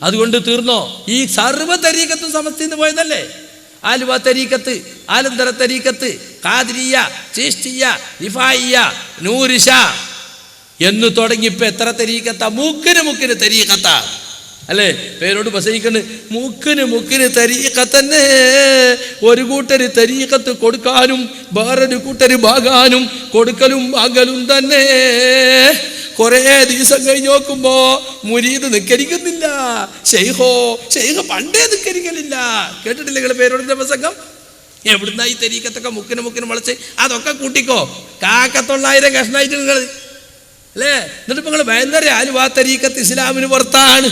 അതുകൊണ്ട് തീർന്നോ? ഈ സർവ്വ തരീക്കത്തും സമസ്തയിൽ പോയതല്ലേ? ആലുവ തരീക്കത്ത്, ആലന്തര തരീക്കത്ത്, ഖാദിരിയ, ചിശ്തിയ, റിഫായിയ, നൂരിഷ എന്ന് തുടങ്ങിയപ്പോൾ എത്ര തരീക്കത്താ? മുക്കിന് തരീക്കത്താ അല്ലേ? പേരോട് ബസയിക്കണ് മുക്കിന് തരീക്കത്തന്നെ. ഒരു കൂട്ടര് തരീക്കത്ത് കൊടുക്കാനും വേറൊരു കൂട്ടര് ഭാഗാനും കൊടുക്കലും ഭാഗലും തന്നെ. കുറേ ദിവസം കഴിഞ്ഞ് നോക്കുമ്പോ മുരീദ് നിക്കരിക്കുന്നില്ല. ഷെയ്ഖ് പണ്ടേ നിക്കരിക്കലില്ല. കേട്ടിട്ടില്ല നിങ്ങൾ പേരോടിന്റെ പ്രസംഗം? എവിടുന്ന ഈ തരീക്കത്തൊക്കെ മുക്കിന് മുളച്ച്? അതൊക്കെ കൂട്ടിക്കോ, 900 കഷ്ണായിട്ട് നിങ്ങൾ അല്ലേ? എന്നിട്ട് നിങ്ങൾ ഭയങ്കര ആലുവാ തരീക്കത്ത് ഇസ്ലാമിന് പുറത്താണ്.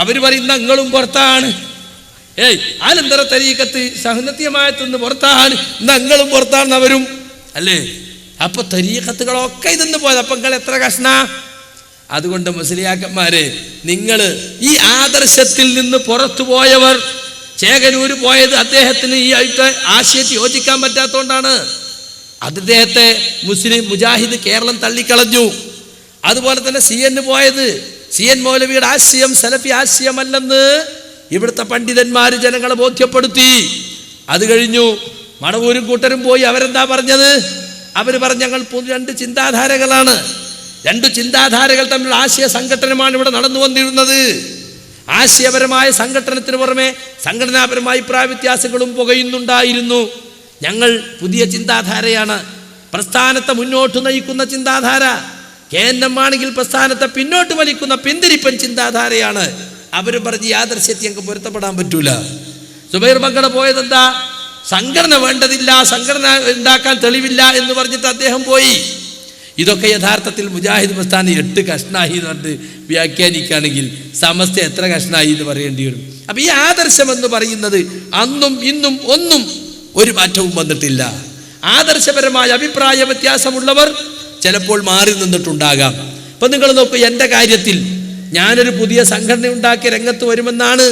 അവർ പറയുന്ന നിങ്ങളും പുറത്താണ്. ആലന്തര തരീക്കത്ത് സഹനത്യമായത്തുനിന്ന് പുറത്താണ്, നിങ്ങളും പുറത്താണെന്ന് അവരും അല്ലേ? അപ്പൊ തരീഖത്തുകളൊക്കെ ഇതെന്ന് പോയത്. അപ്പം നിങ്ങൾ എത്ര കഷ്ണ? അതുകൊണ്ട് മുസ്ലിയാക്കന്മാരെ, നിങ്ങൾ ഈ ആദർശത്തിൽ നിന്ന് പുറത്തു പോയവർ, ചേകനൂര് പോയത് അദ്ദേഹത്തിന് ഈ ആശയത്തെ യോജിക്കാൻ പറ്റാത്തതുകൊണ്ടാണ്. അദ്ദേഹത്തെ മുസ്ലിം മുജാഹിദ് കേരളം തള്ളിക്കളഞ്ഞു. അതുപോലെ തന്നെ CN പോയത്, CN മൗലവിയുടെ ആശയം സലഫി ആശയമല്ലെന്ന് ഇവിടുത്തെ പണ്ഡിതന്മാർ ജനങ്ങളെ ബോധ്യപ്പെടുത്തി. അത് കഴിഞ്ഞു മടവൂരും കൂട്ടരും പോയി. അവരെന്താ പറഞ്ഞത്? അവർ പറഞ്ഞ ഞങ്ങൾ 2 ചിന്താധാരകളാണ്. 2 ചിന്താധാരകൾ തമ്മിലുള്ള ആശയ സംഘടനമാണ് ഇവിടെ നടന്നു വന്നിരുന്നത്. ആശയപരമായ സംഘടനത്തിന് പുറമെ സംഘടനാപരമായ അഭിപ്രായ വ്യത്യാസങ്ങളും പുകയുന്നുണ്ടായിരുന്നു. ഞങ്ങൾ പുതിയ ചിന്താധാരയാണ്, പ്രസ്ഥാനത്തെ മുന്നോട്ട് നയിക്കുന്ന ചിന്താധാര. KNM ആണെങ്കിൽ പ്രസ്ഥാനത്തെ പിന്നോട്ട് വലിക്കുന്ന പിന്തിരിപ്പൻ ചിന്താധാരയാണ്. അവർ പറഞ്ഞ് യാദർശ്യത്തെ ഞങ്ങൾക്ക് പൊരുത്തപ്പെടാൻ പറ്റൂല. സുബൈർ മങ്കട പോയതെന്താ? സംഘടന വേണ്ടതില്ല, സംഘടന ഉണ്ടാക്കാൻ തെളിവില്ല എന്ന് പറഞ്ഞിട്ട് അദ്ദേഹം പോയി. ഇതൊക്കെ യഥാർത്ഥത്തിൽ മുജാഹിദ് പ്രസ്ഥാനം 8 കഷ്ണായി എന്ന് പറഞ്ഞിട്ട് വ്യാഖ്യാനിക്കുകയാണെങ്കിൽ സമസ്ത എത്ര കഷ്ണായി എന്ന് പറയേണ്ടി വരും. അപ്പം ഈ ആദർശം എന്ന് പറയുന്നത് അന്നും ഇന്നും ഒന്നും ഒരു മാറ്റവും വന്നിട്ടില്ല. ആദർശപരമായ അഭിപ്രായ വ്യത്യാസമുള്ളവർ ചിലപ്പോൾ മാറി നിന്നിട്ടുണ്ടാകാം. ഇപ്പം നിങ്ങൾ നോക്കൂ, എൻ്റെ കാര്യത്തിൽ ഞാനൊരു പുതിയ സംഘടന ഉണ്ടാക്കി രംഗത്ത് വരുമെന്നാണ്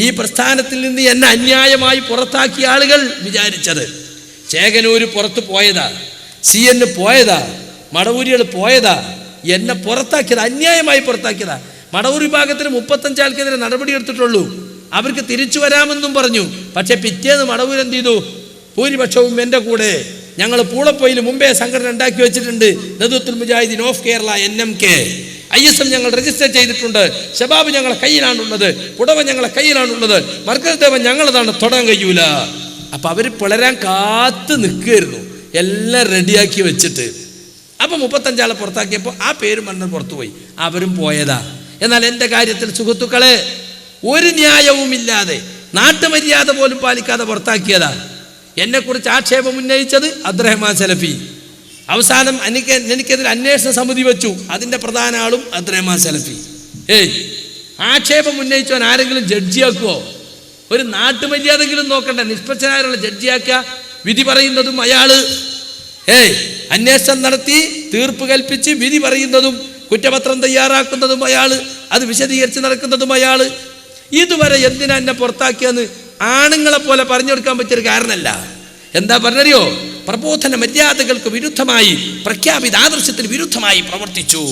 ഈ പ്രസ്ഥാനത്തിൽ നിന്ന് എന്നെ അന്യായമായി പുറത്താക്കിയ ആളുകൾ വിചാരിച്ചത്. ചേകനൂര് പുറത്ത് പോയതാ, CN പോയതാ, മടവൂരികൾ പോയതാ, എന്നെ പുറത്താക്കിയത്, അന്യായമായി പുറത്താക്കിയതാ. മടവൂർ വിഭാഗത്തിന് 35 ആൾക്കെതിരെ നടപടി എടുത്തിട്ടുള്ളൂ. അവർക്ക് തിരിച്ചു വരാമെന്നും പറഞ്ഞു. പക്ഷെ പിറ്റേന്ന് മടവൂർ എന്ത് ചെയ്തു? ഭൂരിപക്ഷവും എൻ്റെ കൂടെ, ഞങ്ങൾ പൂളപ്പൊയിൽ മുമ്പേ സംഘടന ഉണ്ടാക്കി വെച്ചിട്ടുണ്ട്, നദുത്തുൽ മുജാഹിദീൻ ഓഫ് കേരള NMK, ISM ഞങ്ങൾ രജിസ്റ്റർ ചെയ്തിട്ടുണ്ട്, ഷബാബ് ഞങ്ങളെ കയ്യിലാണുള്ളത്, പുടവ ഞങ്ങളെ കയ്യിലാണുള്ളത്, മർക്കസ് ദേവൻ ഞങ്ങളതാണ്, തൊടാൻ കഴിയൂല. അപ്പൊ അവർ പിളരാൻ കാത്ത് നിൽക്കുകയായിരുന്നു, എല്ലാം റെഡിയാക്കി വെച്ചിട്ട്. അപ്പൊ 35 ആളെ പുറത്താക്കിയപ്പോൾ ആ പേരും പറഞ്ഞ് പുറത്തു പോയി, അവരും പോയതാ. എന്നാൽ എൻ്റെ കാര്യത്തിൽ സുഹൃത്തുക്കളെ, ഒരു ന്യായവുമില്ലാതെ നാട്ടുമര്യാദ പോലും പാലിക്കാതെ പുറത്താക്കിയതാ. എന്നെക്കുറിച്ച് ആക്ഷേപം ഉന്നയിച്ചത് അബ്ദുറഹ്മാൻ സലഫി. അവസാനം എനിക്കെതിരെ അന്വേഷണ സമിതി വെച്ചു, അതിൻ്റെ പ്രധാന ആളും അബ്ദുറഹ്മാൻ സലഫി. ആക്ഷേപം ഉന്നയിച്ചവൻ ആരെങ്കിലും ജഡ്ജിയാക്കുവോ? ഒരു നാട്ടുമര്യാദെങ്കിലും നോക്കണ്ട, നിഷ്പക്ഷനായുള്ള ജഡ്ജിയാക്കുക. വിധി പറയുന്നതും അയാള്, അന്വേഷണം നടത്തി തീർപ്പ് കൽപ്പിച്ച് വിധി പറയുന്നതും കുറ്റപത്രം തയ്യാറാക്കുന്നതും അയാള്, അത് വിശദീകരിച്ച് നടക്കുന്നതും അയാള്. ഇതുവരെ എന്തിനാ എന്നെ പുറത്താക്കിയെന്ന് ആണുങ്ങളെ പോലെ പറഞ്ഞു കൊടുക്കാൻ പറ്റിയൊരു കാരണമല്ല. എന്താ പറഞ്ഞറിയോ? പ്രബോധന മര്യാദകൾക്ക് വിരുദ്ധമായി, പ്രഖ്യാപിത ആദർശത്തിന് വിരുദ്ധമായി പ്രവർത്തിച്ചു.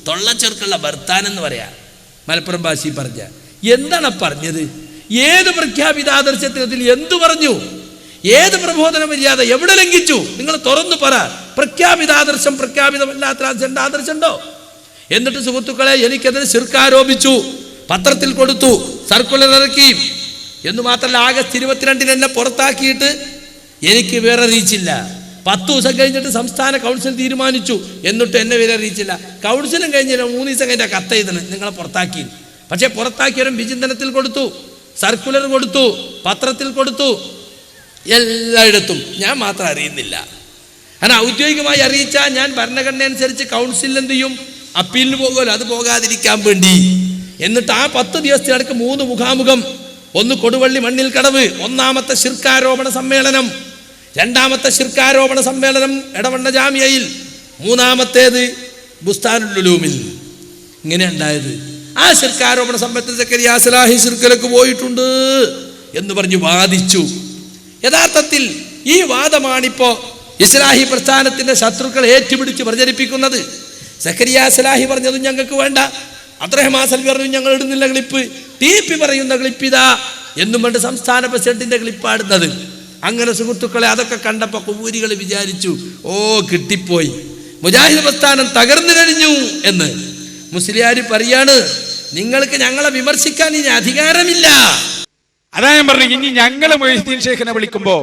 തൊള്ളച്ചേർക്കുള്ള ഭർത്താൻ എന്ന് പറയാ മലപ്പുറം ഭാഷയിൽ പറഞ്ഞ. എന്താണ് പറഞ്ഞത്? ഏത് പ്രഖ്യാപിത ആദർശത്തിനതിൽ എന്തു പറഞ്ഞു? ഏത് പ്രബോധന മര്യാദ എവിടെ ലംഘിച്ചു? നിങ്ങൾ തുറന്നു പറ. പ്രഖ്യാപിത ആദർശം, പ്രഖ്യാപിതമല്ലാത്ത ആദർശം ഉണ്ടോ? എന്നിട്ട് സുഹൃത്തുക്കളെ, എനിക്കെതിരെ ശിർക്ക് ആരോപിച്ചു, പത്രത്തിൽ കൊടുത്തു, സർക്കുലർ ഇറക്കി. എന്ന് മാത്രമല്ല, ആഗസ്റ്റ് 22 എന്നെ പുറത്താക്കിയിട്ട് എനിക്ക് വേറെ അറിയിച്ചില്ല. 10 ദിവസം കഴിഞ്ഞിട്ട് സംസ്ഥാന കൗൺസിൽ തീരുമാനിച്ചു, എന്നിട്ട് എന്നെ വേറെ അറിയിച്ചില്ല. കൗൺസിലും കഴിഞ്ഞില്ല, 3 ദിവസം കഴിഞ്ഞ കത്ത് എഴുതണ്, നിങ്ങളെ പുറത്താക്കി. പക്ഷെ പുറത്താക്കിയവരും വിചിന്തനത്തിൽ കൊടുത്തു, സർക്കുലർ കൊടുത്തു, പത്രത്തിൽ കൊടുത്തു, എല്ലായിടത്തും. ഞാൻ മാത്രം അറിയുന്നില്ല. കാരണം ഔദ്യോഗികമായി അറിയിച്ചാൽ ഞാൻ ഭരണഘടന അനുസരിച്ച് കൗൺസിലിൽ എന്ത് ചെയ്യും? അപ്പീലിന് പോകുമല്ലോ, അത് പോകാതിരിക്കാൻ വേണ്ടി. എന്നിട്ട് ആ 10 ദിവസത്തിനടുക്ക് 3 മുഖാമുഖം. ഒന്ന് കൊടുവള്ളി മണ്ണിൽ കടവ്, 1ാമത്തെ ശിർക്കാരോപണ സമ്മേളനം, 2ാമത്തെ ശിർക്കാരോപണ സമ്മേളനം എടവണ്ണ ജാമിയയിൽ, 3ാമത്തേത് ബുസ്താനുൽ ഉലൂമിൽ. ഇങ്ങനെ ഉണ്ടായത്. ആ ശിർക്കാരോപണ സമ്മേളനത്തിൽ സക്കരിയ സലാഹി ശിർക്കിലേക്ക് പോയിട്ടുണ്ട് എന്ന് പറഞ്ഞ് വാദിച്ചു. യഥാർത്ഥത്തിൽ ഈ വാദമാണിപ്പോ ഇസ്ലാഹി പ്രസ്ഥാനത്തിന്റെ ശത്രുക്കൾ ഏറ്റുപിടിച്ച് പ്രചരിപ്പിക്കുന്നത്. സക്കരിയ സലാഹി പറഞ്ഞതും ഞങ്ങൾക്ക് വേണ്ട, അബ്ദുറഹ്മാൻ സലഫി പറഞ്ഞു ഞങ്ങൾ ഇടുന്നില്ല ക്ലിപ്പ്, TP പറയുന്ന ക്ലിപ്പിതാ എന്നും കൊണ്ട് സംസ്ഥാന പ്രസിഡന്റിന്റെ ക്ലിപ്പാടുന്നത്. അങ്ങനെ സുഹൃത്തുക്കളെ, അതൊക്കെ കണ്ടപ്പോൾ കുബൂരികൾ വിചാരിച്ചു, ഓ കിട്ടിപ്പോയി, മുജാഹിദ് പ്രസ്ഥാനം തകർന്നു കഴിഞ്ഞു എന്ന്. മുസ്ലിയാർ പറയാണ്, നിങ്ങൾക്ക് ഞങ്ങളെ വിമർശിക്കാൻ ഇനി അധികാരമില്ല. അതാ ഞാൻ പറഞ്ഞു, ഇനി ഞങ്ങള് മൊയ്തീൻ ഷേഖിനെ വിളിക്കുമ്പോ,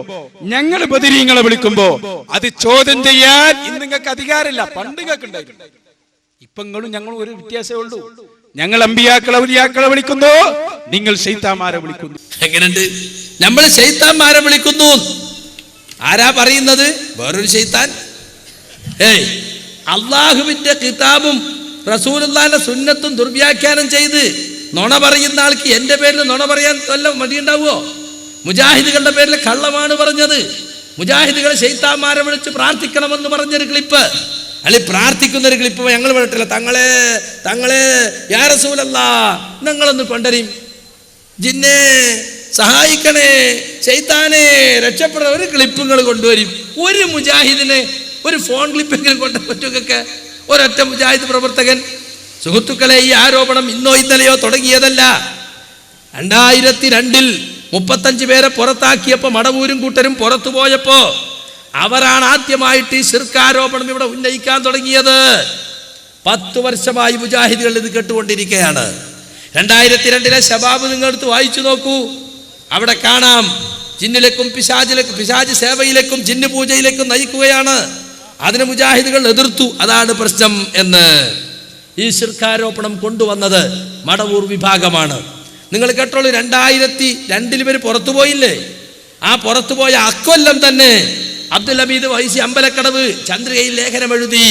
ഞങ്ങള് ബദരീങ്ങളെ വിളിക്കുമ്പോ അത് ചോദ്യം ചെയ്യാൻ ഇന്ന് നിങ്ങൾക്ക് അധികാരമില്ല. പണ്ട് നിങ്ങൾക്ക് ഉണ്ടായിട്ടുണ്ട്. ഇപ്പൊ നിങ്ങളും ഞങ്ങളും ഒരു വ്യത്യാസമേ ഉള്ളൂ. ഞങ്ങൾ അമ്പിയാക്കളെ ഔലിയാക്കളെ വിളിക്കുന്നു, നിങ്ങൾ ശൈത്താന്മാരെ വിളിക്കുന്നു. എങ്ങനെയുണ്ട്? നമ്മൾ ശൈത്താന്മാരെ വിളിക്കുന്നു. ആരാ പറയുന്നത്? വേറൊരു ശൈത്താൻ. അള്ളാഹുവിന്റെ കിതാബും റസൂലുള്ളാഹിന്റെ സുന്നത്തും ദുർവ്യാഖ്യാനം ചെയ്ത് നുണ പറയുന്ന ആൾക്ക് എൻ്റെ പേരിൽ നുണ പറയാൻ വല്ല മടിയുണ്ടാവുമോ? മുജാഹിദുകളുടെ പേരിൽ കള്ളമാണ് പറഞ്ഞത്. മുജാഹിദുകളെ ശൈത്താന്മാരെ വിളിച്ച് പ്രാർത്ഥിക്കണമെന്ന് പറഞ്ഞൊരു ക്ലിപ്പ്, അല്ലെങ്കിൽ പ്രാർത്ഥിക്കുന്നൊരു ക്ലിപ്പ് ഞങ്ങൾ വിട്ടില്ല. തങ്ങളെ യാ റസൂലല്ലാഹ്, ഞങ്ങളൊന്ന് കൊണ്ടുവരും, ജിന്നെ സഹായിക്കണേ, ശൈത്താനെ രക്ഷപ്പെടുന്ന ഒരു ക്ലിപ്പുകൾ കൊണ്ടുവരും. ഒരു മുജാഹിദിനെ ഒരു ഫോൺ ക്ലിപ്പെങ്കിലും കൊണ്ടു പറ്റുമൊക്കെ ഒരൊറ്റ മുജാഹിദ് പ്രവർത്തകൻ. സുഹൃത്തുക്കളെ, ഈ ആരോപണം ഇന്നോ ഇന്നലെയോ തുടങ്ങിയതല്ല. 2002 35 പേരെ പുറത്താക്കിയപ്പോൾ മടവൂരും കൂട്ടരും പുറത്തു പോയപ്പോ അവരാണ് ആദ്യമായിട്ട് ഈ ശിർക്കാരോപണം ഇവിടെ ഉന്നയിക്കാൻ തുടങ്ങിയത്. 10 വർഷമായി മുജാഹിദുകൾ ഇത് കേട്ടുകൊണ്ടിരിക്കുകയാണ്. 2002 ശബാബ് നിങ്ങളെടുത്ത് വായിച്ചു നോക്കൂ, അവിടെ കാണാം ജിന്നിലേക്കും പിശാച് സേവയിലേക്കും ജിന്ന് പൂജയിലേക്കും നയിക്കുകയാണ്. അതിനെ മുജാഹിദുകൾ എതിർത്തു. അതാണ് പ്രശ്നം എന്ന്. ഈ ശിർക്കാരോപണം കൊണ്ടുവന്നത് മടവൂർ വിഭാഗമാണ്. നിങ്ങൾ കേട്ടോളൂ, 2002 ഇവർ പുറത്തുപോയില്ലേ? ആ പുറത്തുപോയ അക്കൊല്ലം തന്നെ അബ്ദുൽ ഹമീദ് വൈസി അമ്പലക്കടവ് ചന്ദ്രികയിൽ ലേഖനം എഴുതി,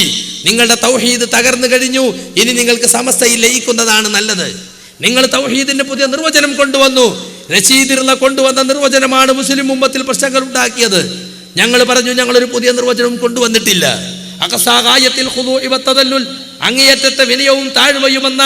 നിങ്ങളുടെ തൗഹീദ് തകർന്നു കഴിഞ്ഞു, ഇനി നിങ്ങൾക്ക് സമസ്തയിൽ ലയിക്കുന്നതാണ് നല്ലത്. നിങ്ങൾ തൗഹീദിന്റെ പുതിയ നിർവചനം കൊണ്ടുവന്നു. റഷീദിറുള്ള കൊണ്ടുവന്ന നിർവചനമാണ് മുസ്ലിം ഉമ്മത്തിൽ പ്രശ്നങ്ങൾ ഉണ്ടാക്കിയത്. ഞങ്ങൾ പറഞ്ഞു, ഞങ്ങളൊരു പുതിയ നിർവചനവും കൊണ്ടുവന്നിട്ടില്ല. അഖസാഗായത്തിൽ ഖുദൂഇ വതദല്ലുൽ, അങ്ങേയറ്റത്തെ വിനയവും താഴ്മയുമെന്ന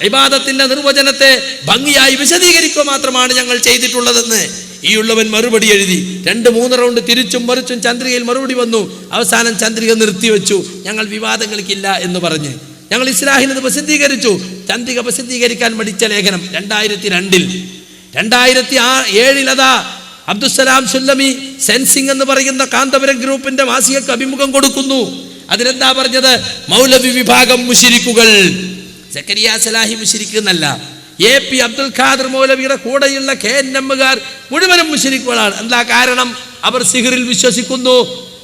ഇബാദത്തിന്റെ നിർവചനത്തെ ഭംഗിയായി വിശദീകരിക്കുക മാത്രമാണ് ഞങ്ങൾ ചെയ്തിട്ടുള്ളതെന്ന് ഈ ഉള്ളവൻ മറുപടി എഴുതി. 2-3 റൗണ്ട് തിരിച്ചും മറിച്ചും ചന്ദ്രികയിൽ മറുപടി വന്നു. അവസാനം ചന്ദ്രിക നിർത്തിവെച്ചു. ഞങ്ങൾ വിവാദങ്ങൾക്കില്ല എന്ന് പറഞ്ഞ് ഞങ്ങൾ ഇസ്ലാഹിൽ ഇത് പ്രസിദ്ധീകരിച്ചു. ചന്ദ്രിക പ്രസിദ്ധീകരിക്കാൻ മടിച്ച ലേഖനം 2002. 2007 അതാ അബ്ദുസ്സലാം സുല്ലമി സെൻസിംഗ് എന്ന് പറയുന്ന കാന്തപുരം ഗ്രൂപ്പിന്റെ മാസികക്ക് അഭിമുഖം കൊടുക്കുന്നു. അതിലെന്താ പറഞ്ഞത്? മൗലവി വിഭാഗം മുശ്രിക്കുകൾ. സക്കരിയ സലാഹി മുശ്രിക്ക് എന്നല്ല, AP അബ്ദുൽ ഖാദർ മൗലവിയുടെ കൂടെയുള്ള KNMകാർ മുഴുവനും മുശ്രിക്കുകളാണ്. എന്താ കാരണം? അവർ സിഹിറിൽ വിശ്വസിക്കുന്നു.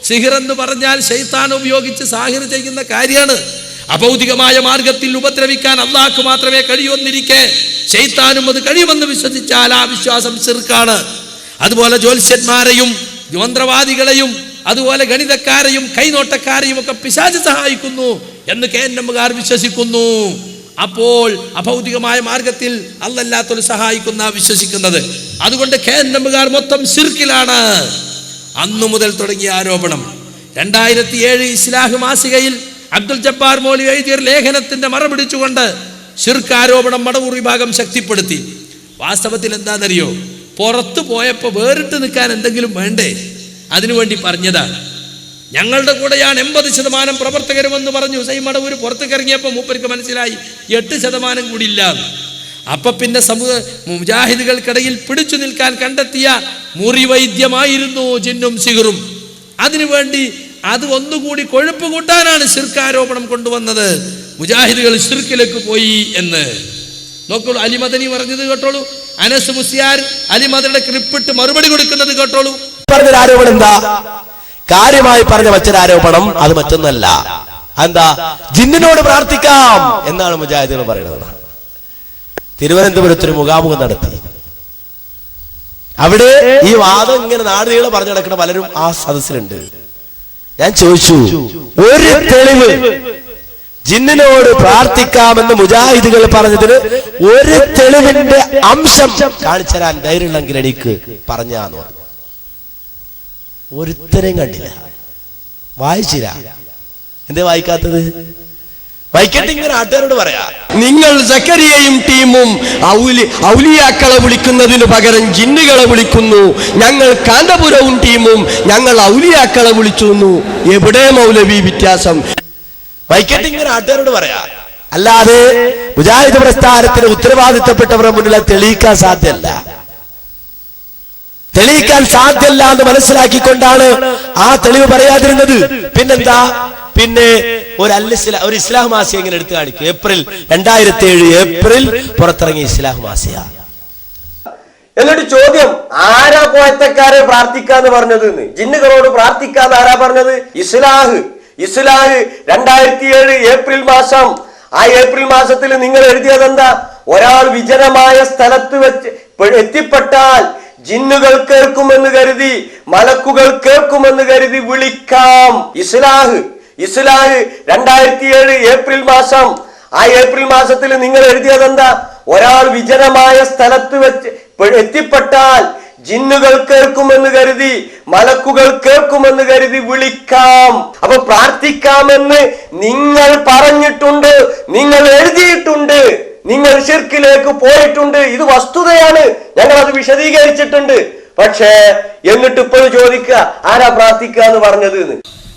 സിഹിർ എന്ന് പറഞ്ഞാൽ ശൈത്താൻ ഉപയോഗിച്ച് സാഹിർ ചെയ്യുന്ന കാര്യമാണ്. അഭൗതികമായ മാർഗത്തിൽ ഉപദ്രവിക്കാൻ അള്ളാഹ്ക്ക് മാത്രമേ കഴിയുമെന്നിരിക്കെ ശൈത്താനും അത് കഴിയുമെന്ന് വിശ്വസിച്ചാൽ ആ വിശ്വാസം ശിർക്കാണ്. അതുപോലെ ജ്യോത്സ്യന്മാരെയും മന്ത്രവാദികളെയും അതുപോലെ ഗണിതക്കാരെയും കൈനോട്ടക്കാരെയും ഒക്കെ പിശാച് സഹായിക്കുന്നു എന്ന് KNMകാർ വിശ്വസിക്കുന്നു. അപ്പോൾ അഭൗതികമായ മാർഗത്തിൽ അല്ലല്ലാത്തൊരു സഹായിക്കുന്ന വിശ്വസിക്കുന്നത്. അതുകൊണ്ട് KNMകാർ മൊത്തം ശിർക്കിലാണ്. അന്നു മുതൽ തുടങ്ങിയ ആരോപണം 2007 ഇസ്ലാഹ് മാസികയിൽ അബ്ദുൽ ജബ്ബാർ മൗലവി എഴുതിയ ലേഖനത്തിന്റെ മറപിടിച്ചുകൊണ്ട് ശിർക്ക് ആരോപണം മടവൂർ വിഭാഗം ശക്തിപ്പെടുത്തി. വാസ്തവത്തിൽ എന്താണെന്നറിയോ? പുറത്തു പോയപ്പോൾ വേറിട്ട് നിൽക്കാൻ എന്തെങ്കിലും വേണ്ടേ? അതിനുവേണ്ടി പറഞ്ഞതാണ്. ഞങ്ങളുടെ കൂടെയാണ് 80% പ്രവർത്തകരുമെന്ന് പറഞ്ഞു. ഹുസൈൻ മടവൂർ പുറത്തേക്ക് ഇറങ്ങിയപ്പോൾ മൂപ്പർക്ക് മനസ്സിലായി 8% കൂടി ഇല്ല. അപ്പൊ പിന്നെ മുജാഹിദുകൾക്കിടയിൽ പിടിച്ചു നിൽക്കാൻ കണ്ടെത്തിയ മുറിവൈദ്യമായിരുന്നു ജിന്നും സിഹറും. അതിനുവേണ്ടി അത് ഒന്നുകൂടി കൊഴുപ്പ് കൂട്ടാനാണ് ശിർക്ക് ആരോപണം കൊണ്ടുവന്നത്. മുജാഹിദുകൾ ശിർക്കിലേക്ക് പോയി എന്ന്. നോക്കോളൂ, അലിമദനി പറഞ്ഞത് കേട്ടോളൂ. അനസ് മുസ്ലിയാർ അലിമദനിയുടെ ക്ലിപ്പിട്ട് മറുപടി കൊടുക്കുന്നത് കേട്ടോളൂ. പറഞ്ഞൊരു ആരോപണം എന്താ? കാര്യമായി പറഞ്ഞ മറ്റൊരാരോപണം അത് മറ്റൊന്നല്ല. എന്താ? ജിന്നിനോട് പ്രാർത്ഥിക്കാം എന്നാണ് മുജാഹിദുകൾ പറയുന്നത്. തിരുവനന്തപുരത്തൊരു മുഖാമുഖം നടത്തി. അവിടെ ഈ വാദം ഇങ്ങനെ നാടുകളെ പറഞ്ഞു നടക്കുന്ന പലരും ആ സദസ്സിലുണ്ട്. ഞാൻ ചോദിച്ചു, ഒരു തെളിവ് ജിന്നിനോട് പ്രാർത്ഥിക്കാമെന്ന് മുജാഹിദുകൾ പറഞ്ഞതിന് ഒരു തെളിവിന്റെ അംശം കാണിച്ചു തരാൻ ധൈര്യമുണ്ടെങ്കിൽ എനിക്ക് പറഞ്ഞാന്ന് പറഞ്ഞു. ഒരുത്തരെയും കണ്ടില്ല, വായിച്ചില്ല. എന്തേ വായിക്കാത്തത്? വായിക്കട്ടെ. ഇങ്ങനെ നാട്ടുകാരോട് പറയാ, നിങ്ങൾ സക്കരിയയും ടീമും ഔലിയാക്കളെ വിളിക്കുന്നതിന് പകരം ജിന്നുകളെ വിളിക്കുന്നു. ഞങ്ങൾ കാന്തപുരവും ടീമും ഞങ്ങൾ ഔലിയാക്കളെ വിളിച്ചു. എവിടെ മൗലവി വ്യത്യാസം? വായിക്കട്ടെ. ഇങ്ങനെ നാട്ടുകാരോട് പറയാ. അല്ലാതെ മുജാഹിദ് പ്രസ്ഥാനത്തിന് ഉത്തരവാദിത്തപ്പെട്ടവരുടെ മുന്നിൽ തെളിയിക്കാൻ സാധ്യമല്ല. തെളിയിക്കാൻ സാധ്യമല്ല മനസ്സിലാക്കിക്കൊണ്ടാണ് ആ തെളിവ് പറയാതിരുന്നത്. പിന്നെന്താ? പിന്നെ ഒരു ഇസ്ലാഹ് മാസിക ഇങ്ങനെ എടുത്തു കാണിക്കും. 2007 ഏപ്രിൽ പുറത്തിറങ്ങിയ ഇസ്ലാഹ് മാസിക. എന്നിട്ട് ചോദ്യം, ആരാ പോയത്തക്കാരെ പ്രാർത്ഥിക്കാന്ന് പറഞ്ഞത്? ജിന്നുകളോട് പ്രാർത്ഥിക്കാന്ന് ആരാ പറഞ്ഞത്? ഇസ്ലാഹ് 2007 ഏപ്രിൽ മാസം. ആ ഏപ്രിൽ മാസത്തിൽ നിങ്ങൾ എഴുതിയത് എന്താ? ഒരാൾ വിജനമായ സ്ഥലത്ത് വെച്ച് എത്തിപ്പെട്ടാൽ ജിന്നുകൾ കേൾക്കുമെന്ന് കരുതി, മലക്കുകൾ കേൾക്കുമെന്ന് കരുതി വിളിക്കാം. ഇസ്ലാഹ് 2007 ഏപ്രിൽ മാസം. ആ ഏപ്രിൽ മാസത്തിൽ നിങ്ങൾ എഴുതിയത് എന്താ? ഒരാൾ വിജനമായ സ്ഥലത്ത് വെച്ച് എത്തിപ്പെട്ടാൽ ജിന്നുകൾ കേൾക്കുമെന്ന് കരുതി, മലക്കുകൾ കേൾക്കുമെന്ന് കരുതി വിളിക്കാം. അപ്പൊ പ്രാർത്ഥിക്കാമെന്ന് നിങ്ങൾ പറഞ്ഞിട്ടുണ്ട്, നിങ്ങൾ എഴുതിയിട്ടുണ്ട്, നിങ്ങൾ ശിർക്കിലേക്ക് പോയിട്ടുണ്ട്. ഇത് വസ്തുതയാണ്, ഞങ്ങൾ അത് വിശദീകരിച്ചിട്ടുണ്ട്. പക്ഷേ എന്നിട്ട് ഇപ്പോൾ ചോദിക്കുക, ആരാ പ്രാർത്ഥിക്കുക എന്ന് പറഞ്ഞത്?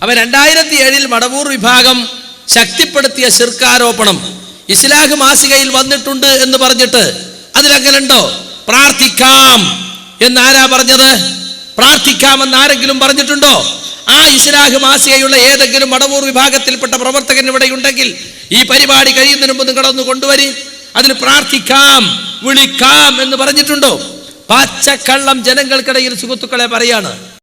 അവ 2007 മടവൂർ വിഭാഗം ശക്തിപ്പെടുത്തിയ ശിർക്കാരോപണം ഇസ്ലാഹ് മാസികയിൽ വന്നിട്ടുണ്ട് എന്ന് പറഞ്ഞിട്ട് അതിലങ്ങനെയുണ്ടോ? പ്രാർത്ഥിക്കാം എന്നാരാ പറഞ്ഞത്? പ്രാർത്ഥിക്കാമെന്ന് ആരെങ്കിലും പറഞ്ഞിട്ടുണ്ടോ? ആ ഇസ്ലാഹ് മാസികയുള്ള ഏതെങ്കിലും മടവൂർ വിഭാഗത്തിൽപ്പെട്ട പ്രവർത്തകൻ ഇവിടെ ഉണ്ടെങ്കിൽ ഈ പരിപാടി കഴിയുന്നതിന് മുമ്പ് നിങ്ങളൊന്ന് കൊണ്ടുവരി. അതിൽ പ്രാർത്ഥിക്കാം, വിളിക്കാം എന്ന് പറഞ്ഞിട്ടുണ്ടോ? പച്ചക്കള്ളം ജനങ്ങൾക്കിടയിൽ സുഹൃത്തുക്കളെ പറയാണ്.